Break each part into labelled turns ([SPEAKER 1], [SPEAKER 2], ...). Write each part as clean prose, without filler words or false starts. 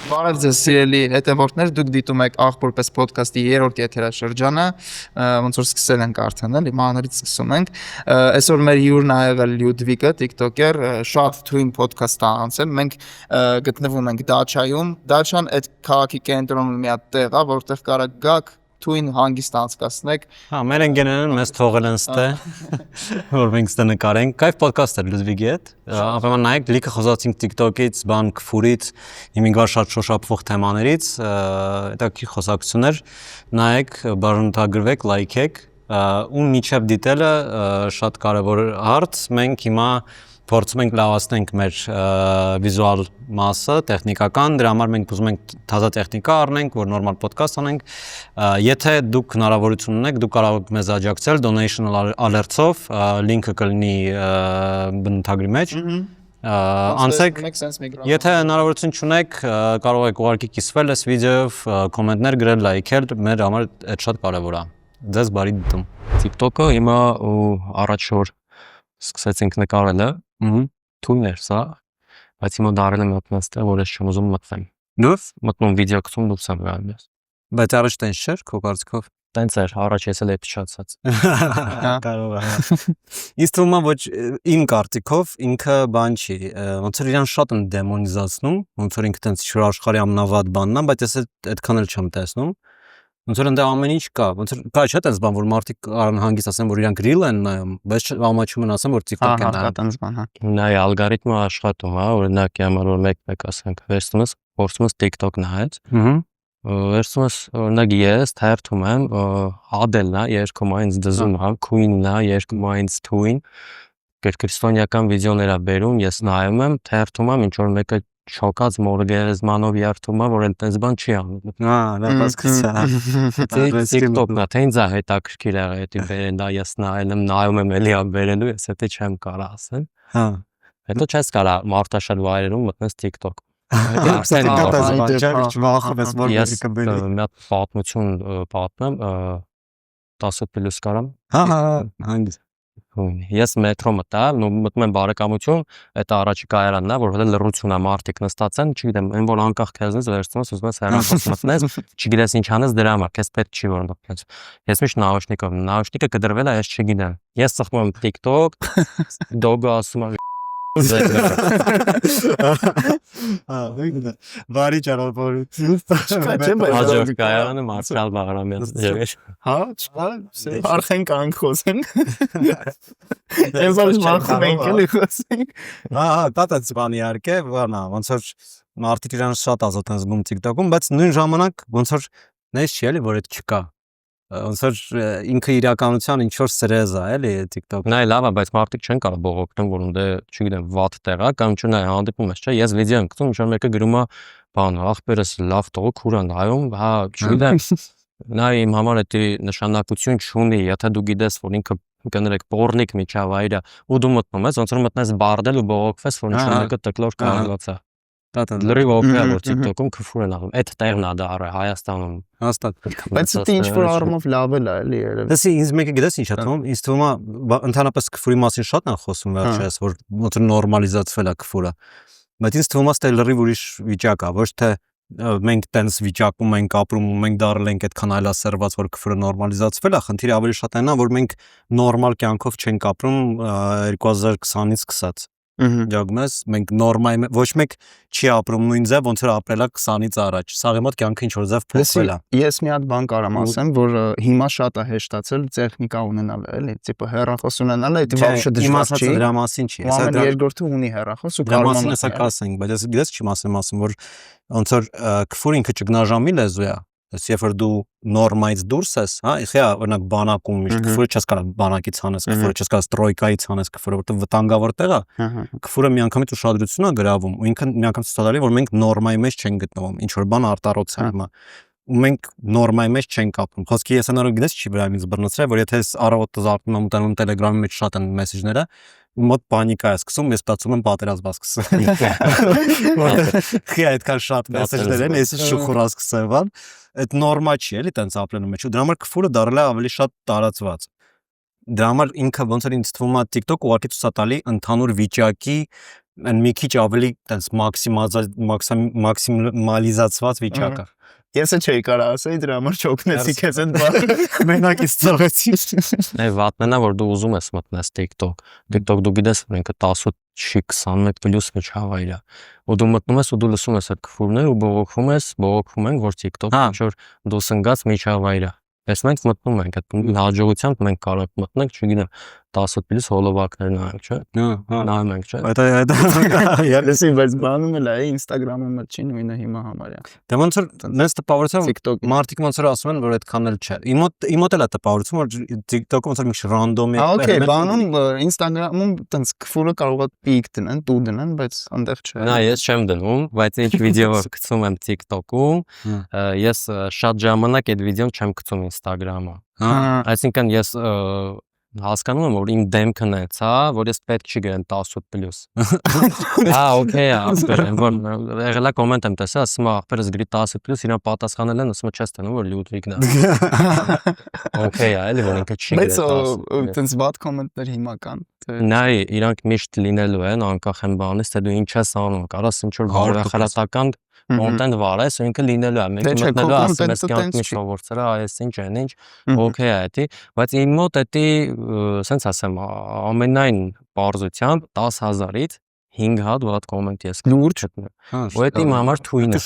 [SPEAKER 1] Բարև ձեզ սիրելի հետևորդներ, դուք դիտում եք Աղբորպես podcast-ի 3-րդ եթերաշրջանը, ոնց որ սկսել ենք արդեն, էլի մանրից սկսում ենք։ Այսօր մեր հյուրն ա եղել Լյուդվիգը, TikToker, շատ թույն podcast ա անցել։ Մենք գտնվում ենք Դաչայում։ Դաչան այդ քաղաքի կենտրոնում մի հատ տեղ ա, որտեղ կարա գաք թույն հանգիստ անցկացնեք։
[SPEAKER 2] Հա, մեր ընկերներն մեզ թողել են ստե, որ մենք ստե նկարենք։ Կայֆ podcast-ը Լյուդվիգի հետ։ Ապա նայեք, լիքը խոսացինք TikTok-ից, բան քֆուրից, հիմիկվար շատ շոշափվող թեմաներից, հետաքրքիր խոսակցություններ։ Նայեք, բաժանորդագրվեք, լայքեք, ու միջև դիտելը շատ կարևոր հարց։ Մենք հիմա փորձում ենք լավացնենք մեր վիզուալ մասը, տեխնիկական, դրա համար մենք ուզում ենք թազա տեխնիկա առնենք, որ նորմալ podcast անենք։ Եթե դուք հնարավորություն ունեք, դուք կարող եք մեզ աջակցել donation alerts-ով, լինքը կլինի բնութագրի մեջ։ Անցեք, եթե հնարավորություն չունեք, կարող եք ուղղակի կիսվել այս վիդեոյով, կոմենտներ գրել, լայքել, մեր համար այդ շատ կարևոր է։ Ձեզ բարի դիտում։
[SPEAKER 3] TikTok-ը հիմա ու առաջ որ սկսեցինք նկարելը, թույն էր սա, բայց հիմա դարել եմ մտնած տեղ, որ ես չեմ ուզում մտնեմ։
[SPEAKER 2] Դուք
[SPEAKER 3] Մտնում վիդեո գցում դուք եմ գալիս ես։
[SPEAKER 2] բայց առաջ տենց չէր քո կարծիքով։
[SPEAKER 3] Տենց էր, առաջ ես էլ էպիչացած։
[SPEAKER 2] Կարող է։ Ինձ թվում է ոչ իմ կարծիքով ինքը բան չի, ոնց որ իրան շատ են դեմոնիզացնում, ոնց որ ինքը տենց շուր աշխարհի ամենավատ բանն է, բայց ես այդքան էլ չեմ տեսնում։ Ոնց որ այնտեղ ամեն ինչ կա, ոնց որ կա չէ՞ տես բան, որ մարդիկ հանգիստ ասեն, որ իրանք reel են նայում, բայց ամաչում են ասեն, որ TikTok են նայում։
[SPEAKER 1] տենց բան, հա։
[SPEAKER 3] Նայ ալգորիթմը աշխատում է, օրինակ համար որ մեկ ասենք, վերցնում ես, փորձում ես TikTok նայած։ Վերցնում ես օրինակ ես թերթում եմ Adele-ն է, երկում այնց դզում է, Queen-ն է, երկում այնց Twin։ Քրիստոնեական վիդեոներ է բերում, ես նայում եմ, թերթում եմ, ինչ որ մեկը շոկած մորը գերեզմանով երթում է, որ այնպես բան չի անում։
[SPEAKER 2] Հա, դա հասկացա։
[SPEAKER 3] TikTok-ն է, թե ինձ է հետաքրքիր եղել, դա բերենდა ես նայում եմ էլի բերելու, ես դա չեմ կարող ասել։
[SPEAKER 2] Հա։
[SPEAKER 3] Հետո չես կարող մարդաշատ վայրերում մտնես TikTok։
[SPEAKER 2] Ես
[SPEAKER 3] մի հատ պատմություն պատմեմ, 10+ կարամ։
[SPEAKER 2] Հա, հանգիստ։
[SPEAKER 3] Ես մետրո մտա, մտնում եմ բարեկամություն, այդ առաջի կայարանն է, որ հենց լռություն է, մարդիկ նստած են, չգիտեմ, այն որ անկախ քեզնից վերցնում ես, ուզում ես հեռախոս մտնես, չգիտես ինչ անես դրա համար, քեզ պետք չի որ մտնես։ Ես միշտ նաուշնիկը կդրվել է, ես չգիտեմ։ Ես ծխում եմ TikTok, դոգը ասում է
[SPEAKER 2] Բարի ճանապարհություն։
[SPEAKER 3] Աջող կայարանը Մարսալ Բաղրամյան եղեր։
[SPEAKER 1] Հա, չկա, արխեն կանք խոսենք։ Ես որ մախում ենք էլի խոսենք։
[SPEAKER 2] Հա, դա բանի իհարկե, բանա, ոնց որ մարդիկ իրան շատ ազատ են զգում TikTok-ում, բայց նույն ժամանակ ոնց որ նես չի էլի, որ այդ չկա։ Ոնց որ ինքը իրականության ինչ որ սրեզ է, էլի TikTok-ն։
[SPEAKER 3] Նայ լավ է, բայց մարդիկ չեն կարող բողոքտում, որ ունդ է, չգիտեմ, վատ տեղ է, կամ չնայ հանդիպում ես, չէ՞։ Ես վիդեո եմ գցում, ինչ որ մեկը գրում է, բան, ախպերս լավ տող քուր է նայում, հա, չգիտեմ։ Նայ իմ համար դա նշանակություն չունի, եթե դու գիտես, որ ինքը կներեք պորնիկ միջավայր է, ու դու մտնում ես, ոնց որ մտնես բարդել ու բողոքվես, որ ինչ որ մեկը տկլոր կարողացա։ Լրիվ օգնա որ TikTok-ում քֆուր են անում։ Այդ տեղն է դա Հայաստանում։
[SPEAKER 2] Հաստատ։
[SPEAKER 1] Բայց դա ինչ որ առումով լավ է էլի երևի։
[SPEAKER 2] Դասի ինձ մեկը գիտես ինչ է թվում, ինձ թվում է ընդհանրապես քֆուրի մասին շատ են խոսում վերջերս, որ ոնց որ նորմալիզացվել է քֆուրը։ Բայց ինձ թվում է ստե լրիվ ուրիշ վիճակ է, ոչ թե մենք տենց վիճակում ենք ապրում ու մենք դարել ենք այդքան այլասերված, որ քֆուրը նորմալիզացվել է, խնդիրը ավելի շատ այնա, որ մենք նորմալ կյանքով չենք ապրում 2020-ից սկսած։ Դյոգմես մենք նորմալ ոչ մեկ չի ապրում նույն ձև ոնց որ ապրելա 20-ից առաջ։ Սաղի մոտ կյանքը ինչ որ ձև փոխվել է։
[SPEAKER 1] Ես մի հատ բան կարամ ասեմ, որ հիմա շատ է հեշտացել տեխնիկա ունենալը, էլի, տիպը հեռախոս ունենալը, դա вообще դժվար չի։
[SPEAKER 2] Դրա մասին չի։
[SPEAKER 1] Ամեն երկրորդը ունի հեռախոս ու
[SPEAKER 2] դրա
[SPEAKER 1] կարող
[SPEAKER 2] մասին հեսա կասենք, բայց ես գիտես չեմ ասեմ, որ ոնց որ քֆուր ինքը ճգնաժամի լեզու է։ Երբ որ դու նորմայից դուրս ես, հա, իհա օրինակ բանակում միշտ քֆուրը չես կարող բանակից հանես, քֆուրը չես կարող ստրոյկայից հանես, քֆուրը որտեղ վտանգավոր տեղ է։ Քֆուրը միանգամից ուշադրություն է գրավում ու ինքը միանգամից ցուցադրի, որ մենք նորմայի մեջ չենք գտնվում, ինչ որ բան արտառոց է հիմա։ Ու մենք նորմայի մեջ չենք ապրում։ Խոսքի ես անորը գիտես չի վրա ինձ բռնացրել, որ եթե ես առավոտը զարթնում եմ ուտանում Telegram-ի մեջ շատ են մեսեջները, մոտ պանիկա է սկսում, ես ստացում եմ պատերազմ սկսել։ Խի այդքան շատ մեսեջներ են, ես շուխուր ասկսել բան։ Այդ նորմալ չի էլի տենց ապրելու մեջ։ Ու դրա համար քֆուրը դարել է ավելի շատ տարածված։ Դրա համար ինքը ոնց որ ինձ թվում է TikTok ուղղակի ցույց տալի ընդհանուր վիճակի Այն մի քիչ ավելի տենց մաքսիմալիզացված վիճակ է։
[SPEAKER 1] Ես չէի կարող ասել, դրա համար չօգնեցի քեզ այդ բանը։
[SPEAKER 2] Մենակից ծաղեցի։
[SPEAKER 3] Այ վատն է որ դու ուզում ես մտնես TikTok։ TikTok դու գիտես որ ինքը 18 չի 21 պլյուս միջավայր է։ Ու դու մտնում ես ու դու լսում ես այդ քֆուրներ ու բողոքում են որ TikTok-ը ինչ որ դու սնգած միջավայր է։ Ես մենք մտնում ենք այդ հաջողությամբ մենք կարող ենք մտնենք, չգիտեմ 18 պլյուս հոլովակներ նայենք, չէ՞։ Նայում ենք, չէ՞։
[SPEAKER 1] Ելսի բայց բանում էլ է Instagram-ը չի նույնը հիմա համարյա։
[SPEAKER 2] Դե ոնց որ նենց տպավորություն
[SPEAKER 1] TikTok
[SPEAKER 2] մարդիկ ոնց որ ասում են որ այդքան էլ չէ։ Իմ մոտ էլ է տպավորություն որ TikTok-ը ոնց որ մի քիչ ռանդոմ է։
[SPEAKER 1] Okay, բանում Instagram-ում տենց քֆուրը կարող է պիկ դնեն, տու դնեն, բայց այնտեղ չէ։
[SPEAKER 3] Նա ես չեմ դնում, բայց ինչ վիդեո գցում եմ TikTok-ում, ես շատ ժամանակ այդ վիդեոն չեմ գցում Instagram-ը։ Այսինքն ես հասկանում եմ որ իմ դեմքն է, հա, որ ես պետք չի գրեմ 18 պլյուս։ Okay, ախպեր, որ եղելա կոմենտ եմ տեսել, ասում եմ ախպերս գրի 10 պլյուս, իրան պատասխանել են, ասում եմ չես տենում որ Լյուդվիգն է։ Okay, էլի որ ինքը չի գրել 10։
[SPEAKER 1] Բայց տենց վատ կոմենտներ հիմա կան։
[SPEAKER 3] Նայ, իրանք միշտ լինելու են, անկախ են բանից, թե դու ինչ ես անում, կարաս ինչ որ բարեխարատական content վարես, ու ինքը լինելու է, մենք մտնելու ասում ես կյանք մի շովորցրա, այս ինչ են, ինչ, okay է դա, բայց իմ մոտ դա, սենց ասեմ, ամենայն բարձությամբ 10,000-ից 5 հատ վատ կոմենտ ես
[SPEAKER 1] լուրջ
[SPEAKER 3] գտնում։ Ու դա իմ համար թույն է։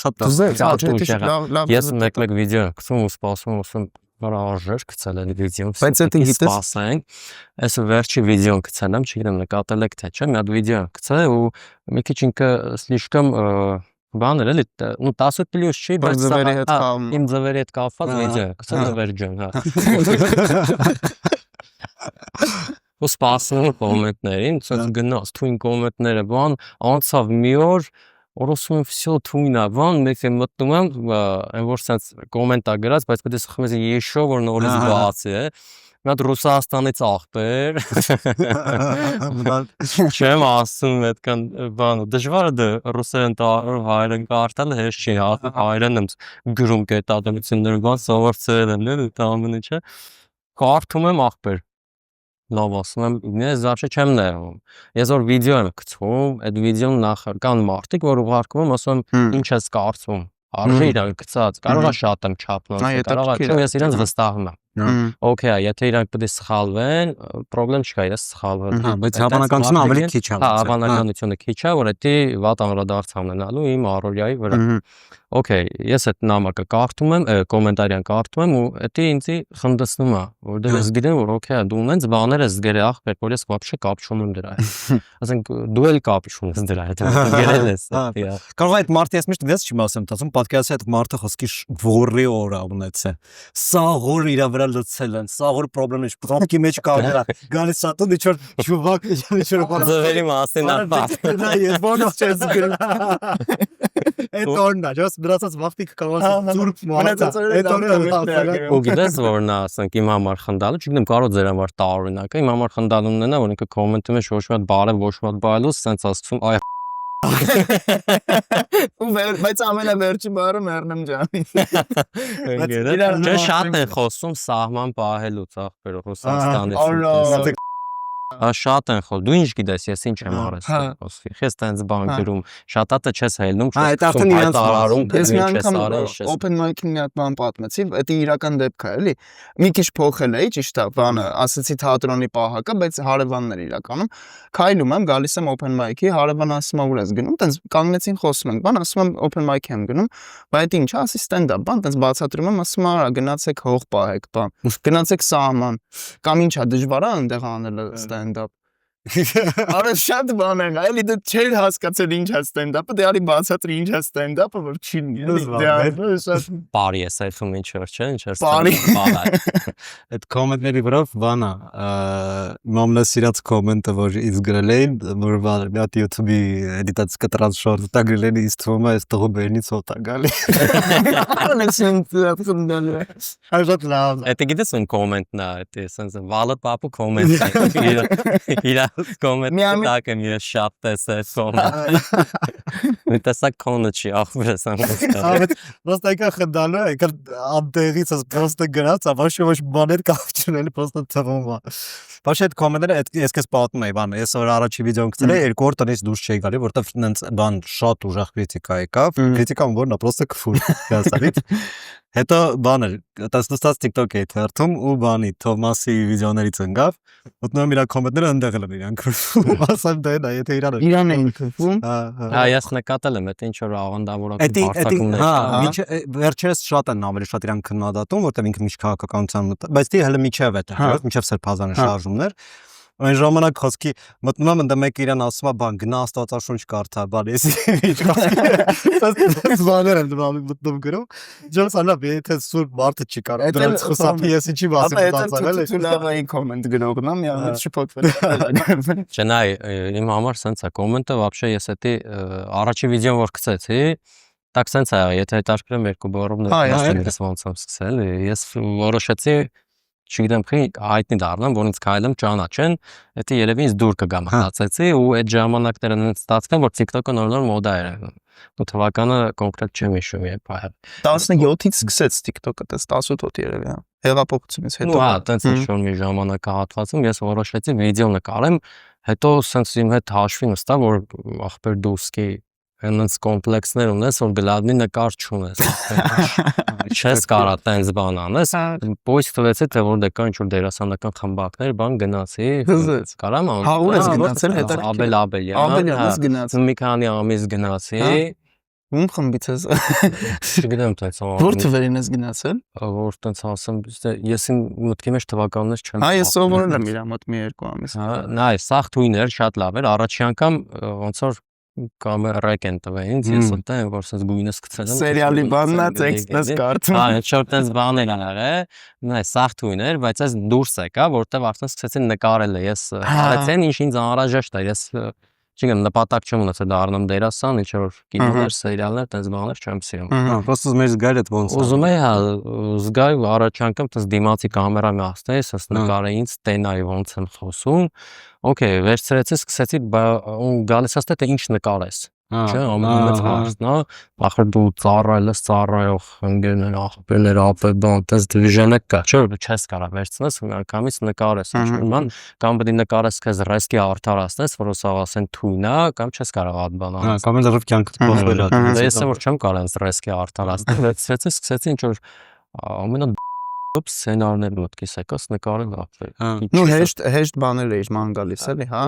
[SPEAKER 3] Ես մեկ վիդեո գցում ու սպասում ասում Բարաժեր գցել են վիդեոն։
[SPEAKER 1] Բայց դա գիտես
[SPEAKER 3] սպասենք, այս վերջի վիդեոն գցել եմ, չգիտեմ նկատել եք թե չէ, մի հատ վիդեո գցել ու մի քիչ ինքը слишком բաներ էլի, ну 18 պլյուս չի, բայց իմ ձվերի հետ կապված վիդեո, գցել վերջին, հա։ Ու սպասում կոմենտներին, ցած գնաց թույն կոմենտները, բան, անցավ մի օր Օրոսում եմ всё թույն է, բան, մեկ եմ մտնում եմ, այն որ սենց կոմենտ է գրած, բայց պետք է սխում ես եշո, որ նորից բացի է։ Մի հատ Ռուսաստանից ախպեր։ Չեմ ասում այդքան բան, դժվար է ռուսերեն տառով հայերեն կարդալ, հեշտ չի, հայերեն եմ գրում կետադրություններ, բան սովորցրել եմ, լի դա ամենը չէ։ Կարդում եմ ախպեր։ Լավ ասում եմ, ես զարշե չեմ նայում։ Ես որ վիդեո եմ գցում, այդ վիդեոն նախ կան մարդիկ, որ ուղարկում եմ, ասում եմ, ինչ ես կարծում։ Արժի իրան գցած, կարող է շատ եմ չափնում, կարող է, ես իրենց վստահում եմ։ Okay, եթե իրանք պետք է սխալվեն, խնդրեմ չկա, իրենց սխալվել։
[SPEAKER 2] Բայց հավանականությունը ավելի քիչ է։
[SPEAKER 3] Հա, հավանականությունը քիչ է, որ դա վատ անդրադարձ ունենալու իմ առօրյայի վրա։ Okay, ես այդ նամակը կարդում եմ, կոմենտարիան կարդում եմ ու դա ինձ խնդացնում է, որտեղ ես գիտեմ, որ okay, դու ունես բաներ ես գրել ախպեր, որ ես вообще կապ չունեմ դրա հետ։ Ասենք դու էլ կապ չունես դրա հետ, գրել ես։
[SPEAKER 2] Կարող է այդ մարդը ես միշտ դες չեմ ասեմ, ասում պատկերացրու այդ մարդը խոսքի ворի օր ունեցել։ Սա որ իր վրա լցել են, սա որ խնդրեմ է, բրոկի մեջ կամերա, գալիս սատուն ինչ որ ճուվակ, ինչ որ բան։
[SPEAKER 3] Ձևերի մասին ապա։
[SPEAKER 2] Նա ես ոնց չես գրել։ Այդ օրնա, just դրացած վախտիկ կարող է ծուրկ մոռացած։ Այդ օրը
[SPEAKER 3] ու գիտես որ նա ասենք իմ համար խնդալու, չգիտեմ կարող ձեր համար տարօրինակ է, իմ համար խնդալումն է նա, որ ինքը կոմենտում է ոչ մի հատ բարև, ոչ մի հատ բայլուս, սենց ասում, այ
[SPEAKER 1] ու բայց ամենավերջի բառը Մեռնեմ ջանի։
[SPEAKER 3] Չէ շատ են խոսում սահման պահելուց ախպեր Ռուսաստանից։ Շատ են խոսում։ Դու ինչ գիտես, ես ինչ եմ արել։ Ես տենց բան գրում, շատ հատ չես հայելնում,
[SPEAKER 1] ես մի անգամ open mic-ին մի հատ բան պատմեցի, դա իրական դեպք է, էլի։ Մի քիչ փոխել էի, ճիշտ է, բանը, ասացի թատրոնի պահակը, բայց հարևաններ իրականում։ Քայլում եմ, գալիս եմ open mic-ի, հարևան ասում է ուր ես գնում, տենց կանգնեցին խոսում ենք, բան, ասում եմ open mic եմ գնում, բայց ինչ, ասի stand-up, բան, տենց բացատրում եմ, ասում արա, գնացեք հող պահեք, բան, գնացեք սահման, կամ ինչա դժվար է այնտեղ անելը stand-up։ Արա շատ բան է, էլի դու չեր հասկացել ինչ է stand-up-ը, դե արի բացատրի ինչ է stand-up-ը, որ չի
[SPEAKER 3] բարի է սայթում ինչ որ չէ, ինչ է
[SPEAKER 1] բարի։
[SPEAKER 2] Այդ կոմենտների վրա բանա, մամլա սիրած կոմենտը, որ ինձ գրել էին, որ մի հատ YouTube-ի էդիտած կտրած շորտ տա գրել էին, ինձ թվում է այս տղու բերնից հոտ է գալի։
[SPEAKER 3] Այդ գիտես ուն կոմենտն է, դա sense վալը պապու կոմենտ է։ Իրա կոմենտ տակեմ ես շատ տեսել կոմենտ։ Մի տեսակ կոնը չի ախորես անգամ։
[SPEAKER 4] Просто այկա խնդալու է, այկա անտեղից ես պրոստը գրած, ոչ բաներ կապչունել, պրոստը թվում է։ Բայց այդ կոմենտները ես քեզ պատմում եի, բան, ես որ առաջի վիդեոն գցել էի, երկու օր տնից դուրս չէի գալի, որովհետև նենց բան շատ ուժեղ քրիտիկա եկավ, քրիտիկան որն է, պրոստը քֆուր գասարից։ Հետո բանը, տեսնած TikTok էի թերթում ու բանի Թոմասի վիդեոներից ընկավ, ոտնամ իրա կոմենտները ընդեղ են իրանք քրվում, ասեմ դա է, եթե իրան
[SPEAKER 1] էին քրվում։
[SPEAKER 3] Հա, ես նկատել եմ, այդ ինչ որ աղանդավորական
[SPEAKER 4] բարդակումներ։ Հա, վերջերս շատ են ավելի շատ իրան քննադատում, որտեղ ինքը միշտ քաղաքականության մտ, բայց դի հələ միջև է դա, միջև սրբազան շարժումներ։ Այն ժամանակ խոսքի մտնում եմ ընդ մեկ իրան ասում է բան գնա աստվածաշունչ կարդա բան ես բաներ եմ դրանում մտնում գրում ջոս անա եթե սուր մարդը չի կարող դրանց խոսապի ես ինչի մասը բացանել է
[SPEAKER 1] լավային կոմենտ գրողն եմ յա շփոթվել
[SPEAKER 3] Չնայ իմ համար սենց է կոմենտը вообще ես էդի առաջի վիդեոն որ գցեցի так սենց է եթե հետաքրքրում երկու բառով ներկայացնես ոնց եմ սկսել ես որոշեցի չգիտեմ քի հայտնի դառնամ, որոնց քայլեմ ճանաչեն, դա երևի ինձ դուր կգա մտածեցի ու այդ ժամանակներն են ստացվում, որ TikTok-ը նոր մոդա էր եղել։ Ու թվականը կոնկրետ չեմ հիշում երբ այ
[SPEAKER 1] 17-ից սկսեց TikTok-ը, 18 հոտ երևի է։ Հեղափոխությունից հետո։
[SPEAKER 3] Հա, տենց ինչ-որ մի ժամանակահատվածում ես որոշեցի վիդեո նկարեմ, հետո սենց իմ հետ հաշվի նստա, որ ախպեր դուսկի այնց կոմպլեքսներ ունես, որ գլադնի նկար չունես։ Չես կարա տենց բան անես։ Պոյս տվեցի, թե որ դեկա ինչ-որ դերասանական խմբակներ, բան գնացի։ Կարամ ան։
[SPEAKER 1] Հա, ուր ես գնացել հետո։
[SPEAKER 3] Աբելյանից գնացի։ Մի քանի ամիս գնացի։
[SPEAKER 1] Ում խմբից ես։
[SPEAKER 3] Չգիտեմ տենց։
[SPEAKER 1] Որ թվերին ես գնացել։
[SPEAKER 3] Որ տենց ասեմ, ես իմ մտքի մեջ թվականներ չեմ։
[SPEAKER 1] Հա, ես սովորել եմ իր մոտ մի երկու ամիս։
[SPEAKER 3] Հա, նայ, սաղ թույներ շատ լավ էր։ Առաջի անգամ ոնց որ կամերակ են տվել ինձ, ես ուտեմ, որ սենց գույնս գցել եմ։
[SPEAKER 1] Սերիալի բանն է, տեքստս կարդում։
[SPEAKER 3] Հա, շատ տենց բաներ եղել, նայ, սաղ թույներ, բայց այս դուրս եկա, որտեվ արդեն սկսեցին նկարել է, ես արեցին ինչ ինձ անհրաժեշտ է, ես չգիտեմ, նպատակ չեմ ունեցել դառնամ դերասան, ինչ որ կինոներ, սերիալներ, տենց բաներ չեմ սիրում։
[SPEAKER 4] Հա, просто մեր զգայլ այդ ոնց։
[SPEAKER 3] Ուզում էի, հա, զգայ առաջ անգամ տենց դիմացի կամերամի ասնեի, սենց նկարեի ինձ տենայի ոնց եմ խոսում։ Okay, վերցրեցի, սկսեցի գալիս ասते թե ինչ նկարես։ Չէ, ամենից հարցն է, ախր դու ծառայել ես ծառայող ընկերներ, ախպերներ, ապեբան, տես դիվիժենը կա, չէ, որ չես կարա վերցնես, միանգամից նկարես, ինչ-որ բան, կամ պետք է նկարես քեզ ռեսկի արդարացնես, որ սա ասեն թույն է, կամ չես կարող այդ բան անել։
[SPEAKER 4] Հա, կամ էլ լավ կյանքդ փոխվել է։
[SPEAKER 3] Ես որ չեմ կարող ռեսկի արդարացնել, վերցրեցի, սկսեցի ինչ-որ ամենա սցենարներ մտքիս եկած նկարել ապրել։
[SPEAKER 1] Նու հեշտ բաներ էիր ման գալիս էլի, հա։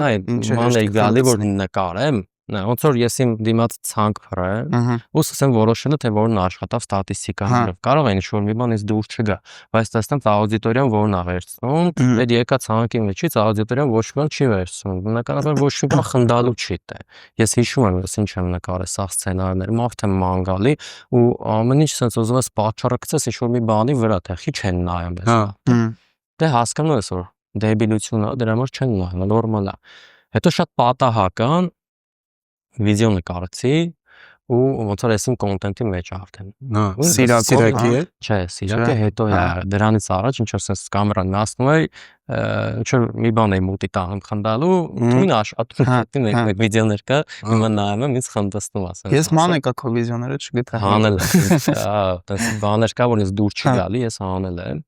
[SPEAKER 3] Ման էի գալի որ նկարեմ, ոնց որ ես իմ դիմաց ցանկ փռեմ, ու սկսեմ որոշել թե որն աշխատավ ստատիստիկաներով։ Կարող է ինչ-որ մի բան ինձ դուր չգա, բայց տեսնեմ աուդիտորիան որն է վերցնում, այդ եկա ցանկի մեջից աուդիտորիան ոչ մի բան չի վերցնում։ Բնականաբար ոչ մի բան խնդալու չի տե։ Ես հիշում եմ, ես ինչ եմ նկարել սա սցենարներ, մարդ եմ ման գալի ու ամեն ինչ sense ուզում ես պատճառը գցես ինչ-որ մի բանի վրա, թե քիչ են նայում ես։ Դե հասկանում ես որ դեբիլություն է, դրա համար չեն նայում, նորմալ է։ Հետո շատ պատահական վիդեո նկարեցի ու ոնց որ ես իմ կոնտենտի մեջ արդեն։
[SPEAKER 1] Սիրակի է։
[SPEAKER 3] Չէ, սիրակը հետո է դրանից առաջ ինչ որ sense կամերան նասնում էի, ինչ որ մի բան էի մուտի տանում խնդալու, թույն աշխատում եմ մեկ վիդեոներ կա, հիմա նայում եմ ինձ խնդացնում ասեմ։
[SPEAKER 1] Ես ման եկա քո վիդեոները չգիտեմ։
[SPEAKER 3] Հանել եմ։ Հա, տես բաներ կա որ ես դուր չի գալի, ես հանել եմ։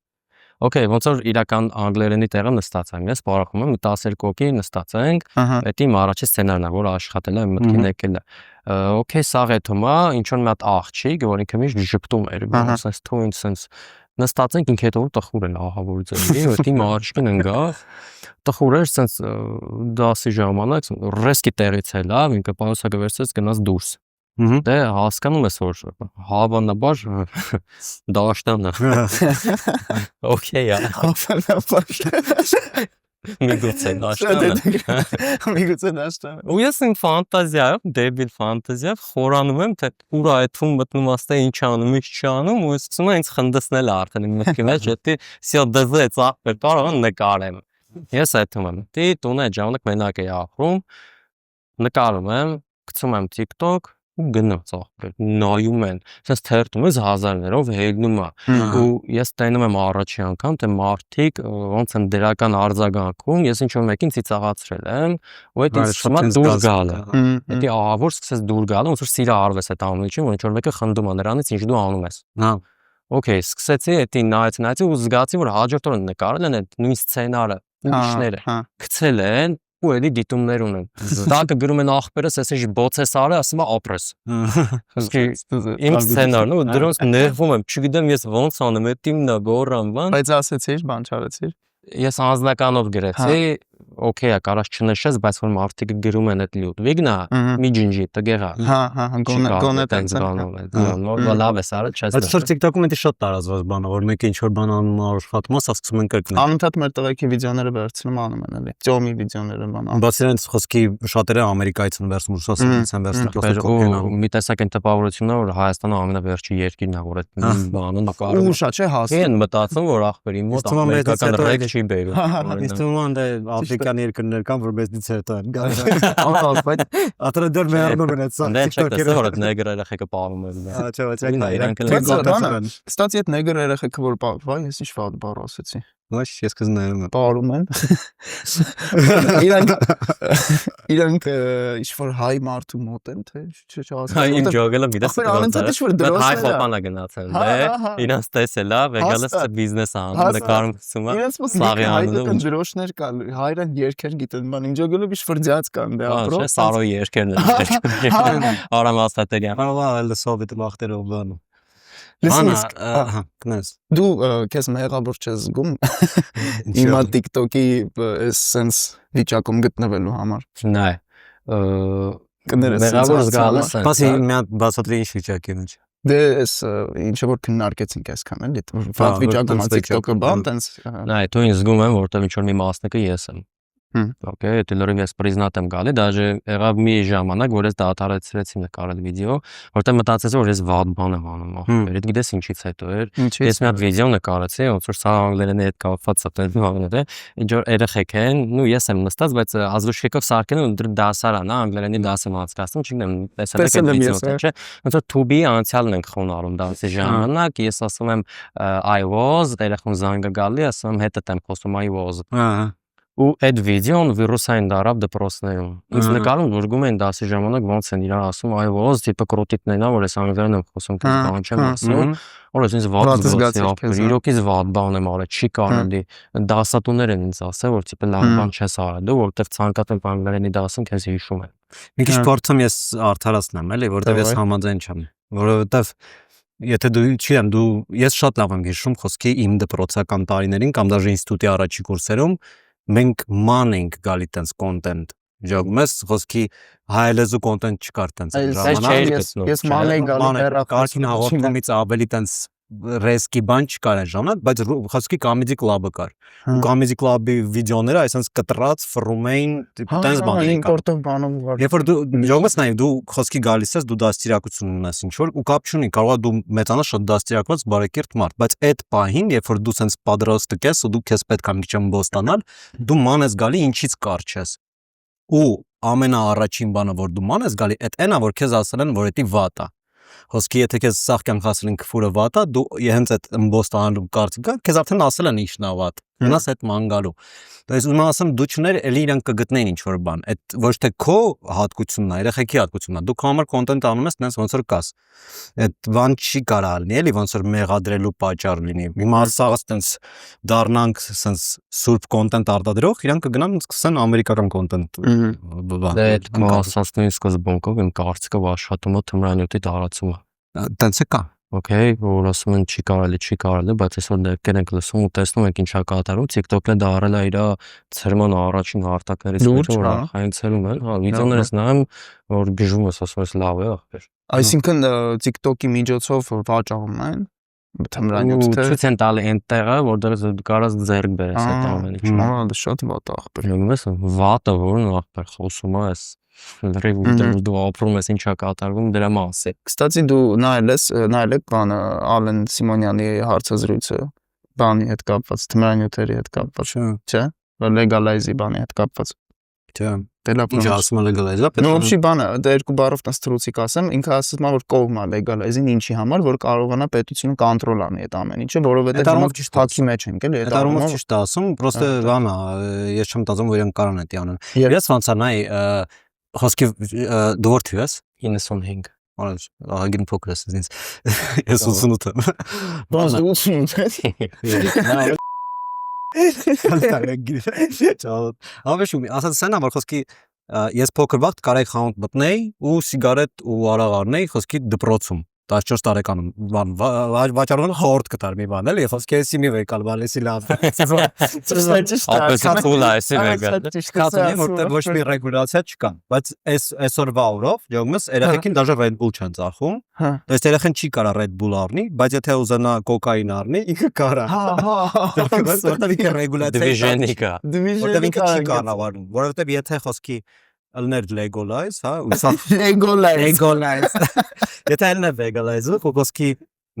[SPEAKER 3] Okay, ոնց որ իրական անգլերենի տեղը նստած եմ, ես բարախում եմ 12 հոգի նստած ենք, դա իմ առաջի սցենարն է, որ աշխատել եմ մտքին եկել է։ Okay, սաղ էթում է, ինչ որ մի հատ աղջիկ, որ ինքը միշտ ժպտում էր, sense թույն sense նստած ենք ինքը հետո տխուր են ահավոր ձևի, որ իմ առաջին ընկա, տխուր էր sense դասի ժամանակ, ռեսկի տեղից է լավ, ինքը պայուսակը վերցրեց գնաց դուրս։ Դե հասկանում ես որ հավանաբար դաշտանն է։ Okay,
[SPEAKER 1] Հավանաբար։
[SPEAKER 3] Միգուցե դաշտանը։
[SPEAKER 1] Միգուցե դաշտանը։
[SPEAKER 3] Ու ես իմ ֆանտազիայով, դեբիլ ֆանտազիայով խորանում եմ, թե ուր այդում մտնում ասતા ինչ անում, ինչ չանում, ու ես սկսում եմ ինձ խնդացնել արդեն իմ մտքի մեջ, դա սիո դզեց ախպեր, կարող եմ նկարեմ։ Ես այդում եմ, տունը ժամանակ մենակ էի ապրում, նկարում եմ, գցում եմ TikTok, ու գնաց ախպեր նայում են ասես թերթում ես հազարներով հելնում է ու ես տենում եմ առաջի անգամ թե մարդիկ ոնց են դրական արձագանքում ես ինչ որ մեկին ծիծաղացրել եմ ու այդ ինձ դուրս գալ է դա ահավոր սկսեց դուր գալ ոնց որ սիրա արվես այդ ամենին որ ինչ որ մեկը խնդում է նրանից ինչ դու անում ես
[SPEAKER 2] հա
[SPEAKER 3] օքեյ սկսեցի այդին նայեցի ու զգացի որ հաջորդ օրը նկարել են այդ նույն սցենարը ուրիշները գցել են ու էլի դիտումներ ունեն դակը գրում են ախպերս ես ինչ բոց ես արել ասում է ապրես իմ սցենարն ու դրանց ներվում եմ չգիտեմ ես ոնց անեմ այդ իմն է գոռան բան
[SPEAKER 1] բայց ասեցիր բան չարեցիր
[SPEAKER 3] ես անձնականով գրեցի օքեյ է կարաս չնշես բայց որ մարդիկ գրում են այդ Լյուդվիգնա մի ջինջի տգեղա
[SPEAKER 1] գոնե տենց
[SPEAKER 3] լավ է սարը չես
[SPEAKER 2] բայց սա TikTok-ում էդի շատ տարածված բան է որ մեկը ինչ որ բան անում աշխատում է սկսում են կրկնել
[SPEAKER 1] անընդհատ մեր տղեկի վիդեոները վերցնում անում են էլի ծոմի վիդեոները բան
[SPEAKER 2] բացի այնց խոսքի շատերը Ամերիկայից են վերցնում ռուսաստանից են վերցնում
[SPEAKER 3] մի տեսակ այն տպավորությունն է որ Հայաստանը ամենավերջի երկիրն է որ այդ բանը նկարում
[SPEAKER 1] ու շատ չէ հասնում
[SPEAKER 3] են մտածում որ ախպերի մոտ ամերիկական ռեկ չի բերում
[SPEAKER 2] Իսկ ոնց է աֆրիկան երկրներ կան որ մեզնից հետո են
[SPEAKER 1] անհավատ բայց
[SPEAKER 2] ատրադոր մերնում են այդ սա
[SPEAKER 3] դե չեք տեսել որ այդ նեգր երեխեքը պարում են
[SPEAKER 2] չէ
[SPEAKER 3] իրանք
[SPEAKER 1] կստացի այդ նեգր երեխեքը որ վայ ես ինչ վատ բառ ասեցի
[SPEAKER 2] ոչ ես քեզ նայում եմ
[SPEAKER 1] պարում են իրանք ինչ որ հայ մարդու մոտ են թե
[SPEAKER 3] հայ իմ ջոգելը մի դες հայ
[SPEAKER 1] դրոսները
[SPEAKER 3] խոպանա գնացել դե իրանց տեսել է եկալս բիզնես անում նկարում ցումա
[SPEAKER 1] իրենց մոտ դրոշներ կան հայրեն երկեր գիտեն բան իմ ջոգելը ինչ որ ձյաց կան դե ապրո
[SPEAKER 3] սարո երկերն են Արամ Ասատերյան
[SPEAKER 2] Ահա սովետ մախտերով բան
[SPEAKER 1] Ահա
[SPEAKER 2] կնես
[SPEAKER 1] դու քեզ մեղավոր չես զգում հիմա TikTok-ի այս sense վիճակում գտնվելու համար
[SPEAKER 3] նայ
[SPEAKER 1] կներես
[SPEAKER 3] մեղավոր զգալս է
[SPEAKER 2] բացի մի հատ բացատրի ինչ վիճակի մեջ
[SPEAKER 1] դե այս ինչը որ քննարկեցինք այսքան էլի վատ վիճակում TikTok-ը բան տենց
[SPEAKER 3] նայ դու ինձ զգում եմ որտեղ ինչ որ մի մասնակը ես եմ Okay, это լրիվ ես պրիզնատ եմ գալի, դաժե եղավ մի ժամանակ, որ ես դադարեցրեցի նկարել վիդեո, որտեղ մտածեցի, որ ես վատ բան եմ անում, ախպեր, գիտես ինչից հետո էր։ Ես մի հատ վիդեո նկարեցի, ոնց որ սա անգլերենի հետ կապված է, այդպես բաներ է։ Ինչ որ երեխեք են, նու ես եմ նստած, բայց ազդուշիկով սարքել ու դր դասարան, անգլերենի դաս եմ անցկացնում, չգիտեմ, տեսել եք այդ վիդեոն, չէ՞։ Ոնց որ to-be անցյալն ենք խոնարհում դասի ժամանակ, ես ասում եմ I was, երեխուն զանգը գալի, ասում եմ հետդ եմ խոսում I was։ Ու այդ վիդեոն վիրուսային դարավ դպրոցներում։ Ինձ նկարում վրգում են դասի ժամանակ ոնց են իրար ասում այ ոզ տիպը կրոտիկներն ա որ ես անգլերեն եմ խոսում քեզ բան չեմ ասում որ ես ինձ վատ զգացի իրոքից վատ բան եմ արել չի կարելի դասատուներ են ինձ ասել որ տիպը լավ բան չես արել դու որտեղ ցանկացել անգլերենի դասում քեզ հիշում են
[SPEAKER 2] մի քիչ փորձեմ ես արդարացնեմ էլի որտեղ ես համաձայն չեմ որովհետև Եթե դու չեմ դու ես շատ լավ եմ հիշում խոսքի իմ դպրոցական տարիներին կամ դաժե ինստիտուտի առաջի կուրսերում մենք ման ենք գալի տենց կոնտենտ Ժողովուրդ ես խոսքի հայելեզու կոնտենտ չկար տենց
[SPEAKER 1] ժամանակ ես ման էի գալի
[SPEAKER 2] կարքին հաղորդումից ավելի տենց ռեսկի բան չկար այն ժամանակ բայց խոսքի կոմեդի կլաբը կար ու կոմեդի կլաբի վիդեոները այսպես կտրած ֆռում էին տենց բաներ
[SPEAKER 1] իմպորտով բանով ուղղակի
[SPEAKER 2] երբ որ դու ժողովուրդ նայ դու խոսքի գալիս ես դու դաստիարակություն ունես ինչ որ ու կապ չունի կարող է դու մեծանալ շատ դաստիարակված բարեկիրթ մարդ բայց այդ պահին երբ որ դու սենց պատրաստ ես ու դու քեզ պետք է մի քիչ բոստանալ դու ման ես գալի ինչից կար չես ու ամենաառաջին բանը որ դու ման ես գալի այդ այնա որ քեզ ասել են որ դա վատ է Խոսքի եթե քեզ սաղ կյանք ասել են քֆուրը վատ է, դու հենց այդ ըմբոստանալու կարծիքը քեզ արդեն ասել են ինչն է վատ։ Գնաս այդ մանգալու։ Դες ում ասեմ դու չներ էլի իրանք կգտնեն ինչ որ բան։ Այդ ոչ թե քո հատկությունն է, երեխեքի հատկությունն է։ Դու քո համար կոնտենտ անում ես, տենց ոնց որ կաս։ Այդ բան չի կարա լինի, էլի ոնց որ մեղադրելու պատճառ լինի։ Հիմա սաղ տենց դառնանք սենց սուրբ կոնտենտ արտադրող, իրանք կգնան սկսեն ամերիկական կոնտենտ։
[SPEAKER 3] Դե այդ մասածնի սկզբունքով իմ կարծիքով աշխատումը թմրանյութի տարածումը։
[SPEAKER 2] Տենց է կա։
[SPEAKER 3] Okay, որ ասում են չի կարելի, բայց այսօր դեպքեր ենք ලսում ու տեսնում ենք ինչա կատարում, TikTok-ը դա արել է իր ծրման առաջին հարթակներից մեկը, որ արխային ցելում են, հա, վիդեոներս նայում, որ բիժում ես, ասում ես լավ է, ախպեր։
[SPEAKER 1] Այսինքն TikTok-ի միջոցով վաճառում են թմրանյութը
[SPEAKER 3] ցույց են տալի այն տեղը, որտեղ կարաս ձեռք բերես այդ ամեն ինչը։
[SPEAKER 1] Հա, դա շատ վատ է, ախպեր։
[SPEAKER 3] Յոգես վատը որն ախպեր խոսում է այս Լրիվ դու ապրում ես ինչա կատարվում դրա մասը։
[SPEAKER 1] Կստացի դու նայել եք բանը Ալեն Սիմոնյանի հարցազրույցը բանի հետ կապված, թմրանյութերի հետ կապված, չէ՞, լեգալայզի բանի հետ կապված։
[SPEAKER 4] Չէ։
[SPEAKER 1] Դելա
[SPEAKER 4] Ինչ ասում է լեգալայզը,
[SPEAKER 1] նո ոբշի բանը դա երկու բառով տես թրուցիկ ասեմ ինքը ասում է որ կողմա լեգալայզին ինչի համար որ կարողանա պետությունը կոնտրոլ անի այդ ամեն ինչը որովհետեւ
[SPEAKER 4] առումով ճիշտ
[SPEAKER 1] փակի մեջ ենք էլի
[SPEAKER 4] այդ առումով ճիշտ է ասում, պրոստը բանա, ես չեմ մտածում որ իրենք կարան էդի անեն։ Ես ոնց անայ խոսքի դուրթի ես
[SPEAKER 3] 95
[SPEAKER 4] Արած, ահագին փոքր ես ինձ։ Ես 88 եմ։
[SPEAKER 1] բանը 88
[SPEAKER 4] Չալ։ Ավեշում, ասած սենա որ խոսքի ես փոքր վաղ կարայի խանութ մտնեի ու սիգարետ ու արաղ առնեի խոսքի դպրոցում 14 տարեկանում բան վաճառողը խորտ կտար մի բան էլի խոսքի էսի մի վեկալ բալեսի լավ
[SPEAKER 3] Ապես ծուլա էսի վեգա
[SPEAKER 4] Կասեմ որտեղ ոչ մի ռեգուլյացիա չկա բայց այսօրվա օրով ջոմս երեխեքին դաժե Red Bull չեն ծախում Դες երեխեն չի կարա Red Bull առնի բայց եթե ուզենա կոկային առնի ինքը կարա որտեղ ինքը ռեգուլյացիա
[SPEAKER 3] Դիվիժենիկա
[SPEAKER 4] որտեղ ինքը չի կարող առնում որովհետև եթե խոսքի ըլներ legalize, հա, ու սա
[SPEAKER 1] legalize
[SPEAKER 4] Եթե ելնե legalize-ը, խոսքի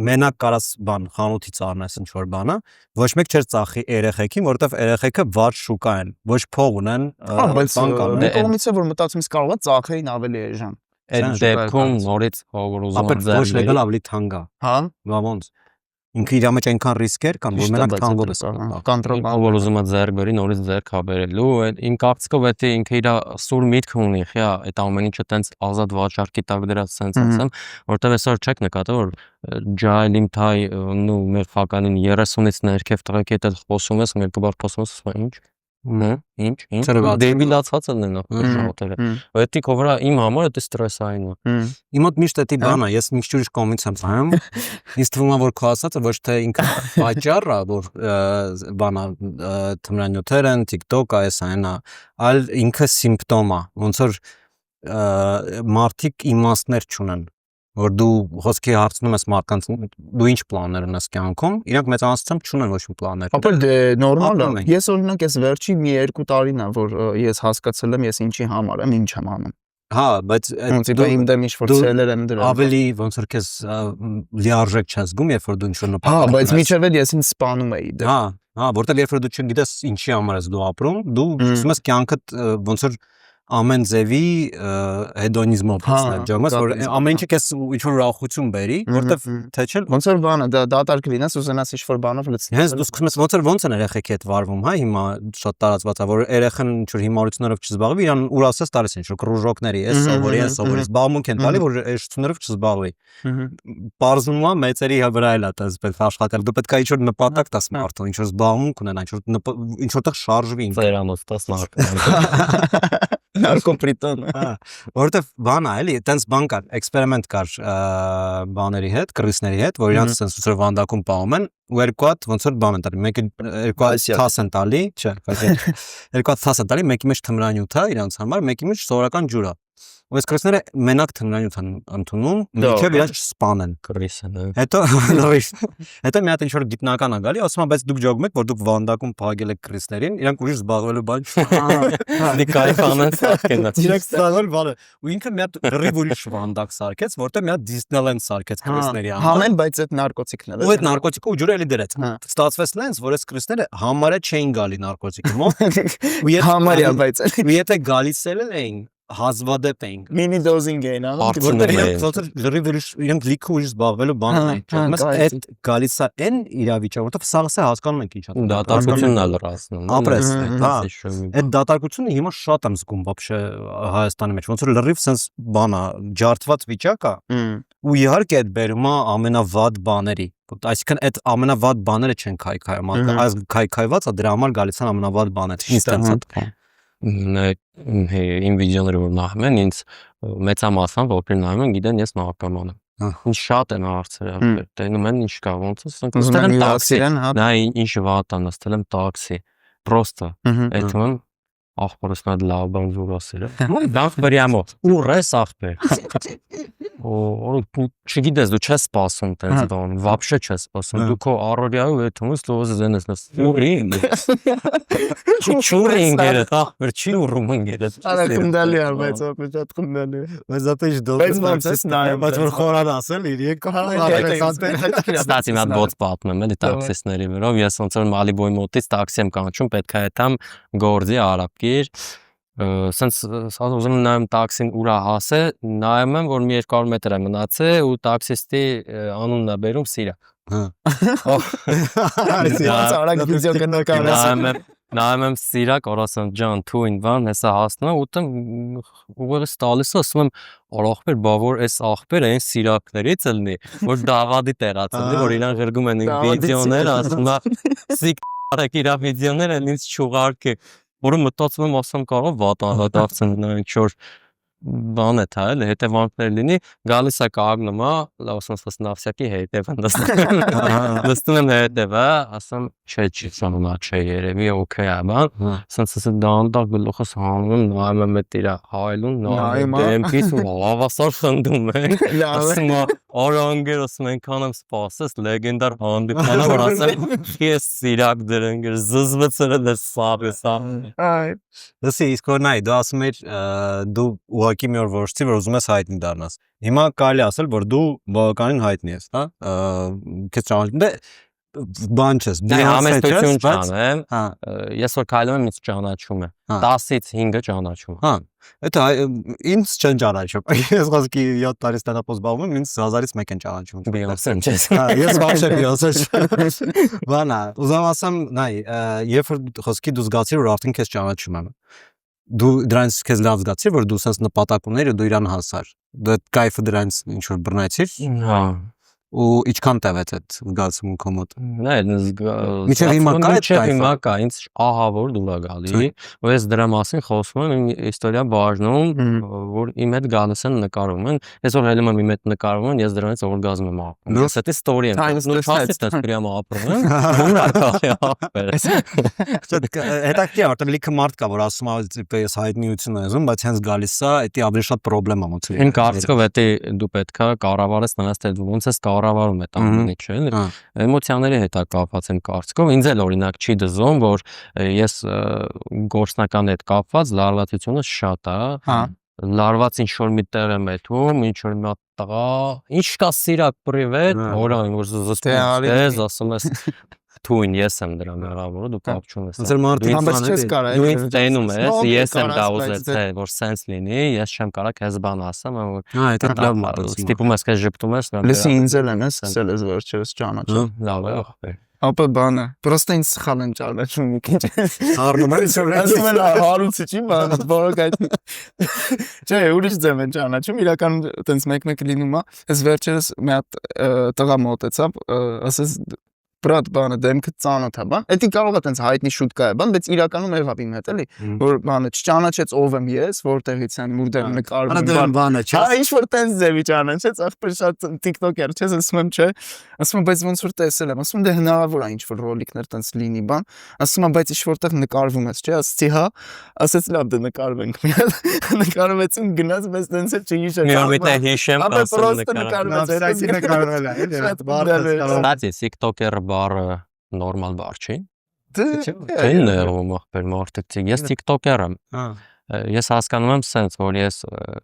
[SPEAKER 4] մենակ կարաս բան խանութից առնես ինչ որ բանը, ոչ մեկ չէր ծախի երեխեքին, որովհետև երեխեքը վառ շուկա են, ոչ փող ունեն,
[SPEAKER 1] բան կան։ Դե կողմից է որ մտածում ես կարող է ծախեին ավելի էժան։
[SPEAKER 3] Այդ դեպքում նորից որ ուզում
[SPEAKER 4] Ապա ոչ legal ավելի թանկ է։
[SPEAKER 1] Հա։
[SPEAKER 4] Բա ոնց։ Ինքը իր մեջ այնքան ռիսկեր կան, որ մենակ թանկով ես
[SPEAKER 1] կոնտրոլ
[SPEAKER 3] որ ուզում է ձեռք բերի նորից ձեռք հավերելու իմ կարծիքով դա ինքը իր սուր միտք ունի խիա այդ ամեն ինչը տենց ազատ վաճառքի տակ դրած սենց ասեմ որտեվ այսօր չեք նկատել որ ջայլին թայ նու մեր ֆականին 30-ից ներքև տղեկի հետ խոսում ես երկու բառ խոսում ես ինչ ինչ դեբիլացած են շատերը դա կովրա իմ համար դա ստրեսային է
[SPEAKER 4] Իմ մոտ միշտ դա բան է ես միշտ ուրիշ կողմից եմ ծայում ինձ թվում է որ քո ասածը ոչ թե ինքը վաճառը որ բանա թմրանյութեր են TikTok-ը այս այնա այլ ինքը սիմպտոմ է ոնց որ մարդիկ իմաստներ չունեն որ դու խոսքի հարցնում ես մարդկանց դու ինչ պլաններ ունես կյանքում իրանք մեծամասնությամբ չունեն ոչ մի պլաններ
[SPEAKER 1] Ապա դե նորմալ է ես օրինակ ես վերջի մի 2 տարին է որ ես հասկացել եմ ես ինչի համար եմ ինչ եմ անում
[SPEAKER 4] Հա բայց
[SPEAKER 1] դու իմ դեմ ինչ որ ցելեր եմ դրել
[SPEAKER 4] ավելի ոնց որ քեզ լիարժեք չես զգում երբ որ դու ինչ որ նպատակ
[SPEAKER 1] Հա բայց միջև էլ ես ինձ սպանում էի դե
[SPEAKER 4] Հա որտեղ երբ որ դու չգիտես ինչի համար ես դու ապրում դու սկսում ես կյանքդ ոնց որ ամեն ձևի հեդոնիզմով տեսնել, ջամաս որ ամեն ինչը քեզ ինչ որ ուրախություն բերի, որտեվ թե չէ
[SPEAKER 1] ոնց որ բանը դա դատարկ լինես ուզենաս ինչ որ բանով լցնել։
[SPEAKER 4] Հենց դու սկսում ես ոնց են երեխեքի հետ վարվում, հա, հիմա շատ տարածված է, որ երեխան ինչ որ հիմարություններով չզբաղվի, իրան ուրասես տարես ինչ որ կրուժոկների, էս սովորի, զբաղմունք են տալի, որ էշություններով չզբաղվի։ Պարզվում է մեծերի վրա էլ է դա պետք աշխատել։ Դու պետք է ինչ որ նպատակ տաս մարդուն, ինչ որ զբաղմունք ունենա, ինչ որտեղ շարժվի։
[SPEAKER 3] Ծերանոց 10 մարդ
[SPEAKER 1] Նարկոպրիտոն
[SPEAKER 4] որովհետև բան է էլի տենց բան կար էքսպերիմենտ կար բաների հետ կրիսների հետ որ իրանց տենց ուսոր վանդակում պահում են ու երկու հատ ոնց որ բան են տալի մեկը երկու հատ թաս են տալի չէ երկու հատ թաս են տալի մեկի մեջ թմրանյութ է իրանց համար մեկի մեջ սովորական ջուր է ու այս կրիսները մենակ թմրանյութ են ընդունում մինչև իրանց չսպանեն
[SPEAKER 3] կրիսն
[SPEAKER 4] հետո հետո մի հատ ինչ որ գիտնական է գալի ասում է բայց դուք ջոգում եք որ դուք վանդակում փակել եք կրիսներին իրանք ուրիշ զբաղվելու բան
[SPEAKER 3] դի կայֆանան սարքենաց
[SPEAKER 4] Իրենք ստանալ բանը ու ինքը մի հատ լրիվ ուրիշ վանդակ սարքեց որտեղ մի հատ Disneyland սարքեց կրիսների համար
[SPEAKER 1] Համեն բայց այդ նարկոտիկն է
[SPEAKER 4] ու այդ նարկոտիկը ու ջուրը էլի դրեց ստացվեց նենց որ այս կրիսները համարը չէին գալի նարկոտիկի մոտ ու
[SPEAKER 1] համարյա բայց
[SPEAKER 4] ու եթե գալիս էին հազվադեպ էինք
[SPEAKER 1] մինի դոզինգ էին անում
[SPEAKER 4] որտեղ լրիվ իրենք լիքը ուրիշ զբաղվելու բան էին բայց այդ գալիս է այն իրավիճակը որտեղ սաղսը հասկանում ենք ինչա
[SPEAKER 3] դատարկությունն է լրացնում
[SPEAKER 4] ապրես հա այդ դատարկությունը հիմա շատ եմ զգում вообще Հայաստանի մեջ ոնց որ լրիվ sense բանա ջարդված վիճակ է ու իհարկե այդ բերում է ամենավատ բաների այսինքն այդ ամենավատ բաները չեն քայքայում այս քայքայված է դրա համար գալիս են ամենավատ բաները ինստանտ
[SPEAKER 3] իմ վիդեոները որ նայում են ինձ մեծամասամբ որ նայում են գիտեն ես նահատակման եմ ինչ շատ են հարցերը տենում են ինչ կա ոնց
[SPEAKER 1] ուզում են տաքսին
[SPEAKER 3] նա ինչ վատ է նստել եմ տաքսի պրոստը այդում ախպերս նա լավ բան զուր ասել է լավ բերյամո ուրես ախպեր ու չգիտես դու չես սպասում տենց բան вообще չես սպասում դու քո առօրյայով այդում ես լոզ զենես նս ուրին չուրին գերետ ախպեր չի ուրում գերետ
[SPEAKER 1] արա կնդալի է բայց ապետ կնդալի
[SPEAKER 4] բայց դա ինչ դու
[SPEAKER 1] բայց ոնց է նայում
[SPEAKER 4] բայց որ խորան ասել իր եկա
[SPEAKER 3] ստացի մի հատ բոց պատմեմ էլի տաքսիստների վրով ես ոնց որ Մալիբոյի մոտից տաքսի եմ կանչում պետք է հետամ գործի արաբկիր Սենց ուզում եմ նայում տաքսին ուրա հասե, նայում եմ, որ մի 200 մետր է մնացել ու տաքսիստի անունն է բերում Սիրակ։
[SPEAKER 1] Արագ վիդեո կնկարես։
[SPEAKER 3] Նայում եմ Սիրակ, ասում ջան, թույն բան, հեսա հասնում, ուտեմ ուղեղս տալիս ասում եմ, ախպեր, բա որ այս ախպերը այն Սիրակներից ելնի, որ Դավադի տեղած ելնի, որ իրան ղրգում են վիդեոներ, ասում է Սիկ արեք իր վիդեոները ինձ չուղարկի, որը մտածում եմ ասում կարող վատ անդրադարձն նայենք չոր բան է թա էլ հետևանքներ լինի, գալիս է կանգնում, լավ ասում նավսյակի հետևը նստում եմ հետևը, ասում չէ, սանունա չէ երևի օքեյ է բան, սենց դանդաղ գլուխս հանում եմ, նայում եմ այդ իր հայլուն, նայում եմ դեմքից ու հավասար խնդում ենք, ասում արանգեր ասում ենքան եմ սպասես, լեգենդար հանդիպանը, որ ասեմ ես Սիրակ դրնգր, զզվծրը դեր սաբես
[SPEAKER 4] Լսի, իսկ որ նայ, դու ասում ես դու ուղղակի մի օր որոշեցի, որ ուզում ես հայտնի դառնաս։ Հիմա կարելի ասել, որ դու բավականին հայտնի ես, հա։ Քեզ ճանաչում դե բան չես,
[SPEAKER 3] համեստություն չանեմ, ես որ քայլում եմ ինձ ճանաչում է, 10-ից 5-ը ճանաչում է։
[SPEAKER 4] Հա, դա ինձ չեն ճանաչում։ Ես ղազկի 7 տարի ստենդափով զբաղվում եմ, ինձ 1000-ից 1 են ճանաչում։
[SPEAKER 3] Բիոնսեն չես։
[SPEAKER 4] Ես բաշխե Բիոնսե։ Բանա, ուզում ասեմ, նայ, երբ որ խոսքի դու զգացիր, որ արդեն քեզ ճանաչում եմ։ Դու դրանից քեզ լավ զգացիր, որ դու sense նպատակ ուներ ու դու իրան հասար։ Դու այդ կայֆը դրանից ինչ որ բռնեցիր։
[SPEAKER 3] Հա։
[SPEAKER 4] Ու ինչքան տևեց այդ զգացումը մոտ։
[SPEAKER 3] Նա
[SPEAKER 4] Մինչև հիմա կա այդ կայֆը։
[SPEAKER 3] Հիմա կա, ինձ ահա որ դուր է գալի, ու ես դրա մասին խոսում եմ, իստորիա բաժնում, որ իմ հետ գալիս են նկարում են, ես որ հելում եմ իմ հետ նկարում են, ես դրանից օրգազմ եմ ապրում։ Ես այդ ստորի եմ, նույն չասից ես պրյամա ապրում եմ, ուրա կախի ապեր։
[SPEAKER 4] Հետաքրքիր է, արդեն լիքը մարդ կա, որ ասում է ես հայտնիություն եմ ուզում, բայց հենց գալիս է, դա ավելի շատ խնդրեմ է մոտ։
[SPEAKER 3] Այն կարծիքով է դու պետքա կառավարես նրանց թե ոնց ես կառավարում այդ ամենը, չէ՞։ Էմոցիաների հետ է կապված եմ կարծիքով, ինձ էլ օրինակ չի դզում, որ ես գործնական հետ կապված լարվածությունը շատ է, լարված ինչ որ մի տեղ եմ եթում, ինչ որ մի տղա, ինչ կա Սիրակ պրիվետ, օրան որ զսպում ես, ասում ես թույն ես եմ դրա մեղավորը, դու կապ չունես։
[SPEAKER 4] Ոնց մարդիկ
[SPEAKER 1] Համբես չես կարա։
[SPEAKER 3] Դու ինձ տենում ես, ես եմ դա ուզեցել, որ սենց լինի, ես չեմ կարա քեզ բան ասեմ, որ
[SPEAKER 4] հա, դա լավ մարդ է։
[SPEAKER 3] ստիպում ես քեզ ժպտում ես,
[SPEAKER 1] Լսի ինձ էլ են, սկսել ես վերջերս ճանաչել։
[SPEAKER 3] լավ է, ախպեր։
[SPEAKER 1] Ապա բանը, պրոստը ինձ սխալ են ճանաչում մի քիչ։
[SPEAKER 4] Առնում ես որ
[SPEAKER 1] Ասում են հարուցի չի բանը, որոք այդ Չէ, ուրիշ ձև են ճանաչում, իրականում տենց մեկ-մեկ լինում է։ Ես վերջերս մի հատ տղա մոտեցավ, ասես Բրատ բանը դեմքը ծանոթ է, բան։ Էդի կարող է տենց հայտնի շուտկա է, բան, բայց իրականում եղավ իմ հետ էլի, որ բանը չճանաչեց ով եմ ես, որտեղից եմ, որտեղ նկարվում
[SPEAKER 4] բանը չէ։
[SPEAKER 1] Հա, ինչ որ տենց ձևի ճանաչեց, ախպեր շատ TikToker չես, ասում եմ, չէ։ Ասում եմ, բայց ոնց որ տեսել եմ, ասում եմ, դե հնարավոր է ինչ որ ռոլիկներ տենց լինի, բան։ Ասում եմ, բայց ինչ որտեղ նկարվում ես, չէ, ասեցի, հա, ասեց լավ դե նկարվենք։ Նկարվեցին գնաց, բայց տենց էլ չհիշեմ։
[SPEAKER 3] Մի օր միտը հիշեմ,
[SPEAKER 4] Նկարվել
[SPEAKER 3] Ստացի TikToker բառը նորմալ բառ չի։
[SPEAKER 1] Դե
[SPEAKER 3] Այն ներում ախպեր մարդիկ։ Ես TikToker եմ։ Ես հասկանում եմ sense, որ ես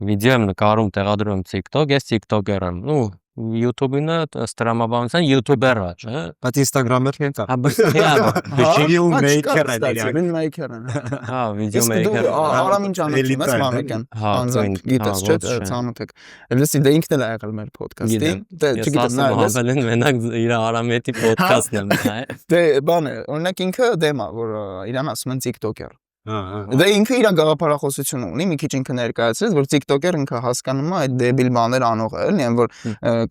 [SPEAKER 3] վիդեո եմ նկարում, տեղադրում եմ TikTok, ես TikToker եմ։ Ну, YouTube-ին ստրամաբանության YouTuber-ը, չէ՞։
[SPEAKER 4] Բայց Instagram-ը չեն կա։
[SPEAKER 3] Հա, video
[SPEAKER 1] maker-ն։
[SPEAKER 3] Հա, video maker։
[SPEAKER 1] Արամին ճանաչում ես Մամիկյան։
[SPEAKER 3] Հա,
[SPEAKER 1] Գիտես չէ, ծանոթ եք։ Լսի, դե ինքն էլ ա եղել մեր ոդքասթին։ Դե չգիտեմ, նա
[SPEAKER 3] հավելեն մենակ իր Արամետի ոդքասթն եմ, հա։
[SPEAKER 1] Դե բան է, օրինակ ինքը դեմա, որ իրան ասում են TikToker։
[SPEAKER 4] Հա։
[SPEAKER 1] Դե ինքը իր գաղափարախոսությունը ունի, մի քիչ ինքը ներկայացրեց, որ TikToker ինքը հասկանում է այդ դեբիլ բաներ անող է, էլի, որ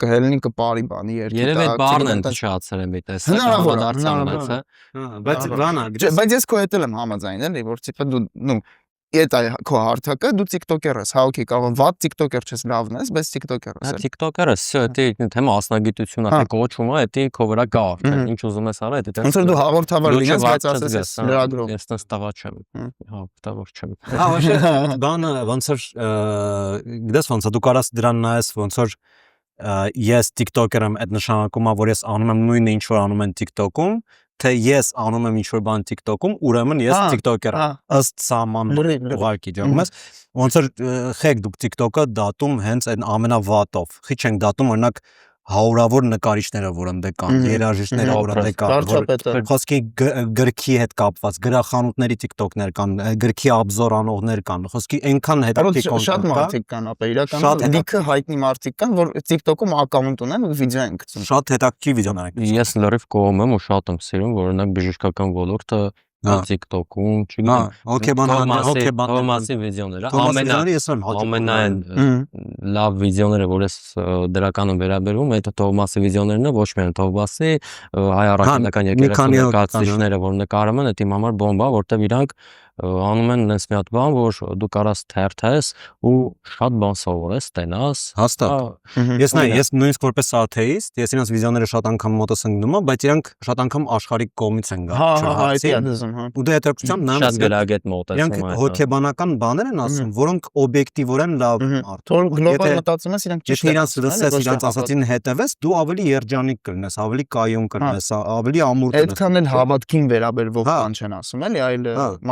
[SPEAKER 1] կհելնի կպարի բանի երկի։
[SPEAKER 3] Երևի այդ բառն են փչացել եմ այդպես։
[SPEAKER 1] Հնարավոր է։
[SPEAKER 4] Բայց բանա,
[SPEAKER 1] Բայց ես քո հետ եմ համաձայն, էլի, որ տիպը դու, նու Այդ քո հարթակը դու TikToker ես, հա օքեյ, կարող վատ TikToker չես, լավն ես, բայց TikToker ես։
[SPEAKER 3] Հա TikToker-ը, դա թե մասնագիտություն է, թե կոչում է, դա քո վրա կա, ինչ ուզում ես արա, դա։
[SPEAKER 1] Ոնց որ դու հաղորդավար լինես, բայց ասես ես լրագրող։
[SPEAKER 3] Ես տես տղա չեմ։ Հա, տղա չեմ։
[SPEAKER 4] հա, ոչ, բանը ոնց որ գիտես ոնց է դու կարաս դրան նայես ոնց որ ես TikToker եմ, այդ նշանակում է, որ ես անում եմ նույնը ինչ որ անում են TikTok-ում, թե ես անում եմ ինչ որ բան TikTok-ում, ուրեմն ես TikToker եմ, ըստ սահման ուղարկի, ջանում ես, ոնց որ խեք դուք TikTok-ը դատում հենց այն ամենավատով, խի չենք դատում օրինակ հարյուրավոր նկարիչները, որ ընդ կան, երաժիշտները, որ ընդ կան, խոսքի գրքի հետ կապված, գրախանութների TikTok-ներ կան, գրքի obzor անողներ կան, խոսքի այնքան հետաքրքիր
[SPEAKER 1] շատ մարդիկ կան, ապա իրականում լիքը հայտնի մարդիկ կան, որ TikTok-ում ակաունտ ունեն ու վիդեո են գցում։
[SPEAKER 4] Շատ հետաքրքիր վիդեոներ են գցում։
[SPEAKER 3] Ես լրիվ կողմ եմ ու շատ եմ սիրում, որ օրինակ բժշկական ոլորտը TikTok-ում, չգիտեմ, Թոմասի վիդեոները, ամենայն լավ վիդեոները, որ ես դրական եմ վերաբերում, այդ Թոմասի վիդեոներն է, ոչ միայն Թոմասի, հայ առաքելական եկեղեցու ներկայացուցիչները, որ նկարում են, այդ իմ համար բոմբ է, որտեղ իրանք անում են այնպես մի հատ բան, որ դու կարաս թերթես ու շատ բան սովորես, տենաս։
[SPEAKER 4] Հաստատ։ Ես նույնիսկ որպես աթեիստ, ես իրենց վիդեոները շատ անգամ մոտս ընկնում եմ, բայց իրանք շատ անգամ աշխարհիկ կողմից են գալիս։ Ու դե հետաքրքրությամբ նայում
[SPEAKER 3] շատ գրագետ մոտեցում
[SPEAKER 4] իրանք հոգեբանական բաներ են ասում, որոնք օբյեկտիվորեն լավ
[SPEAKER 1] Թող գլոբալ մտածում ես, իրանք
[SPEAKER 4] ճիշտ են։ Եթե իրանք լսես, իրանք ասածին հետևես, դու ավելի երջանիկ կլինես, ավելի կայուն կլինես, ավելի ամուր կլինես։
[SPEAKER 1] Այդքան էլ հավատքին վերաբերվող բան չեն ասում, էլի, այլ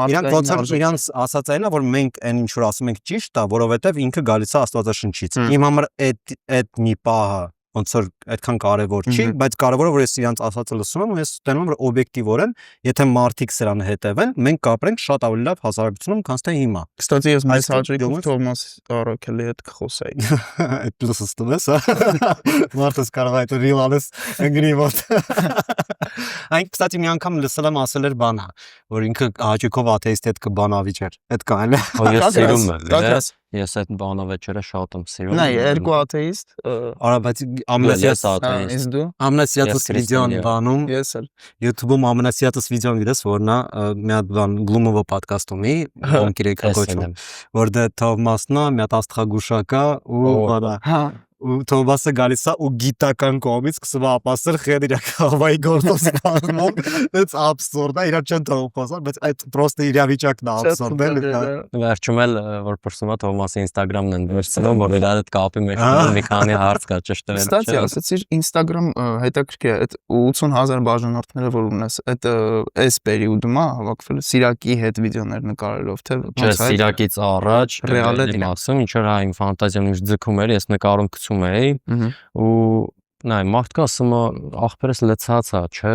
[SPEAKER 4] մարդկային իրանց ասածայինը, որ մենք այն ինչ որ ասում ենք ճիշտ է, որովհետև ինքը գալիս է Աստվածաշնչից։ Իմ համար այդ մի պահը ոնց որ այդքան կարևոր չի, բայց կարևորը որ ես իրանց ասածը լսում եմ ու ես ստանում եմ որ օբյեկտիվորեն, եթե մարդիկ սրան հետևեն, մենք կապրենք շատ ավելի լավ հասարակությունում, քան թե հիմա։
[SPEAKER 1] Կստացի ես մեծ հաճույքով Թոմաս Արաքելի հետ կխոսեի։
[SPEAKER 4] Այդ լսում ես, մարդս կարող է այդ ռիլանես ընկնիվոտ։ Այն կստացի մի անգամ լսել եմ ասել էր բանա, որ ինքը հաճույքով աթեիստի հետ կբանավիճեր։ Այդ կա էլ։
[SPEAKER 3] Ես սիրում եմ։ Ես այդ բանավեճերը շատ եմ սիրում։
[SPEAKER 1] Նայ, երկու աթեիստ։
[SPEAKER 4] Արա, բայց ամենասիրածս վիդեոն բանում։
[SPEAKER 1] Ես էլ։
[SPEAKER 4] YouTube-ում ամենասիրածս վիդեոն գիտես, որն է մի հատ բան Gloomovo podcast-ումի, ոնքիրեք գոչում, որ դե Թովմասն է, մի հատ աստղագուշակա ու բանա։ Հա ու Թոմասը գալիս է ու գիտական կողմից սկսում է ապասել խեն իր խավայի գործոս կազմում, that's absurd է, իրար չեն թողում խոսալ, բայց այդ պրոստը իրավիճակն է absurd է։
[SPEAKER 3] Վերջում էլ որ պրսում է Թոմասի Instagram-ն են վերցնում, որ իր այդ կապի մեջ մի քանի հարց կա ճշտել։
[SPEAKER 1] Ստացի ասացիր Instagram հետաքրքիր է, այդ 80,000 բաժանորդները որ ունես, այդ այս պերիոդում է հավաքվել Սիրակի հետ վիդեոներ նկարելով, թե
[SPEAKER 3] չէ, Սիրակից առաջ ռեալ մասում ինչ որ այն ֆանտազիան ինչ ձգում էր, ես նկարում էի ու նայ մարդկա ասում է ախպերս լցած է, չէ,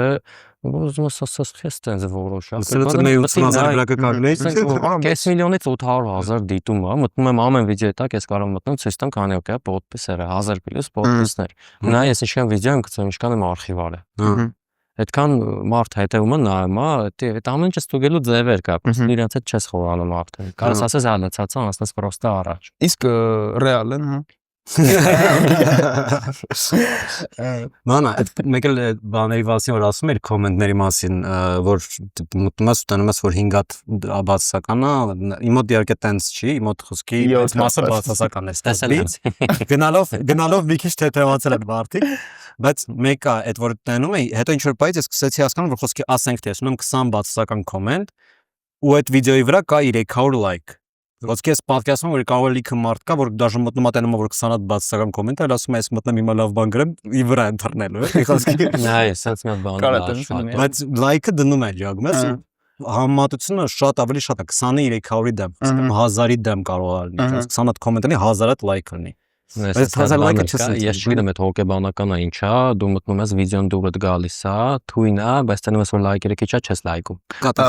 [SPEAKER 3] ուզում ես ասես քեզ տենց որոշա։
[SPEAKER 4] Սրտը մի 80,000 գրակը կանգնեի։
[SPEAKER 3] 5 միլիոնից 800,000 դիտում է, մտնում եմ ամեն վիդեոյի տակ, ես կարող եմ մտնում, ցույց տամ քանի օքեա պոդպիսերը, 1000 պլյուս պոդպիսներ։ Նայ ես ինչքան վիդեո եմ գցում, ինչքան եմ արխիվարել։ Այդքան մարդ հետևում է նայում է, այդ ամեն ինչը ստուգելու ձևեր կա, просто իրենց հետ չես խորանում արդեն։ Կարաս ասես հալացած է, ասես պրոստը առաջ։
[SPEAKER 1] Իսկ ռեալ են, հա։
[SPEAKER 4] Մանա, մեկ էլ բաների մասին որ ասում էր կոմենտների մասին, որ մտնում ես ու տանում ես որ 5 հատ բացասական է, իմոտ իհարկե տենց չի, իմոտ խոսքի մասը բացասական է, գնալով մի քիչ թեթևացել են մարդիկ, բայց մեկը այդ որ տենում էի, հետո ինչ որ բայց ես սկսեցի հասկանում որ խոսքի ասենք թե ասում եմ 20 բացասական կոմենտ ու այդ վիդեոյի վրա կա 300 լայք։ Ոսկե ես պատկերացնում որ կարող է լիքը մարդ կա, որ դաժե մտնում է տենում որ 20 հատ բացասական կոմենտ է, ասում է ես մտնեմ հիմա լավ բան գրեմ, ի վրա ընթեռնելու է, խոսքի։
[SPEAKER 3] Նայ, սենց մի բան։
[SPEAKER 4] Բայց լայքը դնում է ջագում ես։ Համեմատությունը շատ ավելի շատ է, 20-ի 300-ի դեմ, 1000-ի դեմ կարող է լինի, 20 հատ կոմենտ ունի, 1000 հատ լայք ունի։ Ես չգիտեմ այդ հոգեբանական է ինչա, դու մտնում ես վիդեոն դուրդ գալիս է, թույն է, բայց տենում ես որ լայքերը քիչ է, չես լայքում։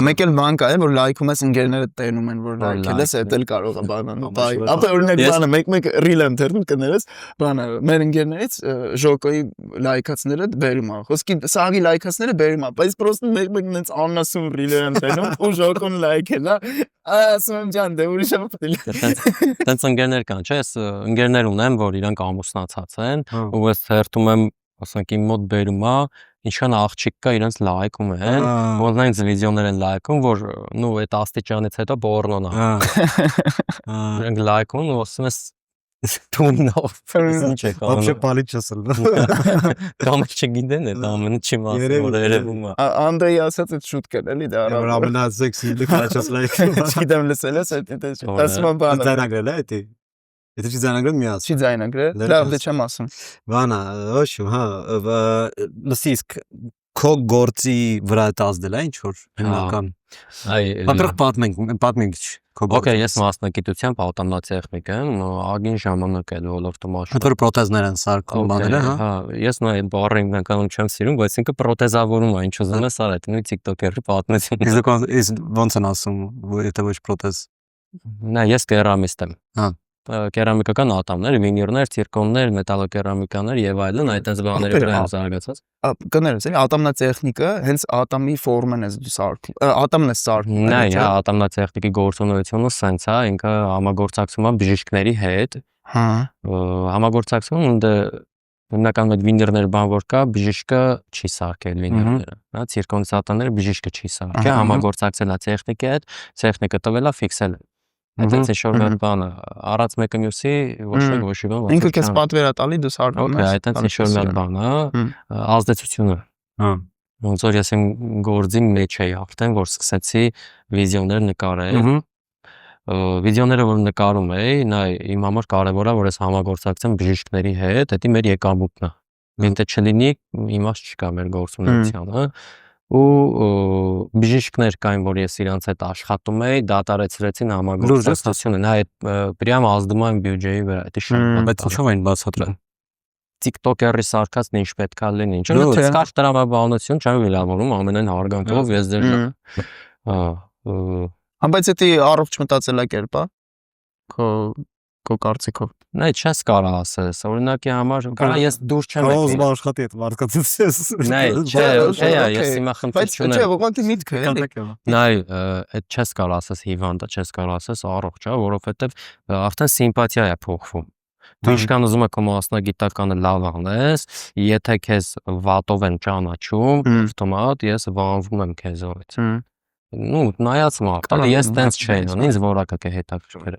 [SPEAKER 1] Մեկ էլ բան կա է որ լայքում ես ընկերները տենում են որ լայքել ես, դա էլ կարող է բանան։ Ապա օրինակ բանը մեկ ռիլ եմ թերնում կներես, բանը մեր ընկերներից ժոկոյի լայքացները բերում է։ Խոսքի սաղի լայքացները բերում է, բայց պրոստը մեկ նենց աննասուն ռիլեր եմ տենում ու ժոկոն լայքել է։ Ասում ջան, դե ուրիշ է պետք։
[SPEAKER 3] Տենց ընկերներ կան, չէ՞, ես ընկերներ ունեմ, որ իրանք ամուսնացած են, ու ես հերթում եմ, ասենք իմ մոտ բերում է, ինչքան աղջիկ կա իրենց լայքում են, որ նայնց վիդեոներ են լայքում, որ նու այդ աստիճանից հետո բորնոն է։ Իրանք լայքում ու ասում ես թունով, ինչ է կանում։
[SPEAKER 4] Вообще պալիչ չսել։
[SPEAKER 3] Կամ չգիտեն այդ ամենը չի մասը, որ երևում է։
[SPEAKER 1] Անդրեյ ասաց այդ շուտկան էլի դա
[SPEAKER 4] առավ։ Ամենասեքսի լիքաչս լայք։
[SPEAKER 1] Չգիտեմ լսել ես այդ ասում բանը։
[SPEAKER 4] Ձայնագրել է դա։ Եթե չի ձայնագրել միած։
[SPEAKER 1] Չի ձայնագրել։ Լավ, դե չեմ ասում։
[SPEAKER 4] Բանա, ոչ, հա, լսի իսկ քո գործի վրա դասդել է ինչ որ հիմնական։
[SPEAKER 3] Այ
[SPEAKER 4] պատրխ պատմենք
[SPEAKER 3] Okay, ես մասնագիտությամբ ավտոմատտեխնիկ եմ, ագին ժամանակ էլ ոլորտում աշխատում։
[SPEAKER 4] Հետո պրոթեզներ են սարքում բաները, հա։
[SPEAKER 3] Հա, ես նույն այդ բառը հիմնականում չեմ սիրում, բայց ինքը պրոթեզավորում է, ինչ ուզում ես արա, այդ նույն TikTok-երի պատմություն։
[SPEAKER 4] Իսկ ոնց են ասում, եթե ոչ պրոթեզ։
[SPEAKER 3] Նա ես կերամիստ եմ։
[SPEAKER 4] Հա։
[SPEAKER 3] Կերամիկական ատամներ, վինիրներ, ցիրկոններ, մետալոկերամիկաներ եւ այլն, այդպես բաների վրա եմ զարգացած։
[SPEAKER 1] Կներես, էլի ատամնատեխնիկը հենց ատամի ֆորմեն է սարքում, ատամն է սարքում։
[SPEAKER 3] Նա է ատամնատեխնիկի գործունեությունը սենց է, ինքը համագործակցում է բժիշկների հետ։
[SPEAKER 1] Հա։
[SPEAKER 3] Համագործակցում ունդ հիմնական այդ վիներներ բան որ կա, բժիշկը չի սարքել վիներները, հա, ցիրկոնցատաները բժիշկը չի սարքել, համագործակցել է տեխնիկի հետ, տեխնիկը տվել է ֆիքսել։ Այդպես է շորմեր բանը, առած մեկը մյուսի ոչ մի բան։
[SPEAKER 1] Ինքը քեզ պատվեր է տալի, դու սարքում ես։
[SPEAKER 3] Okay, այդպես շորմեր բան, հա, ազդեցությունը։
[SPEAKER 4] Հա։
[SPEAKER 3] Ոնց որ ես իմ գործին մեջ էի արդեն, որ սկսեցի վիդեոներ նկարել։ Վիդեոները որ նկարում էի, նա իմ համար կարևոր է, որ ես համագործակցեմ բժիշկների հետ, դա մեր եկամուտն է։ Մենտե չլինի, իմաստ չկա մեր գործունեությանը։ Ու բժիշկներ կային, որ ես իրանց հետ աշխատում էի, դատարեցրեցին համագործակցությունը, նա այդ պրյամ ազդում է բյուջեի վրա, դա շատ
[SPEAKER 4] բայց ինչով են բացատրել։
[SPEAKER 3] TikTok-երի սարքածն ինչ պետք է լինի։ Ինչ որ սկաց տրամաբանություն չեմ վիրավորում, ամենայն հարգանքով ես դեր։
[SPEAKER 1] Բայց դա առողջ մտածելակերպ է։ Քո կարծիքով։
[SPEAKER 3] Նա չես կարող ասես, օրինակի համար, կարա ես դուրս չեմ եկել։
[SPEAKER 4] Ոզ աշխատի այդ մարդկացից։
[SPEAKER 3] Նա չէ, ես հիմա խնդիր չունեմ։
[SPEAKER 1] Բայց չէ, ուղղակի միտքը էլի։
[SPEAKER 3] Նա այդ չես կարող ասես հիվանդը, չես կարող ասես առողջ է, որովհետև արդեն սիմպաթիա է փոխվում։ Դու ինչքան ուզում ես քո մասնագիտականը լավ անես, եթե քեզ վատով են ճանաչում, ավտոմատ ես վանվում եմ քեզից։ Ну, նայած մարդը, ես տենց չէի, ինձ որակը կհետաքրքրել։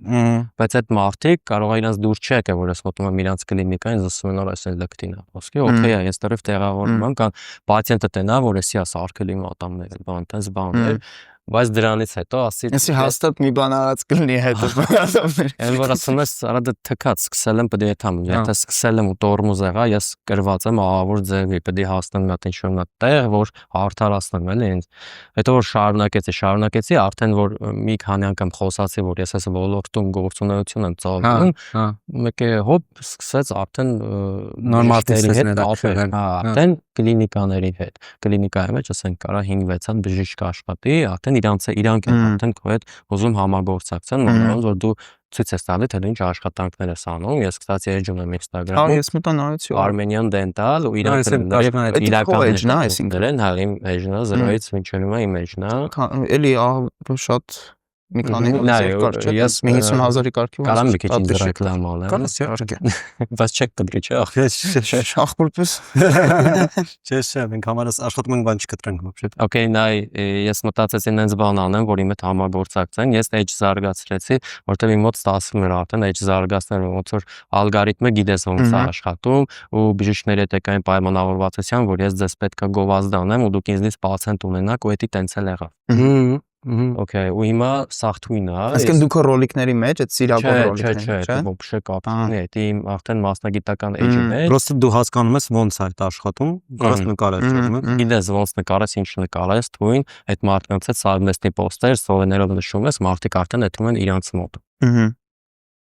[SPEAKER 3] Բայց այդ մարդիկ կարող է իրանց դուրս չեկը, որ ես մոտնում եմ իրանց կլինիկային, ասում են, այս լկտին է։ Ոսկե, օքեյ է, ես դեռ տեղավորվում եմ, կան պացիենտը տենա, որ էսի է սարքել իմ ատամները, բան, տենց բաներ։ Բայց դրանից հետո ասի
[SPEAKER 1] Էսի հաստատ մի բան արած կլինի հետո ատամներ։
[SPEAKER 3] Այն որ ասում ես, արա դա թքած, սկսել եմ պետք է թամ, եթե սկսել եմ ու տորմուզ եղա, ես կրված եմ ահավոր ձևի, պետք է հաստան մի հատ ինչ-որ մի տեղ, որ արդարացնեմ էլի ինձ։ Հետո որ շարունակեցի, արդեն որ մի քանի անգամ խոսացի, որ ես այս ոլորտում գործունեություն եմ ծավալում, մեկ է հոպ սկսեց արդեն
[SPEAKER 4] նորմալ տեսնել,
[SPEAKER 3] արդեն կլինիկաների հետ։ Կլինիկայի մեջ ասենք կարա 5-6 հատ բժիշկ աշխատի, արդեն իրանք են արդեն քո հետ ուզում համագործակցեն, ոնց որ դու ցույց ես տալի, թե դու ինչ աշխատանքներ ես անում, ես սկսեցի էջում եմ Instagram-ում։
[SPEAKER 1] Ես մտա նայեցի
[SPEAKER 3] Armenian Dental ու իրանք իրական այսինքն հա իմ էջնա 0-ից մինչև հիմա իմ էջնա։
[SPEAKER 1] Էլի շատ մի քանի
[SPEAKER 3] ես
[SPEAKER 1] 50,000-ի կարգի
[SPEAKER 3] կարամ մի քիչ ինձ ռեկլամ անեմ։
[SPEAKER 1] Կանես իհարկե։
[SPEAKER 3] Բայց չեք կտրի, չէ՞։
[SPEAKER 1] Ախպորպես։
[SPEAKER 4] Չէ, մենք համարս աշխատում ենք բան չկտրենք вообще։
[SPEAKER 3] Okay, ես մտածեցի նենց բան անեմ, որ իմ հետ համագործակցեն։ Ես edge զարգացրեցի, որտեղ իմ մոտ ստացվում էր արդեն edge զարգացնել, ոնց որ ալգորիթմը գիտես ոնց է աշխատում, ու բժիշկների հետ եկային պայմանավորվածության, որ ես ձեզ պետքա գովազդ անեմ ու դուք ինձնից պացիենտ ունենաք, ու դա տենց էլ եղավ։ Okay, ու հիմա սախթույն է։
[SPEAKER 1] Այսինքն դուք ռոլիկների մեջ այդ սիրավոր ռոլիկներ,
[SPEAKER 3] չէ, ոբշե կապ ունի, դա իմ արդեն մասնագիտական էջն է։
[SPEAKER 4] Պրոստը դու հասկանում ես ոնց է այդ աշխատում, կարաս նկարես, չէ՞։
[SPEAKER 3] Գիտես ոնց նկարես, ինչ նկարես, թույն, այդ մարդկանց հետ սարմեստի պոստեր, սովեներով նշում ես, մարդիկ արդեն այդում են իրանց մոտ։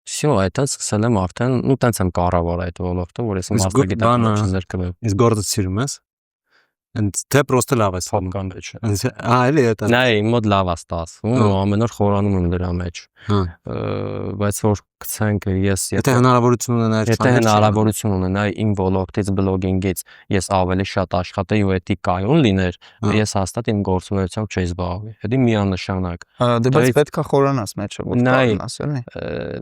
[SPEAKER 3] Всё, այդտենց սկսել եմ արդեն, ու տենց եմ կառավարել այդ ոլորտը, որ ես մասնագիտական չզրկվեմ։
[SPEAKER 4] Իսկ գործը սիրում ես։ Թե պրոստը լավ է
[SPEAKER 3] Փոքրան մեջ։
[SPEAKER 4] Այլի է դա։
[SPEAKER 3] Նա իմ մոտ լավ է ստացվում, ու ամեն օր խորանում եմ դրա մեջ։ Բայց որ գցենք ես
[SPEAKER 4] եթե հնարավորություն ունենա
[SPEAKER 3] եթե հնարավորություն ունենա իմ ոլորտից բլոգինգից ես ավելի շատ աշխատեի ու էդի կայուն լիներ, ես հաստատ իմ գործունեությամբ չէի զբաղվի։ Դա միանշանակ։
[SPEAKER 1] Դե բայց պետքա խորանաս մեջը, որ կարողանաս, էլի։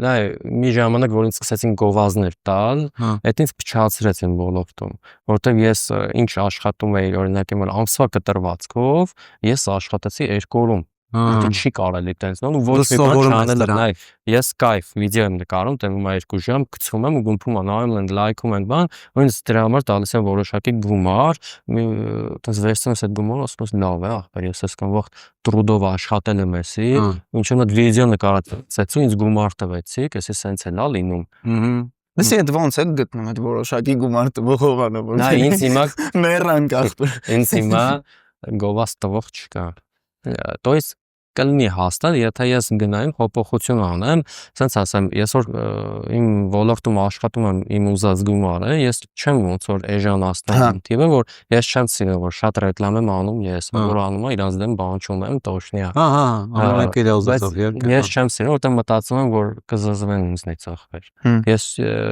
[SPEAKER 3] Նա մի ժամանակ որ ինձ սկսեցին գովազդներ տալ, այդ ինձ փչացրեց իմ ոլորտում, որտեղ ես ինչ աշխատում էի, օրինակ իմ ամսվա կտրվածքով, ես աշխատեցի 2 օրում։ Դա չի կարելի տենց, ու ոչ մի բան չանել նայ։ Ես կայֆ վիդեո եմ նկարում, տևում է 2 ժամ, գցում եմ ու գումփում եմ, նայում եմ, լայքում եմ, բան, ու ինձ դրա համար տալիս են որոշակի գումար, տենց վերցնում ես այդ գումարը, ասում ես լավ է, ախպեր, ես այսքան վաղ տրուդով աշխատել եմ էսի, ինչու՞ այդ վիդեո նկարացեցի, ինձ գումար տվեցիք, էսի սենց էլ է լինում։
[SPEAKER 1] Դες այդ ոնց է գտնում այդ որոշակի գումար տվող հողանը, որ
[SPEAKER 3] նա ինձ հիմա
[SPEAKER 1] մեռանք ախպեր։
[SPEAKER 3] Ինձ հիմա գովազ տվող չկա։ То есть կլինի հաստատ, եթե ես գնայım փոփոխություն անեմ, ասենց ասեմ, ես որ իմ ոլորտում աշխատում եմ, իմ ուզած գումարը, ես չեմ ոնց որ էժան աստղային տիպը, որ ես չեմ սիրում, որ շատ ռեկլամ եմ անում ես, որ անում եմ, իրանց դեմ բանջում եմ, տոշնի է։
[SPEAKER 2] Ահա, իր ուզածով
[SPEAKER 3] Ես չեմ սիրում, որտեղ մտածում եմ, որ կզզվեն ինձնից ախպեր։ Ես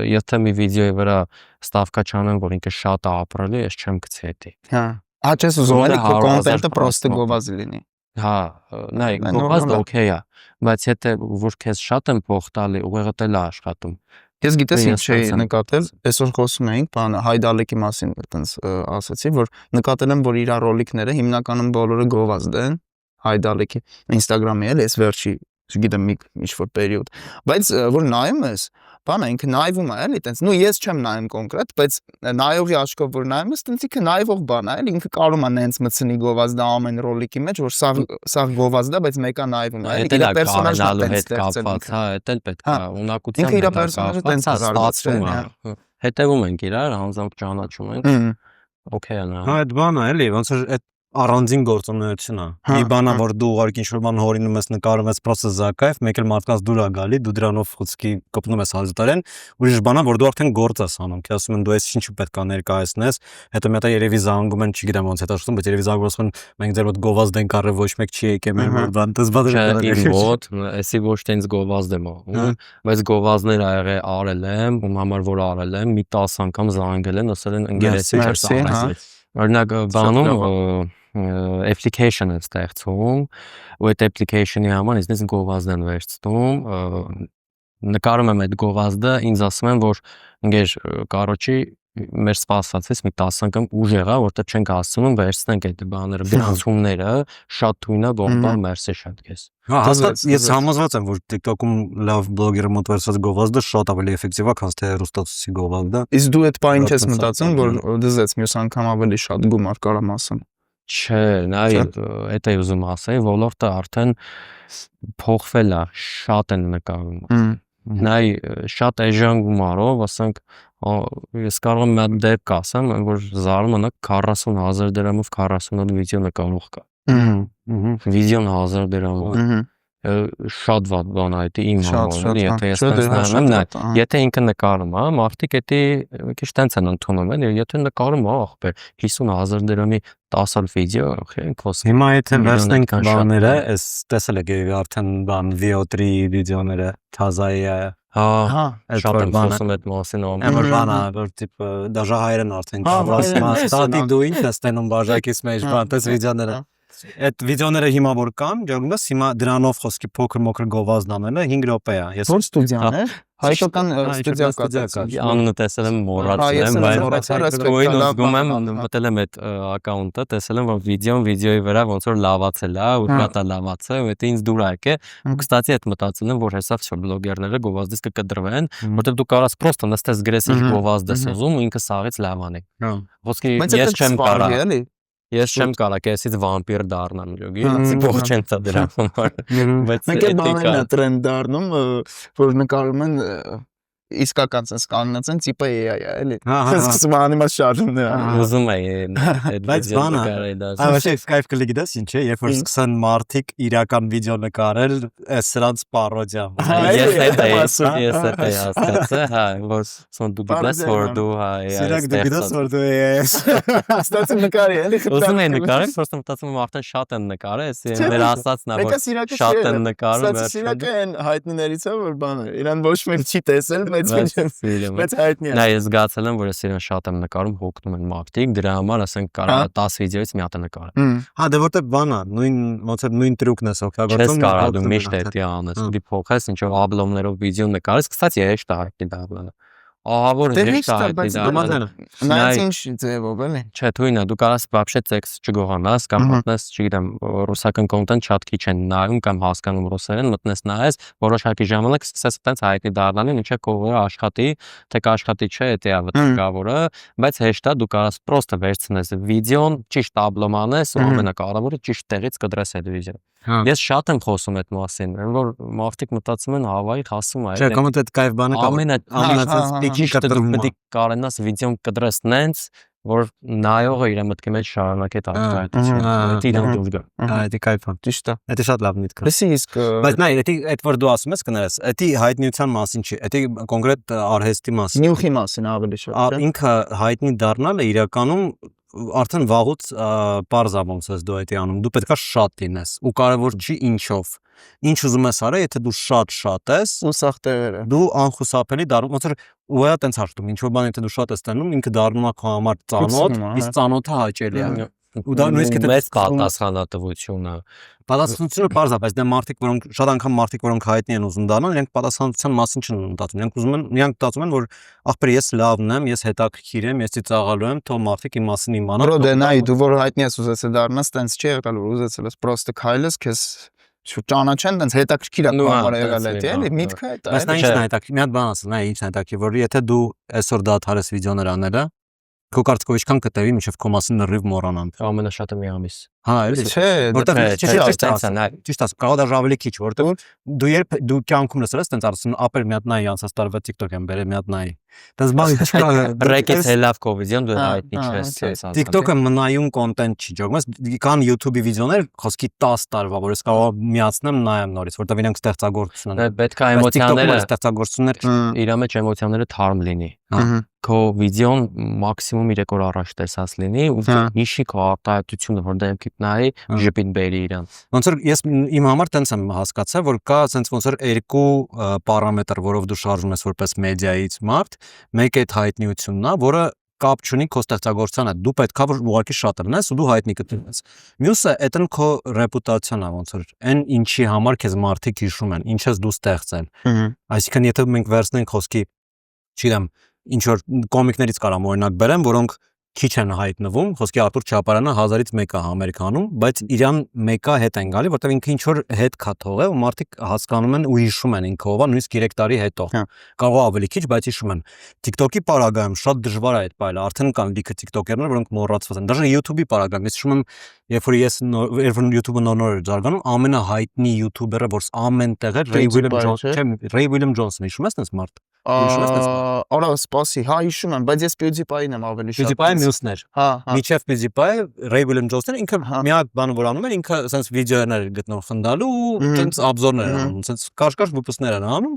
[SPEAKER 3] եթե մի վիդեոյի վրա ստավկա չանեմ, որ ինքը շատ է ապրել, ես չեմ գցի հետի։
[SPEAKER 1] Հա։ Աճես ուզում եմ քո կոնտենտը պրոստը գովազ լինի։
[SPEAKER 3] Հա, նայ, գովազդը օքեյ է, բայց եթե որ քեզ շատ են փող տալի, ուղեղը էլ է աշխատում։
[SPEAKER 1] Ես գիտես ինչ էի նկատել, այսօր խոսում էինք, բանը Հայդալեկի մասին այտենց ասացի, որ նկատել եմ, որ իր ռոլիկները հիմնականում բոլորը գովազդ են, Հայդալեկի Instagram-ի էլ էս վերջի, չգիտեմ ինչ որ պերիոդ, բայց որ նայում ես, բանը ինքը նայվում է, էլի, այտենց, նու ես չեմ նայում կոնկրետ, բայց նայողի աչքով որ նայում ես, այտենց ինքը նայվող բան է, էլի, ինքը կարող է նենց մտցնի գովազդը ամեն ռոլիկի մեջ, որ սա գովազդ է, բայց մեկը նայվում է, էլի, իր պերսոնաժը
[SPEAKER 3] հետ կապված, հա, դա էլ պետք է ունակությամբ
[SPEAKER 1] ինքը իր պերսոնաժը տենց
[SPEAKER 3] ստացվում է, հետևում ենք իրար, հանձամբ ճանաչում ենք, օքեյ է նա։
[SPEAKER 4] Հա, այդ բանը էլի, ոնց որ այդ առանձին գործունեություն է։ Մի բանա որ դու ուղղակի ինչ-որ բան հորինում ես, նկարում ես պրոցես զակայով, մեկ էլ մարդկանց դուր է գալի, դու դրանով խուցքի կպնում ես հազարեն, ուրիշ բանա որ դու արդեն գործ ես անում, քեզ ասում են դու ես ինչու պետք է ներկայացնես, հետո մի հատ երևի զանգում են, չգիտեմ ոնց է դա շփվում, բայց երևի զանգում են, մենք ձեր մոտ գովազդ ենք արել, ոչ մեկ չի եկել մեր մոտ, բան դες բادر
[SPEAKER 3] իմ մոտ, էսի ոչ թե ինձ գովազդ եմ անում, բայց գովազդներ արել եմ, ում համար որ արել եմ, մի 10 անգամ զանգել են, ասել են ընկերեսի չես Օրինակ բանում application է ստեղծում, ու այդ application-ի համար ինձ գովազդ են վերցնում, նկարում եմ այդ գովազդը, ինձ ասում են, որ ընկեր կարոջի մեր սպասածից մի 10 անգամ ուժ եղա, որտեղ չենք հասցնում վերցնենք այդ բաները, գրանցումները, շատ թույնա բոմբա, մերսի շատ քեզ։
[SPEAKER 4] Հա, հաստատ ես համոզված եմ, որ TikTok-ում լավ բլոգերը մոտ վերցած գովազդը շատ ավելի էֆեկտիվ է, քան թե հեռուստացույցի գովազդը։
[SPEAKER 1] Իսկ դու այդ բանը չես մտածում, որ դզեց մյուս անգամ ավելի շատ գումար կարամ ասեմ։
[SPEAKER 3] Չէ, նայ, այդ է ուզում ասել, ոլորտը արդեն փոխվել է, շատ են նկարում։ Նայ, շատ էժան գումարով, ասենք, ես կարող եմ մի հատ դեպք ասեմ, որ զարմանաք 40,000 դրամով 40 հատ վիդեո նկարող կա։ Վիդեոն 1000 դրամով։ Շատ վատ բան է դա իմ համար, եթե ես նայում եմ, եթե ինքը նկարում է, մարդիկ էդի քիչ տենց են ընդունում են, եթե նկարում է, ախպեր 50,000 դրամի 10 հատ վիդեո, ենք խոսում։
[SPEAKER 4] Հիմա եթե վերցնենք բաները, այս տեսել եք արդեն բան VO3 վիդեոները, Թազայի
[SPEAKER 3] Հա, շատ եմ խոսում այդ մասին
[SPEAKER 4] ամեն բանը, որ տիպ դաժե հայերեն արդեն կավասում է, ստատի դու ինչ ես տենում բաժակից մեջ, բան, տես վիդեոները։ Այդ վիդեոները հիմա որ կան, ջանքս հիմա դրանով խոսքի փոքր գովազդ անելը 5 րոպե է։
[SPEAKER 1] Որ ստուդիան է։ Հայկական ստուդիա կա։
[SPEAKER 3] Անունը տեսել եմ մոռացել եմ, բայց կոին ուզում եմ մտել եմ այդ ակաունտը, տեսել եմ որ վիդեոյի վրա ոնց որ լավացել է, ու կատա լավացել, ու դա ինձ դուր է եկել։ Ու կստացի այդ մտածել եմ, որ հեսա վсё բլոգերները գովազդից կկտրվեն, որտեղ դու կարաս պրոստը նստես գրես ինչ գովազդ ես ուզում ու ինքը սաղից լավ անի։ Ոսկի ես չեմ կարա։ Ես չեմ կարա կեսից վամպիր դառնամ լոգի, ողջ են դա դրա համար։ Բայց
[SPEAKER 1] մեկ էլ բանն է տրենդ դառնում, որ նկարում են իսկական sense կանգնած են տիպը AI է, էլի։ Սկսում անիմաց շարժումներ անում։
[SPEAKER 3] Ուզում եմ այդ
[SPEAKER 4] բայց բանը, այո, կայֆ կլիգի դες ինչ է, երբ որ սկսան մարդիկ իրական վիդեո նկարել, այս սրանց պարոդիա։
[SPEAKER 3] Ես դա հասկացա, հա, որ սոն դու գիտես որ դու հա
[SPEAKER 4] Սիրակ դու գիտես որ դու ես։
[SPEAKER 1] Ստացի նկարի, էլի։
[SPEAKER 3] Ուզում եմ նկարել, просто մտածում եմ արդեն շատ են նկարել, ես մեր ասածն է որ շատ են նկարում։
[SPEAKER 1] Սիրակը այն հայտնիներից է որ բանը, իրան ոչ մեկ չի տեսել, բայց հայտնի է։
[SPEAKER 3] Նա ես զգացել եմ, որ ես իրեն շատ եմ նկարում, հոգնում են մարդիկ, դրա համար ասենք կարա 10 վիդեոից մի հատ նկարել։
[SPEAKER 4] Հա, դե որտեղ բան է, նույն ոնց որ նույն տրուկն ես օգտագործում։
[SPEAKER 3] Չես կարա դու միշտ էդի անես, դու փոխես ինչով աբլոմներով վիդեո նկարես, կստացի հեշտ է հայտնի դառնալը։ Ահա որ հեշտ է
[SPEAKER 1] դառնալը։ Նայած ինչ ձևով էլի։
[SPEAKER 3] Չէ, թույնա, դու կարաս вообще տեքստ չգողանաս կամ մտնես, չգիտեմ, ռուսական կոնտենտ շատ քիչ են նայում կամ հասկանում ռուսերեն, մտնես նայես, որոշակի ժամանակ սկսես այդպես հայտնի դառնալու, ինչը կողորը աշխատի, թե կաշխատի չէ, դա է վտանգավորը, բայց հեշտ է դու կարաս պրոստը վերցնես վիդեոն, ճիշտ աբլոմանես, ու ամենակարևորը ճիշտ տեղից կդրես այդ վիդեոն։ Ես շատ եմ խոսում այդ մասին, որ մարդիկ մտածում են հավայի հասում է։
[SPEAKER 4] Չէ, կոմենտ այդ կայֆ բանը կա։
[SPEAKER 3] Ամենաճիշտը դու պետք է կարենաս վիդեոն կդրես նենց, որ նայողը իր մտքի մեջ շարունակի այդ արտահայտությունը, դա իրան դուրս գա։
[SPEAKER 4] Դա կայֆ է։
[SPEAKER 1] Ճիշտ է։
[SPEAKER 4] Դա շատ լավ միտք է։
[SPEAKER 1] Լսի իսկ
[SPEAKER 4] Բայց նայ, դա այդ որ դու ասում ես կներես, դա հայտնիության մասին չի, դա կոնկրետ արհեստի մասին։
[SPEAKER 1] նյութի մասին ավելի շատ, չէ՞։
[SPEAKER 4] Ինքը հայտնի դառնալը իրականում արդեն վաղուց parza ոնց ես դու այդ անում։ Դու պետքա շատ լինես ու կարևոր չի ինչով։ Ինչ ուզում ես արա, եթե դու շատ ես,
[SPEAKER 1] ու սաղ տեղերը։
[SPEAKER 4] դու անխուսափելի դառնում, ոնց որ ու դա տենց հաշտում, ինչ որ բան եթե դու շատ ես տանում, ինքը դառնում է քո համար ծանոթ, իսկ ծանոթը հաճելի է։ Ու դա նույնիսկ եթե
[SPEAKER 3] մեծ պատասխանատվությունը
[SPEAKER 4] պատասխանատվությունը պարզապես դե մարդիկ, որոնք շատ անգամ մարդիկ, որոնք հայտնի են ուզում դառնալ, իրենք պատասխանատվության մասին չեն մտածում։ Իրենք ուզում են, իրենք մտածում են, որ ախպեր ես լավն եմ, ես հետաքրքիր եմ, ես ծիծաղալու եմ, թող մարդիկ իմ մասին իմանան։
[SPEAKER 1] Բրո դե նայ դու որ հայտնի ես ուզեցել դառնաս, տենց չի եղել որ ուզեցել ես պրոստը քայլես, քեզ ճանաչեն, տենց հետաքրքիր է քո համար եղել է, էլի միտքը այդ է։
[SPEAKER 4] Բայց նա ինչն է հետաքրքիր, մի հատ բան ասել, նա ինչն է հետաքրքիր, որ եթե դու այսօր դադարես վիդեոներ անելը, քո կարծիքով ինչքան կտևի մինչև քո մասին լրիվ մոռանան։
[SPEAKER 3] ամենաշատը մի ամիս։
[SPEAKER 4] Հա, էլի
[SPEAKER 1] Չէ,
[SPEAKER 4] որտեղ ճիշտ
[SPEAKER 3] ասա,
[SPEAKER 4] ասում, կարող է ավելի քիչ, որտեղ դու երբ դու կյանքում լսել ես, տենց ասում, ապեր մի հատ նայ անցած տարվա TikTok եմ բերել, մի հատ նայ։ Դες բան չկա։
[SPEAKER 3] Ռեկեց հելավ կովիդյան դու հայտնի չես ցած։
[SPEAKER 4] TikTok-ը մնայուն կոնտենտ չի ջոգում, կան YouTube-ի վիդեոներ, խոսքի 10 տարվա, որ ես կարող միացնեմ նայեմ նորից, որտեղ իրենք ստեղծագործություն են։
[SPEAKER 3] Պետք է էմոցիաները
[SPEAKER 4] ստեղծագործություններ
[SPEAKER 3] իր մեջ էմոցիաները թարմ լինի։ Քո վիդեոն մաքսիմում 3 օր առաջ տեսած լինի ու հիշի քո արտահայտությունը, որ դեպքիդ նայի ժպիտ բերի իրան։
[SPEAKER 4] Ոնց որ ես իմ համար տենց եմ հասկացել, որ կա sense ոնց որ երկու պարամետր, որով դու շարժում ես որպես մեդիայից մարդ, մեկը այդ հայտնիությունն է, որը կապ չունի քո ստեղծագործությանը, դու պետքա որ ուղղակի շատ լնես ու դու հայտնի կդնես։ Մյուսը այդն քո ռեպուտացիան է, ոնց որ այն ինչի համար քեզ մարդիկ հիշում են, ինչ ես դու ստեղծել։ Այսինքն եթե մենք վերցնենք խոսքի, չգիտեմ, ինչ որ կոմիկներից կարամ օրինակ բերեմ, որոնք քիչ են հայտնվում, խոսքի Արտուր Չապարյանը 1000-ից 1 է Ամերիկանում, բայց իրան մեկը հետ են գալի, որտեղ ինքը ինչ որ հետ կա թողել ու մարդիկ հասկանում են ու հիշում են ինքը ով է, նույնիսկ 3 տարի հետո։ Կարող է ավելի քիչ, բայց հիշում են։ TikTok-ի պարագայում շատ դժվար է այդ բայլը, արդեն կան լիքը TikToker-ներ, որոնք մոռացված են։ Դաժե YouTube-ի պարագայում, ես հիշում եմ, երբ որ YouTube-ը նոր-նոր էր զարգանում, ամենահայտնի YouTuber-ը, որ ամեն տեղ էր, Ray William Johnson, հիշում ես այնպես մարդ։
[SPEAKER 1] Արա սպասի, հա հիշում եմ, բայց ես PewDiePie-ին եմ ավելի շատ։
[SPEAKER 4] PewDiePie մյուսներ։
[SPEAKER 1] Հա,
[SPEAKER 4] Միջև PewDiePie, Ray William Johnson ինքը միակ բանը որ անում էր, ինքը sense վիդեոներ էր գտնում խնդալու ու sense обзорներ էր անում, sense կաշկաշ վիպուսներ էր անում,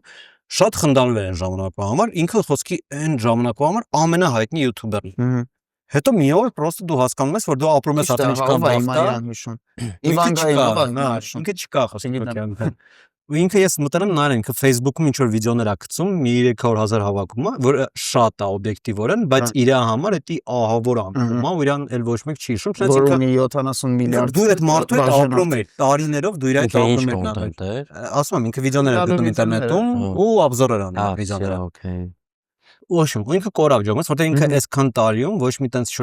[SPEAKER 4] շատ խնդալվել են ժամանակվա համար, ինքը խոսքի այն ժամանակվա համար ամենահայտնի YouTuber-ն է։ Հետո մի օր պրոստը դու հասկանում ես, որ դու ապրում ես արդեն ինչքան բախտա։
[SPEAKER 1] Իվան Գայինովը,
[SPEAKER 4] ինքը չկա խոսքի կյանքում։ Ու ինքը ես մտնում նայել ինքը Facebook-ում ինչ որ վիդեոներ ա գցում, մի 300,000 հավաքում է, որ շատ է օբյեկտիվորեն, բայց իր համար էդի ահավոր անկում է, ու իրան էլ ոչ մեկ չի հիշում,
[SPEAKER 1] որ ունի 70 միլիարդ։
[SPEAKER 4] Դու այդ մարդու հետ ապրում ես, տարիներով դու իր հետ ապրում ես։ Ասում եմ, ինքը վիդեոներ ա գտնում ինտերնետում ու обзор էր անում վիդեոները։
[SPEAKER 3] Okay։
[SPEAKER 4] Ոչմ, ինքը կորավ ջոմս, որտեղ ինքը այսքան տարիում ոչ մի տենց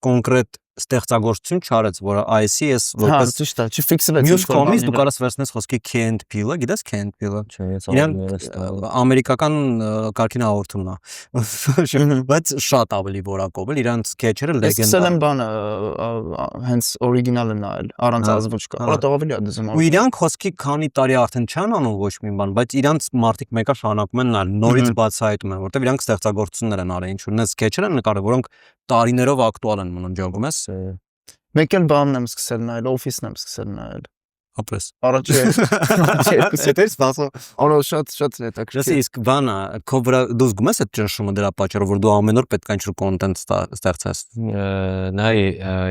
[SPEAKER 4] կոնկրետ ստեղծագործություն չարեց, որը IC ես
[SPEAKER 1] որպես ճիշտ է, չֆիքսվեց։
[SPEAKER 4] Մյուս կողմից դու կարաս վերցնես խոսքի Key and Peele-ը, գիտես Key and Peele-ը։ Իրան ամերիկական կարգին հաղորդումն է, բայց շատ ավելի որակով էլ իրանց sketch-երը լեգենդ։
[SPEAKER 1] Սկսել եմ բանը հենց օրիգինալը նայել, առանց ազվուճկա։ Որտեղ ավելի է դժվար։
[SPEAKER 4] Ու իրանք խոսքի քանի տարի արդեն չան անում ոչ մի բան, բայց իրանց մարդիկ մեկը շարունակում են նայել, նորից բացահայտում են, որտեղ իրանք ստեղծագործություններ են արել, ինչ որ նենց sketch-եր են նկարել, որոնք տարիներով ակտուալ են մնում, ջոգում ես։
[SPEAKER 1] Մեկ էլ բանն եմ սկսել նայել, Office-ն եմ սկսել նայել։
[SPEAKER 4] Ապրես։
[SPEAKER 1] Առաջ
[SPEAKER 4] Եթե սպասո,
[SPEAKER 1] Օրո շատ հետաքրքիր։
[SPEAKER 4] Իսկ բանը քո վրա դու զգում ես այդ ճնշումը դրա պատճառով, որ դու ամեն օր պետք է ինչ-որ կոնտենտ ստեղծես։
[SPEAKER 3] Նայ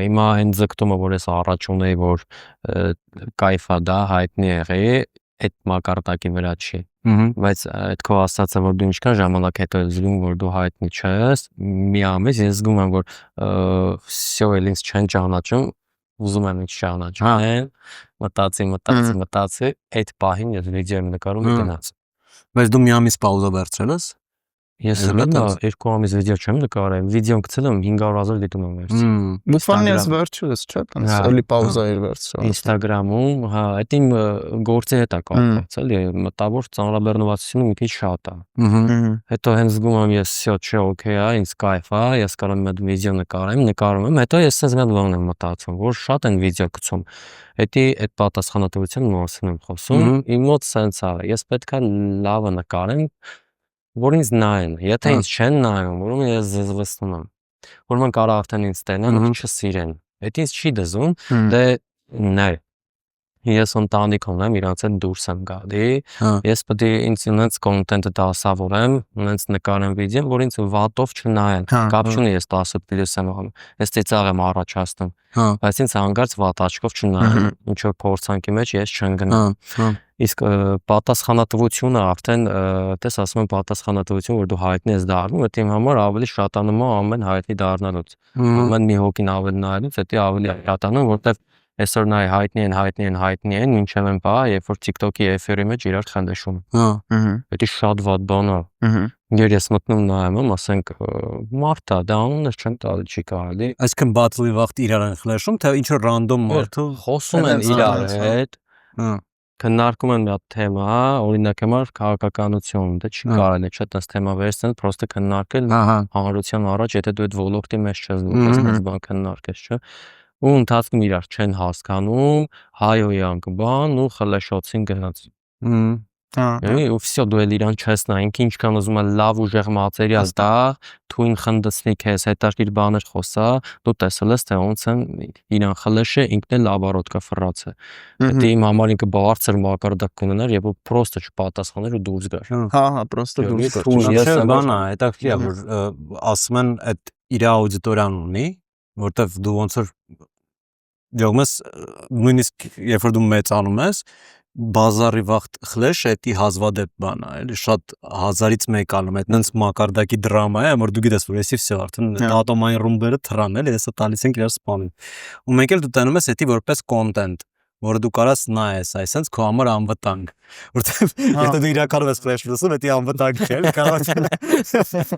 [SPEAKER 3] հիմա այն ձգտումը, որ ես առաջ ունեի, որ կայֆա դա հայտնի եղի, այդ մակարդակի վրա չի։ Բայց այդ քո ասածը, որ դու ինչքան ժամանակ հետո ես զգում, որ դու հայտնի չես, մի ամիս ես զգում եմ, որ всё ինձ չեն ճանաչում, ուզում եմ ինձ ճանաչեն, մտածի, այդ պահին ես վիդեո եմ նկարում ու գնաց։
[SPEAKER 4] Բայց դու մի ամիս պաուզա վերցրել ես։
[SPEAKER 3] Ես հենց 2 ամիս վիդեո չեմ նկարել, վիդեոն գցել եմ 500,000 դիտում եմ վերցրել։
[SPEAKER 1] Բուֆանն ես վերջերս չէ՞, տենց էլի պաուզա էր վերցրել։
[SPEAKER 3] Instagram-ում, հա, այդ իմ գործի հետ է կապված, էլի, մտավոր ծանրաբեռնվածությունը մի քիչ շատ է։ Հետո հենց զգում եմ ես всё, չէ, օքեյ է, ինձ կայֆ է, ես կարող եմ այդ վիդեո նկարում եմ, հետո ես sense մի բան եմ մտածում, որ շատ են վիդեո գցում։ Էդի այդ պատասխանատվության մասին եմ խոսում, իմ մոտ sense է, ես պետք է լավը նկարեմ, որ ինձ նայեն, եթե ինձ չեն նայում, ուրեմն ես զզվեցնում եմ։ որ ման կարա արդեն ինձ տենան, չսիրեն։ Այդ ինձ չի դզում, դե նայ ես ընտանիք ունեմ, իրանց հետ դուրս եմ գալի, ես պետք է ինձ ունենց կոնտենտը դասավորեմ, ունենց նկարեմ վիդեոն, որ ինձ վատով չնայեն, կապ չունի ես 10 պլյուս եմ անում, ես ծիծաղ եմ առաջացնում, բայց ինձ հանգարց վատ աչքով չնայեն, ինչ որ փորձանքի մեջ ես չեմ գնա։ Իսկ պատասխանատվությունը արդեն, տես ասում եմ պատասխանատվություն, որ դու հայտնի ես դառնում, դա իմ համար ավելի շատանում է ամեն հայտնի դառնալուց, ամեն մի հոգին ավելի նայելուց, դա ավելի շատանում, որտեվ այսօր նայ հայտնի են, մինչև են բա, երբ որ TikTok-ի էֆիրի մեջ իրար խնդեշում։ Դա շատ վատ բան է։ Երբ ես մտնում նայում եմ, ասենք մարդա, դա անուններ չեմ տալի, չի կարելի։
[SPEAKER 4] Այսինքն բացվի վաղտ իրար են խլեշում, թե ինչ որ ռանդոմ մարդու
[SPEAKER 3] խոսում են իրար հետ, քննարկում են մի հատ թեմա, օրինակ համար քաղաքականություն, դա չի կարելի, չէ՞, դες թեմա վերցնել, պրոստը քննարկել հանրության առաջ, եթե դու այդ ոլորտի մեջ չես դու, ես բան քննարկես, չէ՞։ Ու ընթացքում իրար չեն հասկանում, հայոյանք բան ու խլեշոցին գնաց։ Ու վсё դու էլ իրան չես նայ, ինքը ինչքան ուզում է լավ ուժեղ մատերիալ տա, թույն խնդցնի քեզ, հետաքրքիր բաներ խոսա, դու տեսել ես թե ոնց են իրան խլեշը, ինքն էլ լաբարոտկա ֆրացը։ Դա իմ համար ինքը բարձր մակարդակ կունենար, եւ պրոստը չպատասխաներ ու դուրս գար։
[SPEAKER 1] պրոստը դուրս գար։
[SPEAKER 4] Ես բանա, հետաքրքիր է, որ ասում են այդ իր աուդիտորիան ունի, որտեվ դու ոնց որ յոգում ես նույնիսկ երբ որ դու մեծանում ես բազարի վաղտ խլեշ էդի հազվադեպ բան է էլի շատ հազարից մեկ անում այդ նենց մակարդակի դրամա է որ դու գիտես որ էսի վсё արդեն ատոմային ռումբերը թռան էլի հեսա տալիս են իրար սպանում ու մեկ էլ դու տանում ես էդի որպես կոնտենտ որ դու կարաս նայես այսպես քո համար անվտանգ որտեվ եթե դու իրականում ես ֆլեշ լսում էդի անվտանգ չէ էլի կարող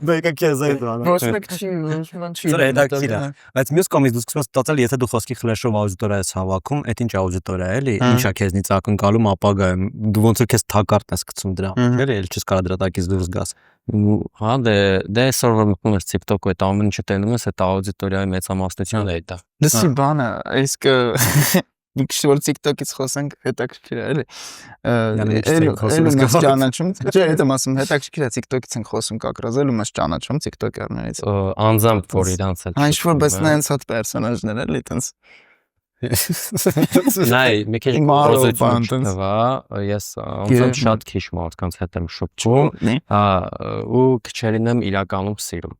[SPEAKER 4] մեկը քեզ է դառնում
[SPEAKER 1] ոչ մեկ չի
[SPEAKER 4] Սա հետաքրքիր է բայց մյուս կողմից դու սկսում ես ստացել եթե դու խոսքի ֆլեշով աուդիտորիա ես հավաքում այդ ինչ աուդիտորիա է էլի ինչա քեզնից ակնկալում ապագայում դու ոնց որ քեզ թակարդ ես գցում դրա էլի էլ չես կարող դրա տակից դուրս գաս
[SPEAKER 3] հա դե այսօր որ մտնում ես TikTok-ը այդ ամեն ինչը տենում ես այդ աուդիտորիայի մեծամասնությունն է դա
[SPEAKER 1] դասի բանը իսկ մի քիչ որ TikTok-ից խոսենք հետաքրքիր է էլի մեզ ճանաչում չէ դա ասում հետաքրքիր է TikTok-ից ենք խոսում կակրազել ու մեզ ճանաչում TikTok-երներից
[SPEAKER 3] անձամբ որ իրանց էլ
[SPEAKER 1] այն որ բայց նայած հատ պերսոնաժներ էլի տենց
[SPEAKER 3] նայ մի քիչ պոզիտիվ տվա ես անձամբ շատ քիչ մարդկանց հետ եմ շփվում ու քչերին եմ իրականում սիրում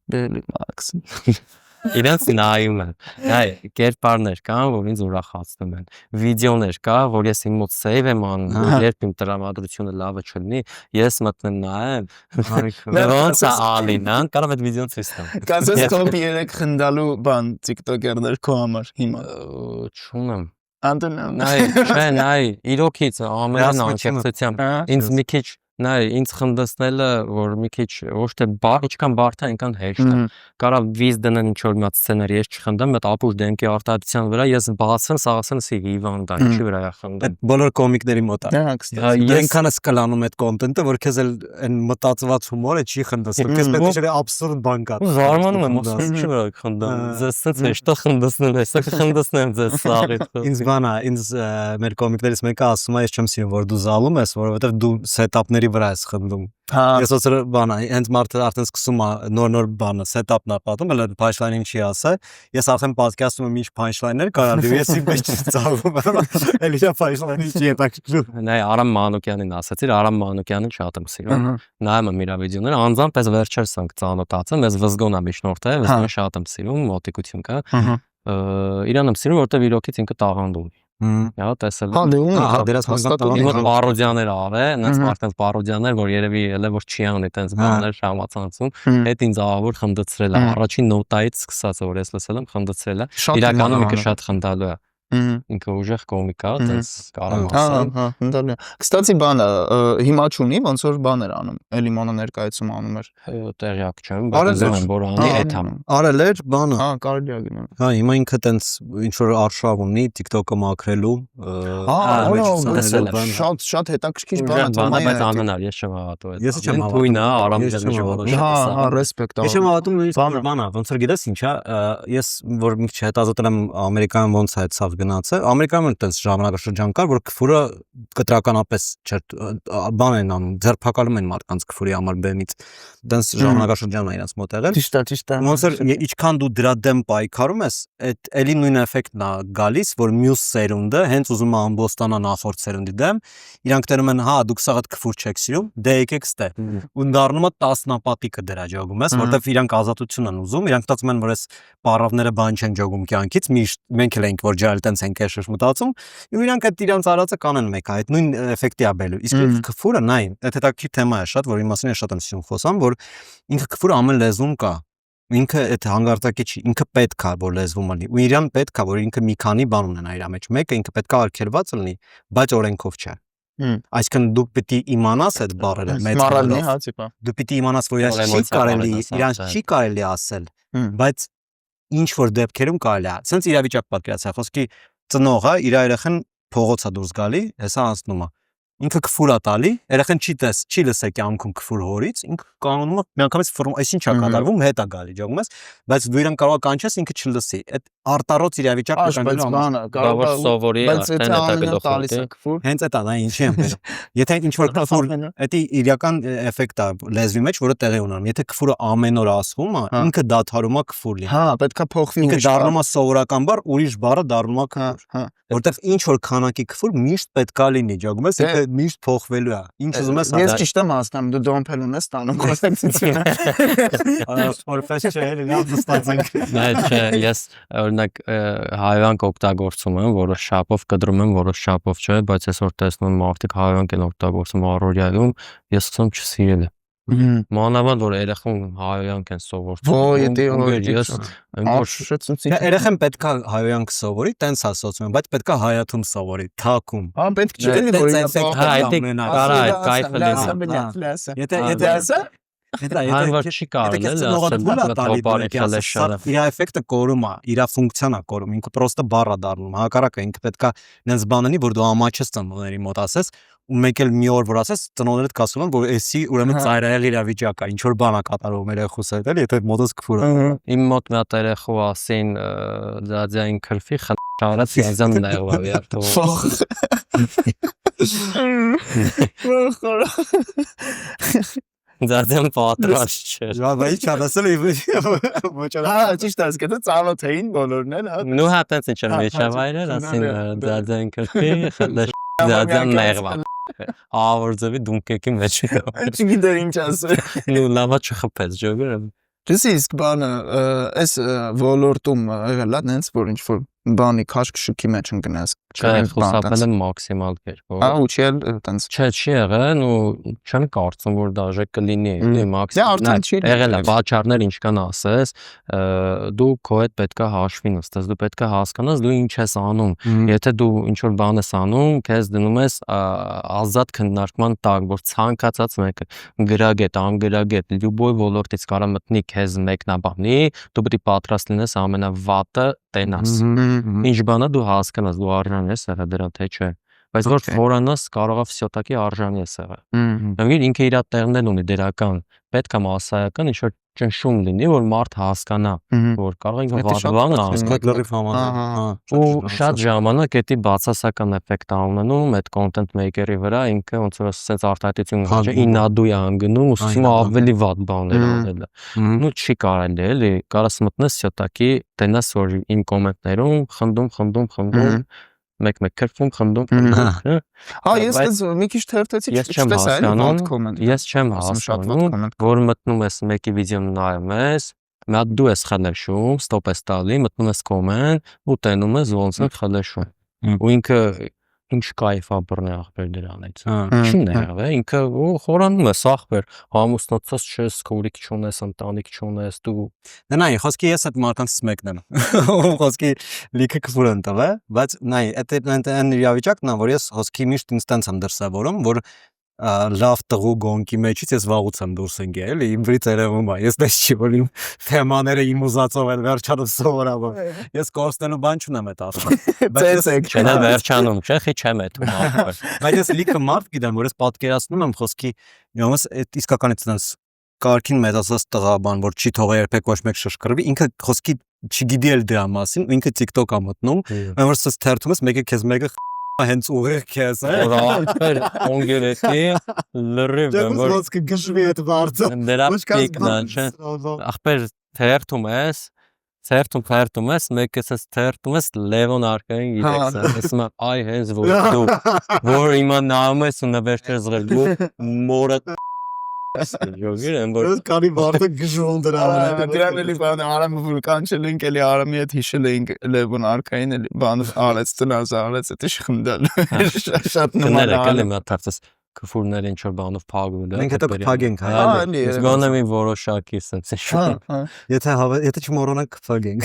[SPEAKER 3] Իրենց նայում են, նայ կերպարներ կան, որ ինձ ուրախացնում են, վիդեոներ կա, որ ես իմ մոտ save եմ անում, երբ իմ տրամադրությունը լավը չլինի, ես մտնեմ նայեմ, ոնց է ալինան, կարամ այդ վիդեոն ցույց տամ։
[SPEAKER 1] Կասես top 3 խնդալու բան TikToker-ներ քո համար հիմա։
[SPEAKER 3] Չունեմ։
[SPEAKER 1] Անտոնեմ։
[SPEAKER 3] Նայ, իրոքից ամենն անչափությամբ ինձ մի քիչ Նայ, ինձ խնդացնելը, որ մի քիչ ոչ թե ինչքան բարդ է, այնքան հեշտ է։ Կարա վիզ դնեն ինչ-որ մի սցենարի, ես չխնդամ, այդ ապուշ դեմքի արտահայտության վրա ես բացեմ, սաղասեմ սի հիվանդ է, ինչի վրա է խնդում։
[SPEAKER 4] Այդ բոլոր կոմիկների մոտ է։ Այնքան ես կլանում այդ կոնտենտը, որ քեզ էլ այն մտածված հումորը չի խնդացնում։ Քեզ պետք է աբսուրդ բան կա։
[SPEAKER 3] Զարմանում եմ, ինչի վրա խնդամ։ Ձեզ սենց հեշտ է խնդացնել, այսա կխնդացնեմ ձեզ սաղից։
[SPEAKER 4] Ինձ բանա, ինձ մեր կոմիկներից մեկը ասում է, ես չեմ սիրում, որ դու զալում ես, որովհետև դու սետափների վրա ես խնդում։ Ես ոսր բանը, հենց մարդը արդեն սկսում է նոր բանը, սետափն է պատում, հələ punchline-ին չի ասա։ Ես արդեն պատկերացնում եմ ինչ punchline-ներ կարա դու ես իմ մեջ ծաղում եմ։ Էլի դա punchline-ի չի հետաքրքրում։
[SPEAKER 3] Նայ Արամ Մանուկյանին ասացիր, Արամ Մանուկյանին շատ եմ սիրում։ Նայում եմ իր վիդեոները, անձամբ ես վերջերս ենք ծանոթացել, ես Վզգոնա միջնորդ է, Վզգոնը շատ եմ սիրում, մոտիկություն կա։ Իրան եմ սիրում, որտեվ իրոքից ինքը տաղանդ ունի։ Հա, տեսել։
[SPEAKER 1] Հա, դե ունի,
[SPEAKER 3] հաստատում պարոդիաներ արե, այնպես մարդկանց պարոդիաներ, որ երևի էլ ոչ չի անի այդպես բաներ շամացանցում, այդ ինձ ահավոր խնդացրել է։ Առաջին նոտայից սկսած որ ես լսել եմ, խնդացրել է։ Իրականում ինքը շատ խնդալու է։ Ինքը ուժեղ կոմիկ է, այդպես կարամ ասել։
[SPEAKER 1] Հա, ընդալի։ Կստացի բանը հիմա չունի, ոնց որ բաներ անում։ Էլի մոնո ներկայացում անում էր։
[SPEAKER 3] Տեղյակ չեմ, բայց ուզում եմ որ անի այդ համ։
[SPEAKER 4] Արել էր բանը։
[SPEAKER 1] Հա, կարելի է գնալ։
[SPEAKER 4] Հա, հիմա ինքը տենց ինչ որ արշավ ունի TikTok-ը մաքրելու։
[SPEAKER 1] Շատ հետաքրքիր բան
[SPEAKER 3] է, բայց անհնար, ես չեմ հավատում այդ։
[SPEAKER 4] Ես չեմ հավատում։
[SPEAKER 3] Թույնա, Արամ Ջանջովը։
[SPEAKER 1] Հա, ռեսպեկտ։
[SPEAKER 4] Ես չեմ հավատում նույնիսկ բանը, ոնց որ գիտես ինչա, ես որ մի քիչ հետազոտել եմ Ամերիկայում ոնց է այդ սավ
[SPEAKER 2] գնացել, Ամերիկայում էլ տես ժամանակաշրջան կար, որ քֆուրը կտրականապես չէր բան են անում, ձերբակալում են մարդկանց քֆուրի համար բեմից։ Տես ժամանակաշրջանն է իրաց մոտ եղել։
[SPEAKER 1] Ճիշտ է։
[SPEAKER 2] Ոնց որ ինչքան դու դրա դեմ պայքարում ես, այդ էլի նույն էֆեկտն է գալիս, որ մյուս սերունդը հենց ուզում է ամբոստանա նախորդ սերունդի դեմ, իրանք դերում են, հա, դուք սաղդ քֆուր չեք սիրում, դե եկեք ստե։ Ու դառնում է տասնապատիկը դրա ջոգում ես, որտեվ իրանք ազատություն են ուզում, իրանք մտածում են, որ այս պարավները բան չեն ջոգում կյանքից, միշտ մենք էլ ենք որ ջալ տենց ենք էշշ մտածում, ու իրանք այդ իրանք արածը կանեն մեկ, այդ նույն էֆեկտի է բելու։ Իսկ քֆուրը նայն, այդ հետաքրքիր թեմա է շատ, որի մասին ես շատ եմ սիրում խոսամ, որ ինքը քֆուրը ամեն լեզվում կա։ Ինքը այդ հանգարտակի չի, ինքը պետք է որ լեզվում լինի։ Ու իրան պետք է որ ինքը մի քանի բան ունենա իր մեջ։ Մեկը ինքը պետք է արգելված լինի, բայց օրենքով չէ։ Այսինքն դու պիտի իմանաս այդ բառերը մեծ
[SPEAKER 1] մառալնի, հա, տիպա։
[SPEAKER 2] Դու պիտի իմանաս որ իրանց չի կարելի ասել, բայց ինչ որ դեպքերում կարելի է։ Սենց իրավիճակ պատկերացա, խոսքի ծնողը իր երեխան փողոց է դուրս գալի, հեսա անցնում է։ Ինքը քֆուր է տալի, երեխան չի լսե կյանքում քֆուր հորից, ինքը կանոնում է միանգամից այսինչ է կատարվում, հետ է գալի, ջողում ես, բայց դու իրան կարող կանչես, ինքը չլսի։ Այդ արտառոց իրավիճակ
[SPEAKER 3] կարող սովորի արդեն հետագլոխի։
[SPEAKER 2] Հենց այդ է, ինչի եմ բերում։ Եթե ինչ որ քֆուր, դա իրական էֆեկտ է լեզվի մեջ, որը տեղի ունենում։ Եթե քֆուրը ամեն օր ասվում է, ինքը դադարում է քֆուր լինել։
[SPEAKER 1] Հա, պետքա փոխվի
[SPEAKER 2] ինքը դառնում է սովորական բառ, ուրիշ բառը դառնում է քֆուր։
[SPEAKER 1] Հա։
[SPEAKER 2] Որտեվ ինչ որ քանակի քֆուր միշտ պետքա լինի, ջոգում ես, ինքը միշտ փոխվելու է։ Ինչ ուզում ես
[SPEAKER 1] Ես ճիշտ եմ ասում, դու դոմփելուն ես ստանում կոնսենսուսը։
[SPEAKER 2] Պրոֆեսիոնալ լավ ստացանք։
[SPEAKER 3] Չէ, ես օրինակ հայվանք օգտագործում եմ, որոշ շապով կտրում եմ, որոշ շապով չէ, բայց այսօր տեսնում եմ մարդիկ հայվանք են օգտագործում առօրյայում, ես սկսում չսիրել։ Մանավանդ որ երեխան հայվանք են սովորում։
[SPEAKER 2] Երեխան պետքա հայվանք սովորի, տենց ասոցում են, բայց պետքա հայաթում սովորի, թակում։
[SPEAKER 1] Հա, պետք չէ
[SPEAKER 3] Հանվար չի կարել
[SPEAKER 2] իր էֆեկտը կորում է, իր ֆունկցիան է կորում, ինքը պրոստը բառ է դառնում, հակառակը ինքը պետքա նենց բանանի, որ դու ամաչես ծնողների մոտ ասես, ու մեկ էլ մի օր որ ասես ծնողներդ կասում են, որ էսի ուրեմն ծայրահել իրավիճակ է, ինչ որ բան է կատարվում երեխուս հետ, էլի, եթե մոտս քֆուր է։
[SPEAKER 3] Իմ մոտ մի հատ երեխու ասին ձաձային քրֆի խնդրած զազան նայողավ երթով։ Ձաձան պատրաստ չէր։
[SPEAKER 2] Բայց ինչ ասել է
[SPEAKER 1] ոչ հա ճիշտ է ասկետ ծանոթ էին բոլորն էլ հա
[SPEAKER 3] նու հատած ինչ էր մեջավայրեր ասին ձաձան քրֆի ձաձան նայողավ ավարձվի դունկեկի մեջ
[SPEAKER 1] չգիտեր ինչ ասել
[SPEAKER 3] նու լավա չխփեց ջոգը
[SPEAKER 1] Դեսի իսկ բանը այս ոլորտում եղել է նենց որ ինչ որ բանի քաշքշուկի մեջ ընկնես
[SPEAKER 3] չէ խուսափել եմ մաքսիմալ կերպով
[SPEAKER 1] ու չի էլ տենց
[SPEAKER 3] չէ չի եղել ու չեմ կարծում որ դաժե կլինի էլի մաքսիմալ եղել է վաճառներ ինչ կան ասես դու քո հետ պետքա հաշվի նստես դու պետքա հասկանաս դու ինչ ես անում եթե դու ինչ որ բան ես անում քեզ դնում ես ազատ քննարկման տակ որ ցանկացած մեկը գրագետ անգրագետ լյուբոյ ոլորտից կարա մտնի քեզ մեկնաբանի դու պետք է պատրաստ լինես ամենավատը տենաս ինչ բանա դու հասկանաս դու արժան ես եղել դրան թե չէ բայց որ խորանաս կարողա վսյոտակի արժան ես եղել նույն ինքը իր տեղն էլ ունի դերական պետք է մասսայական ինչ որ ճնշում լինի որ մարդ հասկանա որ կարող ինքը վատվան
[SPEAKER 2] լրիվ համաձայն
[SPEAKER 3] ու շատ ժամանակ էդի բացասական էֆեկտ ունենում այդ content maker-ի վրա ինքը ոնց որ ասես արտահայտություն չէ ինադու է անգնում ու սկսում ավելի վատ բաներ անել նու չի կարելի էլի կարաս մտնես սյոտակի տենաս որ իմ կոմենտներում խնդում մեկ քրվում խնդում
[SPEAKER 1] հա ես դες մի քիչ թերթեցի
[SPEAKER 3] ես չեմ հասկանում որ մտնում ես մեկի վիդեոն նայում ես մի հատ դու ես խնեշում ստոպ ես տալի մտնում ես կոմենտ ու տենում ես ոնց է խնեշում ու ինքը ինչ կայֆ է բռնի ախպեր դրանից չի ներավ է ինքը խորանում է ախպեր ամուսնացած չես քուրիկ չունես ընտանիք չունես դու
[SPEAKER 2] նայ խոսքի ես այդ մարկանց մեկն եմ խոսքի լիքը քֆուր ընտավ է բայց նայ այդ իրավիճակն է որ ես խոսքի միշտ ինձ տենց եմ դրսևորում որ լավ տղու գոնկի մեջից ես վաղուց եմ դուրս ընկել էլի իմ վրից երևում է ես դες չի որ իմ թեմաները իմ ուզածով են վերջանում սովորաբար ես կորստելու բան չունեմ այդ ասում
[SPEAKER 1] ծեցեք
[SPEAKER 3] չնա վերջանում չէ խի չեմ այդ
[SPEAKER 2] բայց ես լիքը մարդ գիտեմ որ ես պատկերացնում եմ խոսքի յոմս այդ իսկականից տենց կարքին մեծացած տղա բան որ չի թողա երբեք ոչ մեկ շշկրվի ինքը խոսքի
[SPEAKER 4] չգիտի էլ դրա մասին, ու ինքը TikTok-ա մտնում, որ սս թերթում ես, մեկը քեզ մեկը հենց ուղիղ քեզ է։
[SPEAKER 3] Ախպեր օնգերեքի լրիվ որ
[SPEAKER 4] Ոնց կգշվի այդ վարձը։
[SPEAKER 3] դրա պիկնա չէ։ Ախպեր թերթում ես, մեկը սս թերթում ես Լևոն Արկային գիտես, ասում եմ այ հենց որ հիմա նայում ես ու նվերներ զղել ու մորը Յոգիր եմ որ
[SPEAKER 4] Կանի վարձը գժում դրա վրա։
[SPEAKER 1] Դրան էլի բան Արամը վուլկան չլինք էլի Արամի հետ հիշել էինք Լևոն Արկային էլի բան արեց տնազ արեց էտի շխնդալ շատ նման
[SPEAKER 3] կներեք էլի մտածես քֆուրները ինչ որ բանով փագում
[SPEAKER 4] Մենք հետո կփագենք, հա։
[SPEAKER 3] Ես գոնե մի որոշակի սենց շուտ
[SPEAKER 4] Եթե չմոռանանք կփագենք։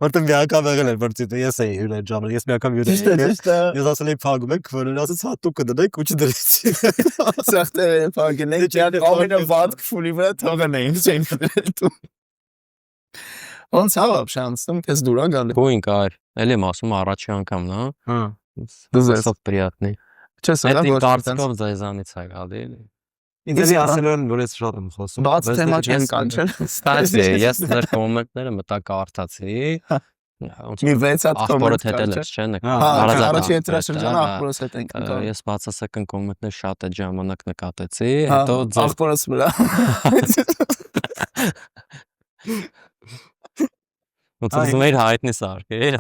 [SPEAKER 4] Որտե մի անգամ եղել էր որ ես էի հյուրեր ժամը, ես մի անգամ հյուրեր էի։ Ես ասել էի փագում եք, քվորը ասաց հա դուք կդնեք ու չդրեցի։
[SPEAKER 1] Սախտե փագեն եք ջան ամենը վատ քֆուրի վրա թողն էին չեն դրել։ Ոնց հավաբ շանսում քեզ դուրա գալի։
[SPEAKER 3] Գոյինք այր, էլի ասում առաջի անգամն, հա։
[SPEAKER 1] Դուզես
[SPEAKER 3] Приятный։
[SPEAKER 1] Չես
[SPEAKER 3] Այդ
[SPEAKER 1] եղա
[SPEAKER 3] կարծիքով ձեզանից է գալի էլի։
[SPEAKER 4] Ինձ ասել են որ ես շատ եմ խոսում։
[SPEAKER 1] բաց թեմա չեն կանչել։
[SPEAKER 3] Ստացի, ես նոր կոմենտները մտա կարդացի։
[SPEAKER 1] Մի 6 հատ
[SPEAKER 3] Ախորոտ
[SPEAKER 1] կոմենտ
[SPEAKER 3] հետել
[SPEAKER 1] կանչել։
[SPEAKER 3] ես, չէ՞,
[SPEAKER 1] Առաջի եթերաշրջանը ախորոս հետ ենք նկարել։
[SPEAKER 3] Ես բացասական կոմենտներ շատ է ժամանակ նկատեցի,
[SPEAKER 1] Հետո
[SPEAKER 3] հետո ձեր
[SPEAKER 1] ախորոս վրա։
[SPEAKER 3] ոնց մեր հայտնի սարքեր,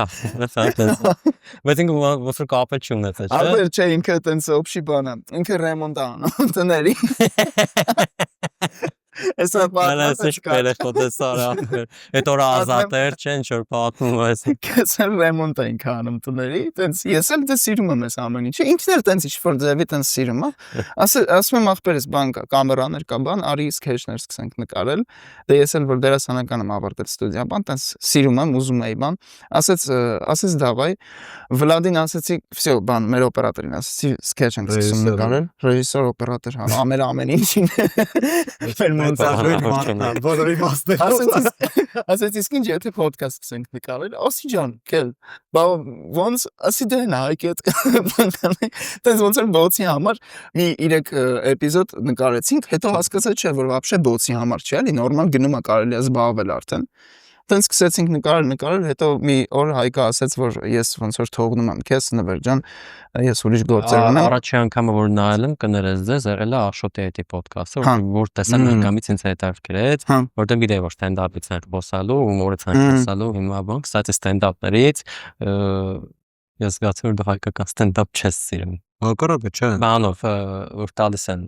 [SPEAKER 3] բայց ինքը ոնց որ կապել չունեցա, չէ՞։
[SPEAKER 1] Ախր չէ ինքը տենց օբշի բանա։ Ինքը ռեմոնտ անում տների։ Էսա
[SPEAKER 3] Այս շփերը ֆոտոսարա։ Այդ օր ազատեր չեն որ պատմում ես։
[SPEAKER 1] Կեսել ռեմոնտ ենք անում տների, տենց ես էլ դե սիրում եմ այս ամեն ինչը։ Ինքն էլ տենց ինչ-որ ձևի տենց սիրում է։ Ասում եմ ախպերս բան կա, կամերաներ կա բան, արի սկեչներ սկսենք նկարել։ Դե ես էլ որ դերասանական եմ ավարտել ստուդիա, բան տենց սիրում եմ, ուզում էի բան։ Ասեց դավայ, Վլադին ասեցի, всё, բան, մեր օպերատորին ասեցի, սկեչ ենք սկսում նկարել, ռեժիսոր օպերատոր, հա, ամեն ինչին։
[SPEAKER 4] Բոլորի մասն
[SPEAKER 1] Ասեց իսկ ինչ եթե ոդքասթ սկսենք նկարել, ասի ջան, կել։ Բա ոնց ասի դե նայեք այդ տես ոնց որ բոցի համար մի 3 էպիզոդ նկարեցինք, հետո հասկացա չէ որ вообще բոցի համար չէ, էլի նորմալ գնում է կարելի է զբաղվել արդեն։ Տենց սկսեցինք նկարել, հետո մի օր Հայկը ասեց, որ ես ոնց որ թողնում եմ քեզ նվեր ջան, ես ուրիշ գործեր ունեմ։
[SPEAKER 3] Առաջի անգամը որ նայել եմ կներես ձեզ, եղել է Աշոտի այդ ոդքասթը, որ տեսան անգամից ինձ հետաքրքրեց, որտեղ գիտեի որ ստենդափից են խոսալու, հումորից են խոսալու, հիմա բան, կստացի ստենդափներից, ես զգացի որ դու հայկական ստենդափ չես սիրում։
[SPEAKER 4] Հակառակը չէ։
[SPEAKER 3] Բանով որ տալիս են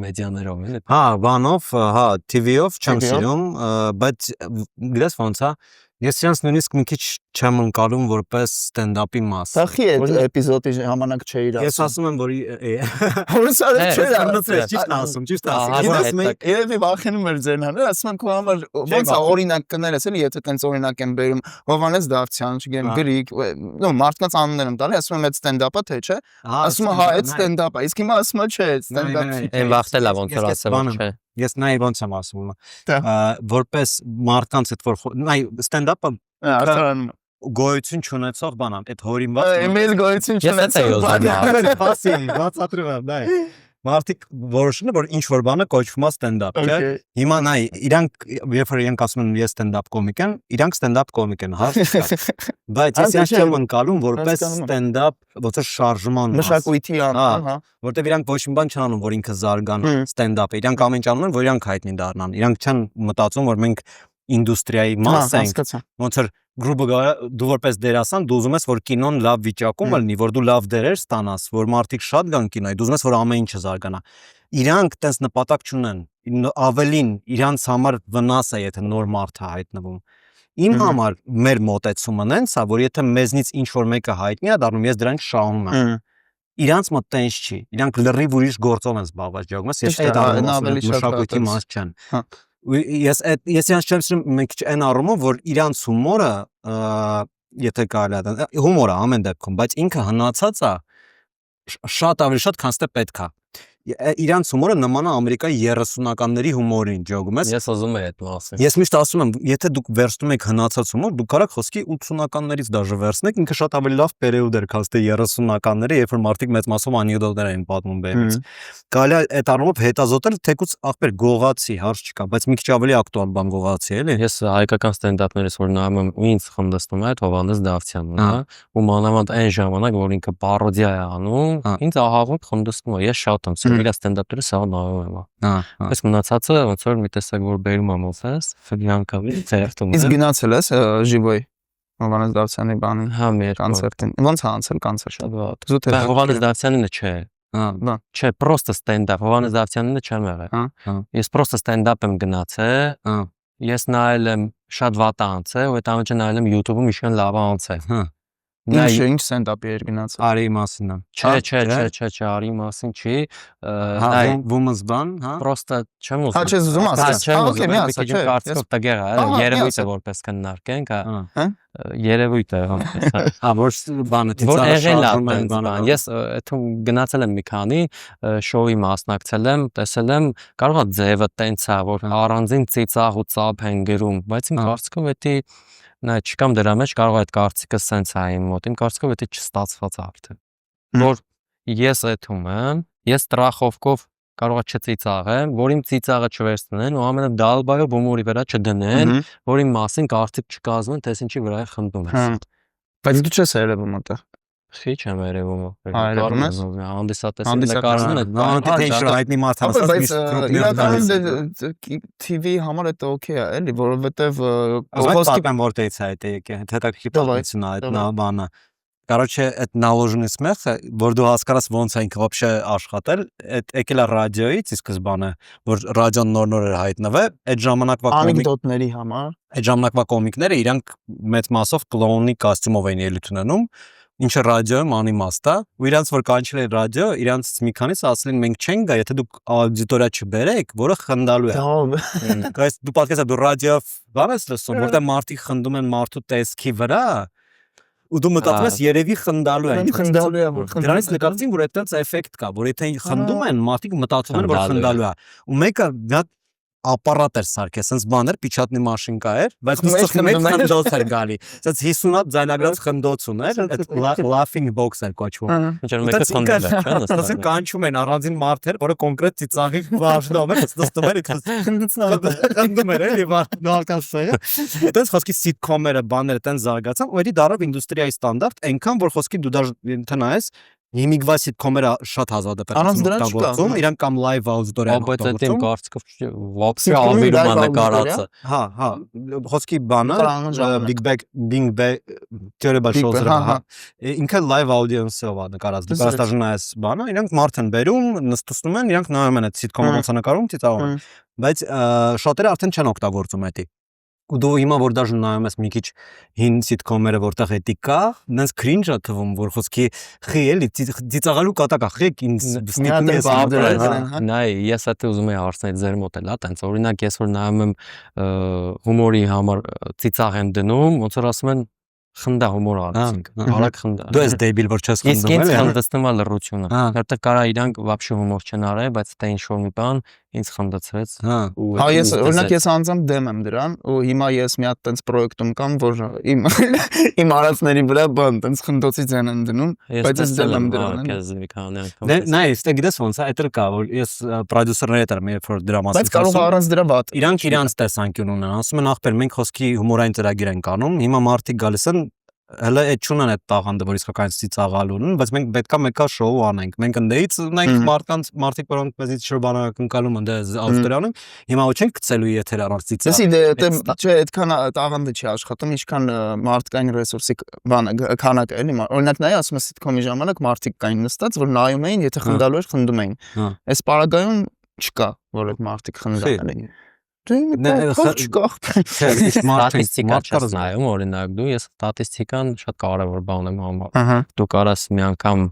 [SPEAKER 3] մեդիաներով էլի։
[SPEAKER 4] Հա, բանով, հա, TV-ով չեմ սիրում, բայց գիտես ոնց է, ես իրենց նույնիսկ մի քիչ չեմ ընկալում որպես ստենդափի մաս։
[SPEAKER 1] Սախի այդ էպիզոդի ժամանակ չէ իր
[SPEAKER 4] Ես ասում եմ որ
[SPEAKER 1] Հորսա չէ
[SPEAKER 4] ճիշտ ասում։
[SPEAKER 1] Երևի վախենում էր ձենաներ, ասում եմ քո համար ոնց է օրինակ կներես էլի, եթե տենց օրինակ եմ բերում Հովանես Դավթյան, չգիտեմ Գրիգ, նո մարդկանց անուններ եմ տալի, ասում եմ այդ ստենդափը թե չէ։ Ասում եմ հա այդ ստենդափ է, իսկ հիմա ասում եմ չէ, ստենդափ չի։
[SPEAKER 3] Այն վախտել է ոնց որ ասեմ, չէ։
[SPEAKER 4] Ես նայ ոնց եմ ասում, որպես մարդկանց հետ որ նայ ստենդափը գոյություն չունեցող բան է, այդ հորինված։
[SPEAKER 1] Մեծ գոյություն չունեցող։
[SPEAKER 4] Փասի, բացատրում եմ, նայ։ Մարդիկ որոշում են որ ինչ որ բանը կոչվում է ստենդափ, չէ։ Հիմա նայ, իրանք երբ որ իրենք ասում են ես ստենդափ կոմիկ եմ, իրանք ստենդափ կոմիկ են, հա։ Բայց ես ինչ եմ ընկալում որպես ստենդափ, ոնց է շարժման
[SPEAKER 1] մշակույթի անդամ, հա։
[SPEAKER 4] Որտեվ իրանք ոչ մի բան չեն անում, որ ինքը զարգան ստենդափը։ Իրանք ամեն ինչ անում են, որ իրանք հայտնի դառնան։ Իրանք չեն մտածում, որ մենք ինդուստրիայի մաս ենք։ Ոնց որ գրուպը դու որպես դերասան դու ուզում ես որ կինոն լավ վիճակում լինի, որ դու լավ դերեր ստանաս, որ մարդիկ շատ գան կինոյի, դու ուզում ես որ ամեն ինչը զարգանա։ Իրանք տես նպատակ չունեն, ավելին իրանց համար վնաս է, եթե նոր մարդ է հայտնվում։ Իմ համար մեր մոտեցումը նենց է, որ եթե մեզնից ինչ որ մեկը հայտնի է դառնում, ես դրանք շահում եմ։ Իրանց մոտ տենց չի, իրանք լրիվ ուրիշ գործով են զբաղված, ջոգում ես, ես այդ ավելի մշակույթի մաս չեն։ Ես իրանց չեմ սիրում մի քիչ այն առումով, որ իրանց հումորը, եթե կարելի է, հումորը ամեն դեպքում, բայց ինքը հնացած է շատ ավելի շատ, քան թե պետք է։ իրանց հումորը նման է Ամերիկայի 30-ականների հումորին, ջոգում ես։
[SPEAKER 3] Ես ուզում եմ այդ մասին։
[SPEAKER 4] Ես միշտ ասում եմ, եթե դուք վերցնում եք հնացած հումոր, դուք կարաք խոսքի 80-ականներից դաժե վերցնեք, ինքը շատ ավելի լավ պերիոդ էր, քան թե 30-ականները, երբ որ մարդիկ մեծ մասով անեկդոտներ էին պատմում բեմից։ Կարելի է այդ առումով հետազոտել, թեկուզ ախպեր գողացի, հարց չկա, բայց մի քիչ ավելի ակտուալ բան գողացի, էլի։
[SPEAKER 3] Ես հայկական ստենդափներից որ նայում եմ ու ինձ խնդրում է Հովհաննես Դավթյանն, հա, ու մանավանդ այն ժամանակ որ ինքը պարոդիա է անում, ինձ ահավոր խնդրում է, ես շատ եմ սիրում իր ստենդափները սա նայում եմ։ Այս մնացածը ոնց որ մի տեսակ որ բերում եմ ոնց ֆիլմանկավի ծերտում։
[SPEAKER 1] Իսկ գնացել ես Ժիվոյ Հովհաննես Դավթյանի բանին
[SPEAKER 3] Հա մեր
[SPEAKER 1] կոնցերտին։ Ոնց է անցել կոնցերտը։
[SPEAKER 3] շատ
[SPEAKER 1] Զուտ է։
[SPEAKER 3] Հովհաննես Դավթյանինը չէ։
[SPEAKER 1] Բան։
[SPEAKER 3] Չէ, պրոստը ստենդափ, Հովհաննես Դավթյանինը չեմ եղել։ Ես պրոստը ստենդափ եմ գնացել։ Ես նայել եմ շատ վատ անցել, ու այդ ամենը նայել եմ YouTube-ում իշքան լավ անցել։
[SPEAKER 1] Ինչ ստենդափի էր գնացել։
[SPEAKER 4] Արի մասին եմ։
[SPEAKER 3] Չէ, արի մասին չի։
[SPEAKER 4] Հա, women's բան, հա։
[SPEAKER 3] Պրոստը չեմ ուզում։
[SPEAKER 1] Հա, չես ուզում ասես։
[SPEAKER 3] Չեմ
[SPEAKER 1] Okay, մի ասա, չէ։
[SPEAKER 3] կարծիքով տղեր է, երևույթ է որպես քննարկենք, հա։ Երևույթ է որպես։
[SPEAKER 4] Հա, որ բանը
[SPEAKER 3] Որ եղել է
[SPEAKER 4] բանը։
[SPEAKER 3] ես այդում գնացել եմ մի քանի շոուի մասնակցել եմ, տեսել եմ, կարող է ձևը տենց է, որ առանձին ծիծաղ ու ծափ են գրում, բայց իմ կարծիքով դա նա չկամ դրա մեջ, կարող է այդ կարծիքը սենց է իմ մոտ, իմ կարծիքով դա չստացված է արդեն։ Որ ես այդում եմ, ես տրախովկով կարող է չծիծաղեմ, որ իմ ծիծաղը չվերցնեն ու ամենադալբայով հումորի վրա չդնեն, որ իմ մասին կարծիք չկազմեն, թե ինչի վրա է խնդում ես։
[SPEAKER 1] Բայց դու չես երևում այդտեղ։
[SPEAKER 3] Քիչ եմ երևում։
[SPEAKER 1] Երևում ես։
[SPEAKER 3] Հանդիսատեսին նկարում են։
[SPEAKER 4] Թե ինչ հայտնի մարդ ասած
[SPEAKER 1] Բայց իրականում TV համար դա օքեյ է, էլի, որովհետև
[SPEAKER 4] խոսքի բան որտեղից է դա եկել, հետաքրքիր պատմություն է այդ բանը։ Короче, այդ նալոժնի սմեղը, որ դու հասկանաս ոնց է ինքը вообще աշխատել, այդ եկել է ռադիոից ի սկզբանե, որ ռադիոն նոր էր հայտնվել, այդ ժամանակվա
[SPEAKER 1] անեկդոտների համար,
[SPEAKER 4] այդ ժամանակվա կոմիկները իրանք մեծ մասով կլոունի կոստյումով էին ելույթ ունենում, ինչը ռադիոյում անիմաստ է, ու իրանց որ կանչել են ռադիո, իրանց մի քանից ասել են մենք չենք գա, եթե դուք աուդիտորիա չբերեք, որը խնդալու է։ Բայց դու պատկերացրու դու ռադիո բան ես լսում, որտեղ մարդիկ խնդում են մարդու տեսքի վրա, ու դու մտածում ես երևի խնդալու են։
[SPEAKER 1] խնդալու է, որ
[SPEAKER 4] դրանից նկատեցին, որ այդտենց էֆեկտ կա, որ եթե խնդում են, մարդիկ մտածում են, որ խնդալու է։ Ու մեկը դա ապարատ էր սարքել, sense բաներ, պիչատնի մաշինկա էր, բայց ծխում էր խնդոց էր գալի։ Sense 50 հատ ձայնագրած խնդոց ուներ, այդ laughing box էր կոչվում։
[SPEAKER 3] Ինչեր մեկը խնդում է, չէ՞։
[SPEAKER 4] Ասեն կանչում են առանձին մարդեր, որը կոնկրետ ծիծաղի վարժնում է, նստում էր, խնդում էր, էլի նորմալը։ Այդպես խոսքի սիթքոմերը, բաները տեն զարգացան, ու էլի դարավ ինդուստրիայի ստանդարտ, այնքան որ խոսքի դու դաժ տնայես հիմիկվա սիթքոմերը շատ հազվադեպ
[SPEAKER 1] օգտագործում,
[SPEAKER 4] իրանք կամ live auditorial
[SPEAKER 3] բայց այդ իմ կարծիքով ոպսի ավիրում է նկարածը։
[SPEAKER 4] Հա, խոսքի բանը Big Bang Theory բաշոզը, հա։ Ինքը live audience-ով է նկարած, դու պաստաժն այս բանը, իրանք մարդ են բերում, նստում են, իրանք նայում են այդ սիթքոմը ոնց է նկարում, ծիծաղում։ Բայց շատերը արդեն չեն օգտագործում դա։ Ու դու հիմա որ դաժե նայում ես մի քիչ հին սիթքոմերը որտեղ էդի կա, նենց քրինջ է թվում, որ խոսքի խի էլի ծիծաղալու կատակ է, խեք ինձ ստիպում ես
[SPEAKER 3] նայ, ես այդ ուզում եմ հարցնել ձեր մոտ էլա, տենց օրինակ ես որ նայում եմ հումորի համար ծիծաղ են դնում, ոնց որ ասում են խնդա հումոր արեցինք, արագ խնդա։
[SPEAKER 4] Դու ես դեբիլ որ չես խնդում,
[SPEAKER 3] էլի։ Իսկ ինձ խնդացնում է լռությունը։ Որտեղ կարա իրանք вообще հումոր չեն արել, բայց դա ինչ որ մի բան ինձ խնդացրեց։
[SPEAKER 1] Հա, ես օրինակ ես անձամբ դեմ եմ դրան, ու հիմա ես մի հատ տենց պրոյեկտում կամ որ իմ արածների վրա բան տենց խնդոցի ձեն են դնում, բայց ես դեմ եմ դրան։
[SPEAKER 4] Նայ, ստե գիտես ոնց է, այդտեղ կա որ ես պրոդյուսերների հետ եմ երբ որ դրա մասին։
[SPEAKER 1] Բայց կարող է առանց դրա վատ։
[SPEAKER 4] Իրանք իրանց տեսանկյուն ունեն, ասում են ախպեր մենք խոսքի հումորային ծրագիր ենք անում, հիմա մարդիկ գալիս են հələ այդ չունեն այդ տաղանդը, որ իսկական ծիծաղալու ունեն, բայց մենք պետքա մեկա շոու անենք։ Մենք ընդեից ունենք մարդիկ, որոնք մեզից շրջանակ ընկալում են դա ավստրիանում, հիմա ոչ ենք գցելու եթեր առանց ծիծաղ։
[SPEAKER 1] Դե չէ, այդքան տաղանդը չի աշխատում, ինչքան մարդկային ռեսուրսի բանը քանակը էլի։ Օրինակ նայ, ասում ես սիթքոմի ժամանակ մարդիկ կային նստած, որ նայում էին, եթե խնդալու էր, խնդում էին։ Այս պարագայում չկա, որ այդ մարդիկ խնդան էին։
[SPEAKER 3] Ստատիստիկա չես նայում, օրինակ դու, ես ստատիստիկան շատ կարևոր բան եմ համարում։ Դու կարաս մի անգամ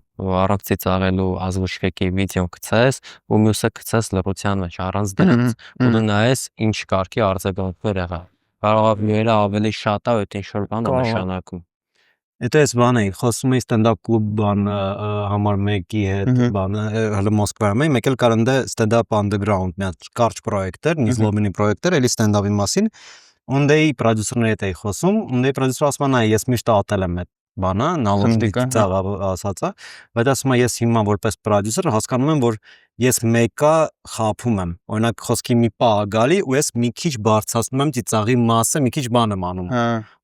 [SPEAKER 3] առանց ծիծաղելու ազգուշկեկի վիդեո գցես ու մյուսը գցես լռության մեջ առանց դրանց, ու դու նայես ինչ կարգի արձագանքներ եղա։ Կարող է մյուրը ավելի շատ է այդ ինչ որ բանը նշանակում։
[SPEAKER 4] Հետո էս բանը խոսում էի ստենդափ կլուբ բան համար մեկի հետ բանը հələ Մոսկվայում էի մեկ էլ կար ընդ ստենդափ underground մի հատ կարճ պրոյեկտ էր նիզլոմինի պրոյեկտ էր էլի ստենդափի մասին ունդեի պրոդյուսերների հետ էի խոսում ունդեի պրոդյուսերը ասում է ես միշտ ատել եմ այդ բանը նալոշտիկ ծաղա ասածա բայց ասում է ես հիմա որպես պրոդյուսեր հասկանում եմ որ ես մեկը խափում եմ օրինակ խոսքի մի պա գալի ու ես մի քիչ բարձրացնում եմ ծիծաղի մասը մի քիչ բան եմ անում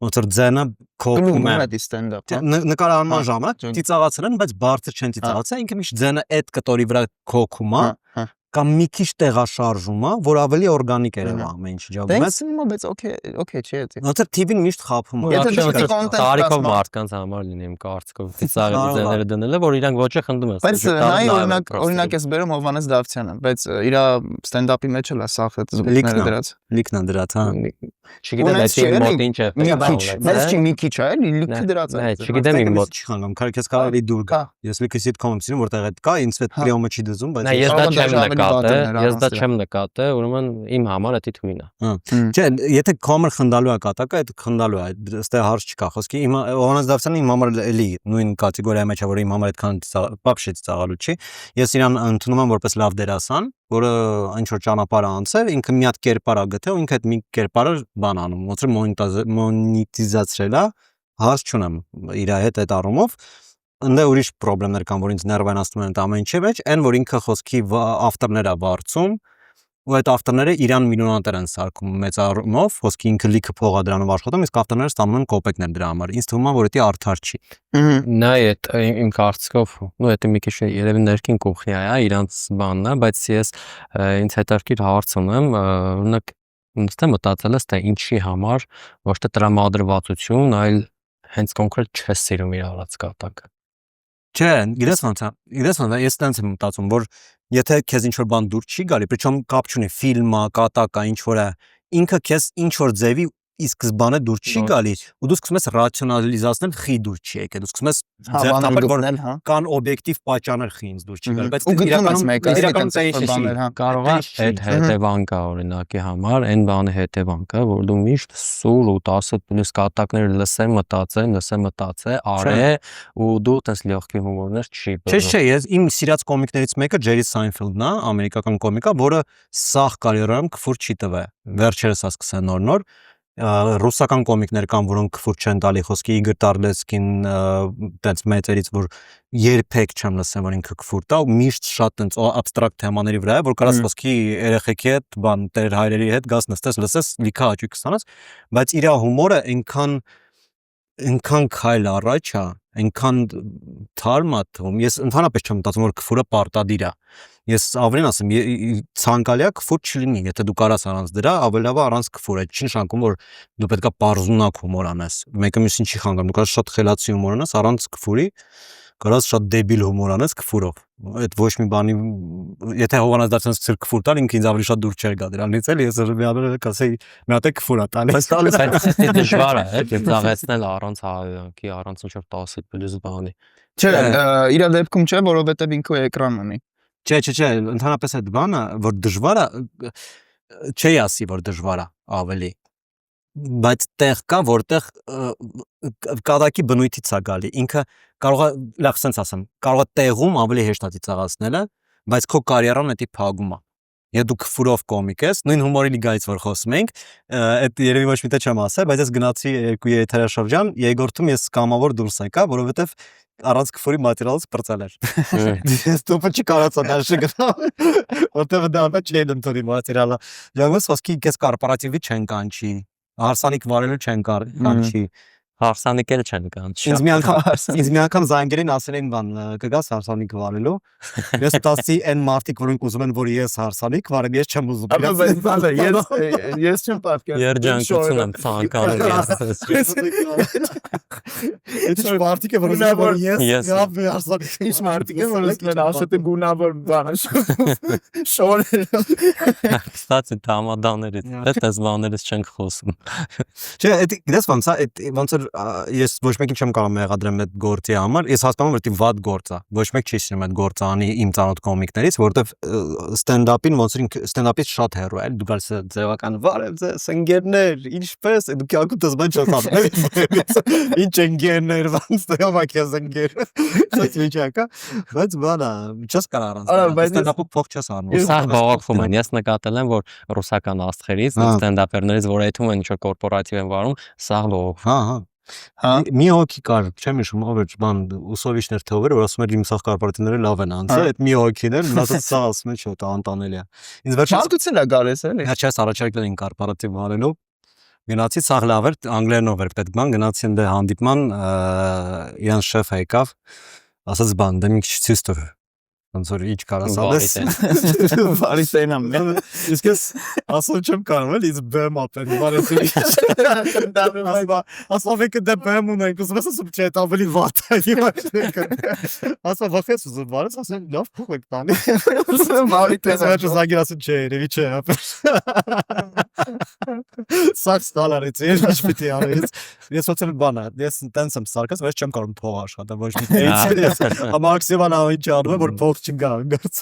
[SPEAKER 4] ոնց որ ձենը քոփում եմ նկարահանման ժամանակ ծիծաղացել են բայց բարձր չեն ծիծաղացել ինքը միշտ ձենը այդ կտորի վրա քոքում է կամ մի քիչ տեղաշարժում է, որ ավելի օրգանիկ էր ամեն ինչ ջոկում ես։
[SPEAKER 1] Բայց օքեյ չի էլի։
[SPEAKER 4] Ոնց է TV-ն միշտ խափում է։
[SPEAKER 3] Եթե տարիքով մարդկանց համար լինեմ կարծիքով ծիծաղի ձեները դնելը, որ իրանք ոչ է խնդում են։
[SPEAKER 1] Բայց նայ օրինակ ես բերում Հովհաննես Դավթյանը, բայց իր ստենդափի մեջ էլ է սախ այդ զուգները դրած։
[SPEAKER 4] Լիքն է դրած, հա։
[SPEAKER 3] Չգիտեմ դա մոտ ինչ է։
[SPEAKER 1] Բայց չի մի քիչ է, էլի լիքը դրած է։
[SPEAKER 3] Չգիտեմ իմ մոտ
[SPEAKER 4] չի խանգարում, քարի քեզ կարելի դուր գա։ Ես լիքը սիթկոմ եմ որտեղ այդ կա, ինձ այդ պրիոմը չի դզում, բայց
[SPEAKER 3] ես դա չեմ նկատել, ուրեմն իմ համար դա թույն է։
[SPEAKER 4] Չէ, եթե կամեր խնդալու է կատակը, այդ խնդալու է, այստեղ հարց չկա, խոսքի իմ Հովհաննես Դավթյանը իմ համար էլի նույն կատեգորիայի մեջ է, որ իմ համար այդքան բաբշե ծաղալու չի։ Ես իրան ընդունում եմ որպես լավ դերասան, որը ինչ որ ճանապարհ է անցել, ինքը մի հատ կերպար է գտել, ու ինքը այդ մի կերպարը բան անում, ոնց որ մոնետիզացրել է, հարց չունեմ իր հետ այդ առումով։ Ընդ ուրիշ խնդիրներ կան, որ ինձ ներվայնացնում են այդ ամեն ինչի մեջ, այն որ ինքը խոսքի ավտորներ է վարձում, ու այդ ավտորները իրան միլիոնատեր են սարքում մեծ առումով, խոսքի ինքը լիքը փող է դրանով աշխատում, իսկ ավտորները ստանում են կոպեկներ դրա համար։ Ինձ թվում է, որ դա արդար չի։
[SPEAKER 3] Նա այդ իմ կարծիքով, ու դա մի քիչ երևի ներքին կողքնի է, իրանց բանն է, բայց ես ինձ հետաքրքիր հարց ունեմ, օրինակ ինձ մտածել ես թե ինչի համար ոչ թե տրամադրվածություն, այլ հենց կոնկրետ չես սիրում իր արած կատակը։
[SPEAKER 4] Չէ, գիտես ոնց է, ես տենց եմ մտածում, որ եթե քեզ ինչ որ բան դուր չի գալի, причем կապ չունի ֆիլմա, կատակա, ինչ որ է, ինքը քեզ ինչ որ ձևի ի սկզբանե դուր չի գալի, ու դու սկսում ես ռացիոնալիզացնել խի դուր չի եկել, դու սկսում ես ձեռնաբար որ կան օբյեկտիվ պատճառներ խի ինձ դուր չի գալի, բայց իրականում
[SPEAKER 3] կարող է այդ հետևանքը օրինակի համար, այն բանի հետևանքը, որ դու միշտ սուր ու 10+ կատակներ լսեմ, մտածեմ, արե ու դու տես լյոխքի հումորներ չի բերում։
[SPEAKER 4] Չէ, ես իմ սիրած կոմիկներից մեկը Ջերի Սայնֆիլդն է, ամերիկական կոմիկ է, որը սաղ կարիերայում քֆուր չի տվել։ Վերջերս է սկսել նոր ռուսական կոմիկներ կան, որոնք քֆուր չեն տալի, խոսքի Իգոր Տարլեսկին, տենց մեծերից, որ երբեք չեմ լսել, որ ինքը քֆուր տա, ու միշտ շատ տենց աբստրակտ թեմաների վրա է, որ կարաս խոսքի երեխեքի հետ, բան տեր հայրերի հետ գաս նստես, լսես, լիքը հաճույք ստանաս, բայց իր հումորը այնքան քայլ առաջ է, այնքան թարմ է թվում։ Ես ընդհանրապես չեմ մտածում, որ քֆուրը պարտադիր է։ Ես ավելին ասեմ, ցանկալի է քֆուր չլինի, եթե դու կարաս առանց դրա, ավելի լավ է առանց քֆուրը։ Չի նշանակում, որ դու պետքա պարզունակ հումոր անես։ Մեկը մյուսին չի խանգարում, դու կարաս շատ խելացի հումոր անես առանց քֆուրի, կարաս շատ դեբիլ հումոր անես քֆուրով։ Այդ ոչ մի բանի, եթե Հովհաննես Դավթյանը սկսեր քֆուր տալ, ինքը ինձ ավելի շատ դուր չէր գա դրանից, էլի ես մի հատ կասեի, մի հատ է քֆուր է տալի։
[SPEAKER 3] Բայց տալիս է դժվար է, դեպ ծաղեցնել առանց հայանքի, առանց ինչ որ 10+ բանի։
[SPEAKER 1] Չէ, իր դեպքում չէ, որովհետև ինքը էկրան ունի։
[SPEAKER 4] Չէ, ընդհանրապես այդ բանը, որ դժվար է, չի ասի, որ դժվար է ավելի։ Բայց տեղ կա, որտեղ կատակի բնույթից է գալի։ Ինքը կարող է, լավ sense ասեմ, կարող է տեղում ավելի հեշտ է ծիծաղացնելը, բայց քո կարիերան դա փագում է։ Եթե դու քֆուրով կոմիկ ես, նույն հումորի լիգայից որ խոսում ենք, այդ երևի ոչ մի տեղ չեմ ասել, բայց ես գնացի երկու եթերաշրջան, երկրորդում ես կամավոր դուրս եկա, որովհետև առանց քֆուրի մատերիալից պրծել էր։ Ես տոպը չի կարացա դաշը գնալ, որտեղ դա չէ ընդունի մատերիալը։ Ջամս ոսկի քեզ կորպորատիվի չեն կանչի, հարսանիք վարելու չեն կանչի։
[SPEAKER 3] Հարսանիք էլ չեն կանչի։
[SPEAKER 4] Ինձ մի անգամ զանգերին ասել են բան, կգաս հարսանիք վարելու։ Ես տասի այն մարդիկ, որոնք ուզում են, որ ես հարսանիք վարեմ, ես չեմ ուզում։
[SPEAKER 1] Ես չեմ պատկերացնում։
[SPEAKER 3] Երջանկություն եմ ցանկանում ես։
[SPEAKER 4] Այդ մարդիկ է, որ ես գավ հարսանիք։
[SPEAKER 1] Ինչ մարդիկ են, որ ասեն ասում գունավոր բան է։ Շորերը։
[SPEAKER 3] Կստացի դամադաներից, այդպես բաներից չենք խոսում։
[SPEAKER 4] Չէ, գիտես ոնց է, ոնց որ ես ոչ մեկին չեմ կարող մեղադրեմ այդ գործի համար, ես հասկանում եմ, որ դա վատ գործ է։ Ոչ մեկ չի սիրում այդ գործը անի իմ ծանոթ կոմիկներից, որովհետև ստենդափին ոնց որ ստենդափից շատ հեռու է, դու գալիս ես ձևական վարև ձեզ ընկերներ, ինչպես դու կյանքում դες չես անում։ Ինչ ընկերներ, ոնց դեպակ ես ընկեր։ Շատ վիճակա, բայց բանա, չես կարող առանց։ Ստենդափը փող չես անում։
[SPEAKER 3] Սա բողոքում են։ Ես նկատել եմ, որ ռուսական աստղերից, ստենդափերներից, որ այդում են ինչ-որ կորպորատիվ են վարում, սա բողոք։
[SPEAKER 4] Հա։ Մի հոգի կար, չեմ հիշում, ով էր, բան, ուսովիչներ թե ով էր, որ ասում էր իմ սաղ կորպորատիվները լավ են անցել, այդ մի հոգին էր, մնացած սա ասում է, չէ, դա անտանելի է։ Ինձ վերջերս
[SPEAKER 1] Ցանկություն է գալիս էլի։
[SPEAKER 4] հաճախ առաջարկել էին կորպորատիվ վարելու։ Գնացի սաղ լավ էր, անգլերենով էր պետք բան, գնացի ընդ հանդիպման, իրան շեֆ եկավ, ասաց բան, դե մի քիչ ցույց տուր։ Ոնց որ ինչ կարաս անես։
[SPEAKER 1] Վարիսեն եմ։
[SPEAKER 4] Իսկ ես ասում չեմ կարող էլ, ինձ բեմ ապել, վարեցի։ Ասում եք դե բեմ ունենք, ուզում ես ասում չէ, դա ավելի վատ է։ Ասում վախեց ուզում վարես, ասում լավ փող եք տանի։
[SPEAKER 1] Վարիսեն
[SPEAKER 4] Ես զանգել ասում չէ, երևի չէ ապել։ Սաքս դոլարից ինչ պիտի անես։ Ես ոնց բան է, ես տենց եմ սարկած, բայց չեմ կարող փող աշխատել, ոչ մի տենց։ Մաքսիմալ ինչ անում եմ, որ փող չգա անգարց։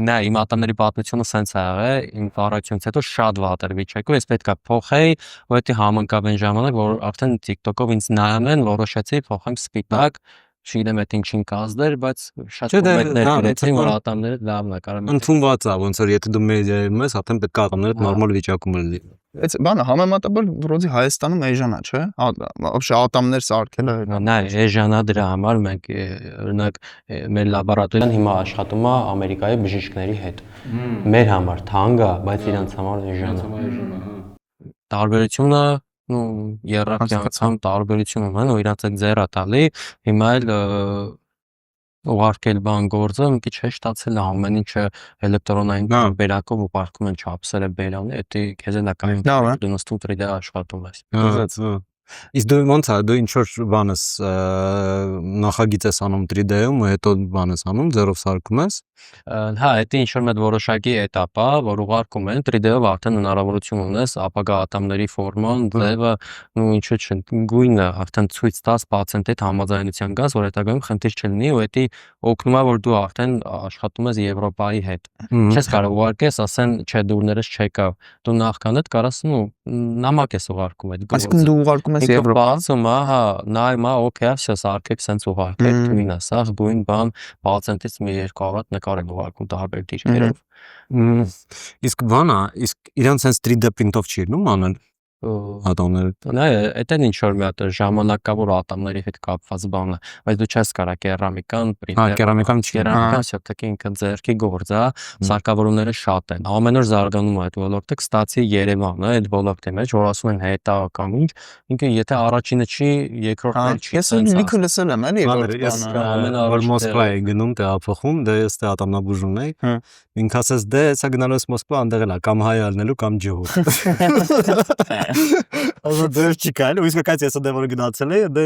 [SPEAKER 3] Նա իմ ատամների պատմությունը սենց է եղել, իմ ծառայությունից հետո շատ վատ էր վիճակը, ես պետք է փոխեի, որովհետեւ համընկավ այն ժամանակ, որ արդեն TikTok-ով ինձ նայում են, որոշեցի փոխեմ սպիտակ, չգիտեմ այդ ինչին կազդեր, բայց շատ կոմենտներ գրեցին, որ ատամները լավն է, կարող եմ։
[SPEAKER 4] Ընդունված է, ոնց որ եթե դու մեդիայում ես, արդեն պետք է ատամներդ նորմալ վիճակում լինի։
[SPEAKER 1] Այդ բանը համեմատաբար վրոդի Հայաստանում էժան է, չէ՞։ Вообще ատամներ սարքելը։
[SPEAKER 3] Նա էժանա դրա համար մենք օրինակ մեր լաբորատորիան հիմա աշխատում է Ամերիկայի բժիշկների հետ։ Մեր համար թանկ է, բայց իրանց համար էժան է։ Տարբերությունը ну երրորդական տարբերություն ունեն, ու իրանց այդ ձեռա տալի, հիմա էլ ուղարկել բան գործը մի քիչ հեշտացել է ամեն ինչը էլեկտրոնային բերակով ու պարկում են չափսերը բերանը, դա քեզ էլ է կայուն դու նստում 3D աշխատում ես։
[SPEAKER 4] Իսկ դու ոնց է, դու ինչ որ բան ես նախագիծ ես անում 3D-ում ու հետո բան ես անում, ձեռով սարքում ես։
[SPEAKER 3] Հա, դա ինչ որ մեծ որոշակի էտապ է, որ ուղարկում են 3D-ով արդեն հնարավորություն ունես ապագա ատամների ֆորման, ձևը, ու ինչու՞ չէ, գույնը արդեն ցույց տաս պացիենտի համաձայնության գազ, որ հետագայում խնդիր չլինի, ու դա օգնում է, որ դու արդեն աշխատում ես Եվրոպայի հետ։ Չես կարող ուղարկես, ասեն, չէ, դուրներս չեկա։ Դու նախքան այդ կարաս ու նամակ ես ուղարկում այդ գործը։
[SPEAKER 1] Այսինքն դու ուղարկում ես Եվրոպա։
[SPEAKER 3] Բացում, հա, նայում, օքեյ, всё, սարքեք սենց ուղարկեք, գույնը, սա գույն բան, պացիենտից մի երկու առատ նկար եմ ուղարկում տարբեր դիրքերով։
[SPEAKER 4] Իսկ բանա, իսկ իրանց հենց 3D print-ով չի լինում անել ատամները։
[SPEAKER 3] Նա դա ինչ որ մի հատ ժամանակավոր ատամների հետ կապված բան է, բայց դու չես կարա կերամիկան,
[SPEAKER 4] Հա, կերամիկան չի։
[SPEAKER 3] կերամիկան всё-таки ինքը ձեռքի գործ է, սարքավորումները շատ են։ Ամեն օր զարգանում է այդ ոլորտը, կստացի Երևանը, այդ ոլորտի մեջ, որ ասում են հետա կամ ինչ, ինքը եթե առաջինը չի, երկրորդն էլ չի։
[SPEAKER 1] Ես լիքը լսել եմ, էլի,
[SPEAKER 4] Ես որ Մոսկվա էի գնում տեղափոխում, դե ես տե ատամնաբուժում էի։ Ինքը ասես դե հեսա գնալու ես Մոսկվա, այնտեղ էլ է կամ հայ ալնելու կամ ջհուդ։ Ահա դե չի կայլ, ու իսկական ես դե որ գնացել էի, դե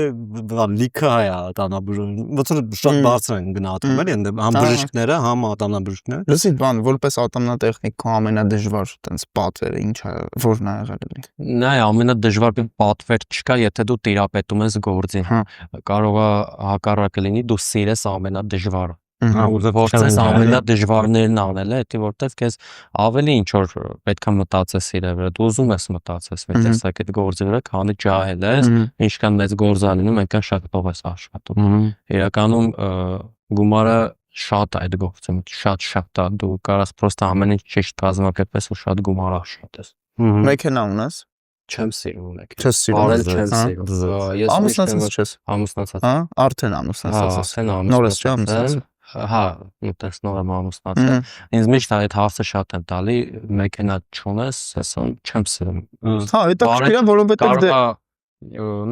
[SPEAKER 4] բան լիքը հայ ատամնաբուժում։ Ոնց որ շատ բարձր են գնահատում էլի, այնտեղ համ բժիշկները, համ ատամնաբուժները։
[SPEAKER 1] Լսի բան, որպես ատամնատեխնիկ ամենադժվար տենց պատվերը ինչա, որն է եղել էլի։
[SPEAKER 3] Նա է ամենադժվար պատվեր չկա, եթե դու տիրապետում ես գործին։ Կարող է հակառակը լինի, դու սիրես ամենադժվարը։ Որտես ամենադժվարներն անել է, դա որտեվ քեզ ավելի ինչ որ պետքա մտածես իր վրա, դու ուզում ես մտածես, մեծ տեսակ այդ գործի վրա, քանի ջահել ես, ինչքան մեծ գործ անում, այնքան շատ փող ես աշխատում։ Իրականում գումարը շատ է այդ գործում, շատ է, դու կարաս պրոստը ամեն ինչ ճիշտ կազմակերպես ու շատ գումար աշխատես։
[SPEAKER 1] Մեքենա ունես։
[SPEAKER 3] Չեմ սիրում մեքենա։
[SPEAKER 1] Չես սիրում։
[SPEAKER 3] Չեմ սիրում։
[SPEAKER 1] Ամուսնացած չես։
[SPEAKER 3] Ամուսնացած։
[SPEAKER 1] Հա, արդեն ամուսնացած ես։
[SPEAKER 3] Արդեն
[SPEAKER 1] Նորից չէ ամուսնացած։
[SPEAKER 3] Հա, ուտես նոր եմ ամուսնացել։ Ինձ միշտ այդ հարցը շատ են տալի, մեքենա չունես, ասում չեմ սիրում։
[SPEAKER 1] Հա, դա քիչ է, որովհետեւ դե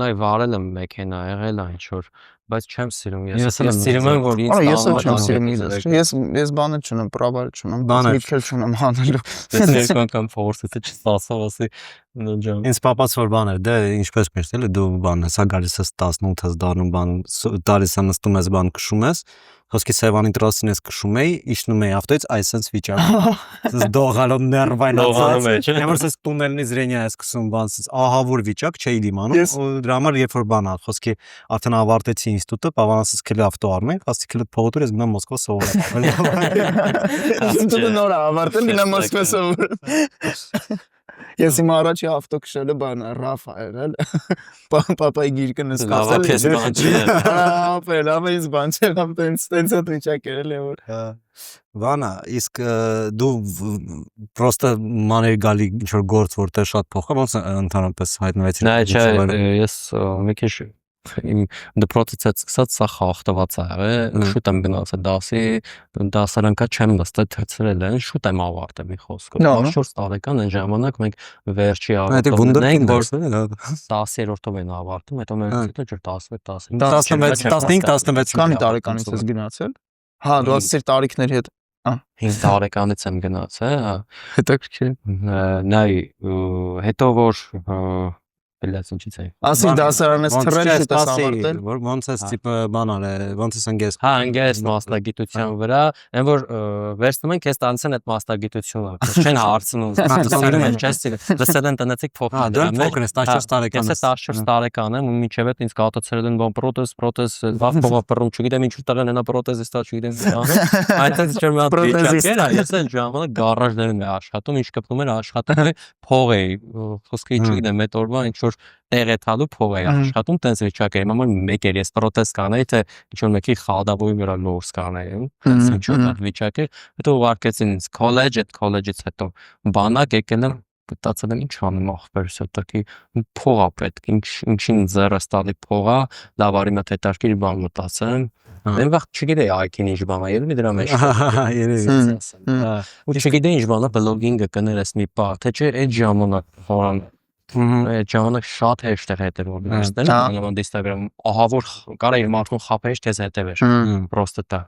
[SPEAKER 3] նայ վարել եմ մեքենա, եղել է ինչ որ, բայց չեմ սիրում ես սիրում եմ որ ինձ
[SPEAKER 1] ես չեմ սիրում ես բանը չունեմ, պրավար չունեմ, միտքեր չունեմ հանելու։
[SPEAKER 3] Ես երկու անգամ ֆորսից չստացավ, ասի
[SPEAKER 4] Ինձ պապաց որ բան էր, դե ինչպես միշտ էլի դու բան հեսա գալիս ես 18 ես դառնում բան, տարիս է նստում ես բան քշում ես, խոսքի Սևանի տրասին ես քշում էի, իջնում էի ավտոյից, այսպես վիճակ։ Սս դողալով ներվայնացած։ Ямар սս տունելնի զրենյա ես սկսում բանսից, ահավոր վիճակ չէի դիմանում, ու դրա համար երբ որ բանա, խոսքի արդեն ավարտեցի ինստիտուտը, բավականացած քիլո ավտո առնենք, ասի քիլո փողոտուր ես գնամ Մոսկվա սովորել։
[SPEAKER 1] Ինստիտուտը նոր ավարտել, գնա Մոսկվա սովորել։ Ես իմ առաջի ավտո քշելը բանը Ռաֆայել էլ պապայի գիրկը նստացել
[SPEAKER 3] Լավապես բան չի։
[SPEAKER 1] լավապես բան չէ տենց վիճակ էր որ
[SPEAKER 4] Վանա, իսկ դու պրոստը մաներ գալի ինչ-որ գործ, որտեղ շատ փոխա, ոնց ընդհանրապես հայտնվեցին։
[SPEAKER 3] Նա չէ, ես մի քիչ իմ դպրոցից սկսած սա խախտված ա եղել, շուտ եմ գնացել դասի, դասարանքա չեմ նստել, թցրել են, շուտ եմ ավարտել մի խոսքով։ 4 տարեկան այն ժամանակ մենք վերջի ավարտում ենք, որ 10-րդով են ավարտում, հետո մենք հետո
[SPEAKER 1] 15 քանի տարեկանից ես գնացել։ Հա, դու ասիր տարիքների հետ
[SPEAKER 3] 5 տարեկանից եմ գնացել,
[SPEAKER 1] հետաքրքիր։
[SPEAKER 3] նայ հետո որ Լաց ինչից է։
[SPEAKER 1] Ասի դասարանից թռել շուտ ես ավարտել։
[SPEAKER 4] Որ ոնց էս տիպը բանալ է, ոնց ես ընկես։
[SPEAKER 3] Հա, ընկես մասնագիտության վրա, այն որ վերցնում են քեզ տանցեն այդ մասնագիտությունը։ Չեն հարցնում, սիրում են, չես սիրում։ Լսել են տնեցիք փոխել։
[SPEAKER 4] Հա, դու փոքր ես 14 տարեկան ես։
[SPEAKER 3] Ես 14 տարեկան եմ ու մինչև այդ ինձ կատացրել են բան պրոթեզ, վաղ փողապռում, չգիտեմ ինչու տղեն հենա պրոթեզիստա, չգիտեմ ինչ։ Այդպես չէր մի հատ վիճակեր, ես այն ժամանակ գարաժներում եմ աշխատում, ինչ կպնում էր աշխատում փող էի, խոսքի չգիտեմ, այդ օրվա ինչ որ տեղ է տալու փող էի աշխատում, տենց վիճակ էր, մամա մեկ էր, ես պրոթեզ կանեի, թե ինչ որ մեկի խադավոյի վրա լորս կանեի, տենց ինչ որ վիճակ էր, հետո ուղարկեցին ինձ քոլեջ, այդ քոլեջից հետո բանակ եկել եմ մտածել եմ ինչ անեմ ախպեր սոտակի փող ա պետք ինչին ձեռս տալի փողա լավ արի մտ հետարքիր բան մտածեմ Այն վաղ չգիտեի IT-ն ինչ բան է, երևի դրա մեջ։
[SPEAKER 4] Երևի։
[SPEAKER 3] Ու չգիտեի ինչ բան է բլոգինգը կներես մի պահ, թե չէ այդ ժամանակ հորան այդ ժամանակ շատ հեշտ էր հետևել դերստել, անոնց Instagram ահավոր կարա իր մարդուն խափեሽ քեզ հետևեր։ Պրոստը դա։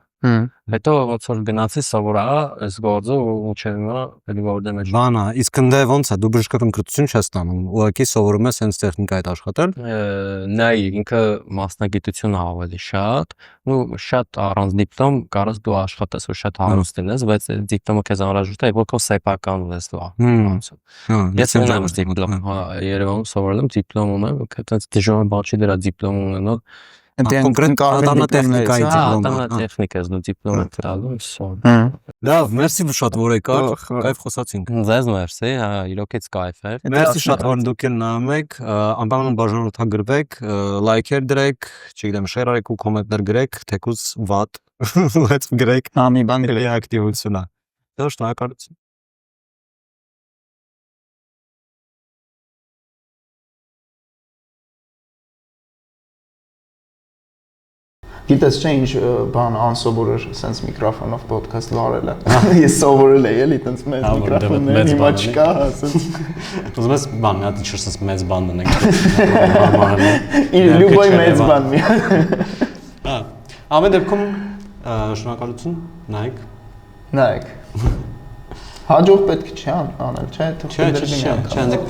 [SPEAKER 3] Հետո ոնց որ գնացի սովորա, այս գործը ու չեմ նա էլի որտեղ մեջ։
[SPEAKER 4] Բանա, իսկ ընդ ոնց է, դու բժշկական կրթություն չես ստանում, ուղղակի սովորում ես հենց տեխնիկայդ աշխատել։
[SPEAKER 3] Նայ ինքը մասնագիտությունը ավելի շատ, ու շատ առանց դիպլոմ կարաս դու աշխատես ու շատ հարուստ լինես, բայց դիպլոմը քեզ անհրաժեշտ է, որ քո սեփական ունես դու։ Ես ունեմ դիպլոմ, հա, Երևանում սովորել եմ դիպլոմ ունեմ, այդպես դժվար բան չի դրա դիպլոմ ունենալ։
[SPEAKER 4] Կոնկրետ տեխնիկայի դիպլոմ։
[SPEAKER 3] Տեխնիկա ես դու դիպլոմ եք տալու, սո։
[SPEAKER 4] Լավ, մերսի շատ որ եկար, կայֆ խոսացինք։
[SPEAKER 3] Ձեզ մերսի, հա, իրոքից կայֆ է։
[SPEAKER 4] Մերսի շատ որ դուք նայում եք, անպայման բաժանորդագրվեք, լայքեր դրեք, չգիտեմ, շեյր արեք ու կոմենտներ գրեք, թեկուզ վատ, let's գրեք։
[SPEAKER 1] Հա, մի բան գրեք
[SPEAKER 4] ակտիվություն է։ Դա շնորհակալություն։
[SPEAKER 1] Գիտես չէ ինչ բան անսովոր էր սենց միկրոֆոնով ոդքասթ վարելը։ Ես սովորել էի էլի տենց մեծ միկրոֆոններ հիմա չկա, ասենց։
[SPEAKER 2] Ուզում ես բան, մի հատ ինչ-որ սենց մեծ բան դնենք։
[SPEAKER 1] Իր լյուբոյ մեծ բան մի։
[SPEAKER 2] Հա, ամեն դեպքում շնորհակալություն, նայեք։
[SPEAKER 1] Նայեք։ Հաջող պետք չէ անել, չէ՞,
[SPEAKER 2] Չէ,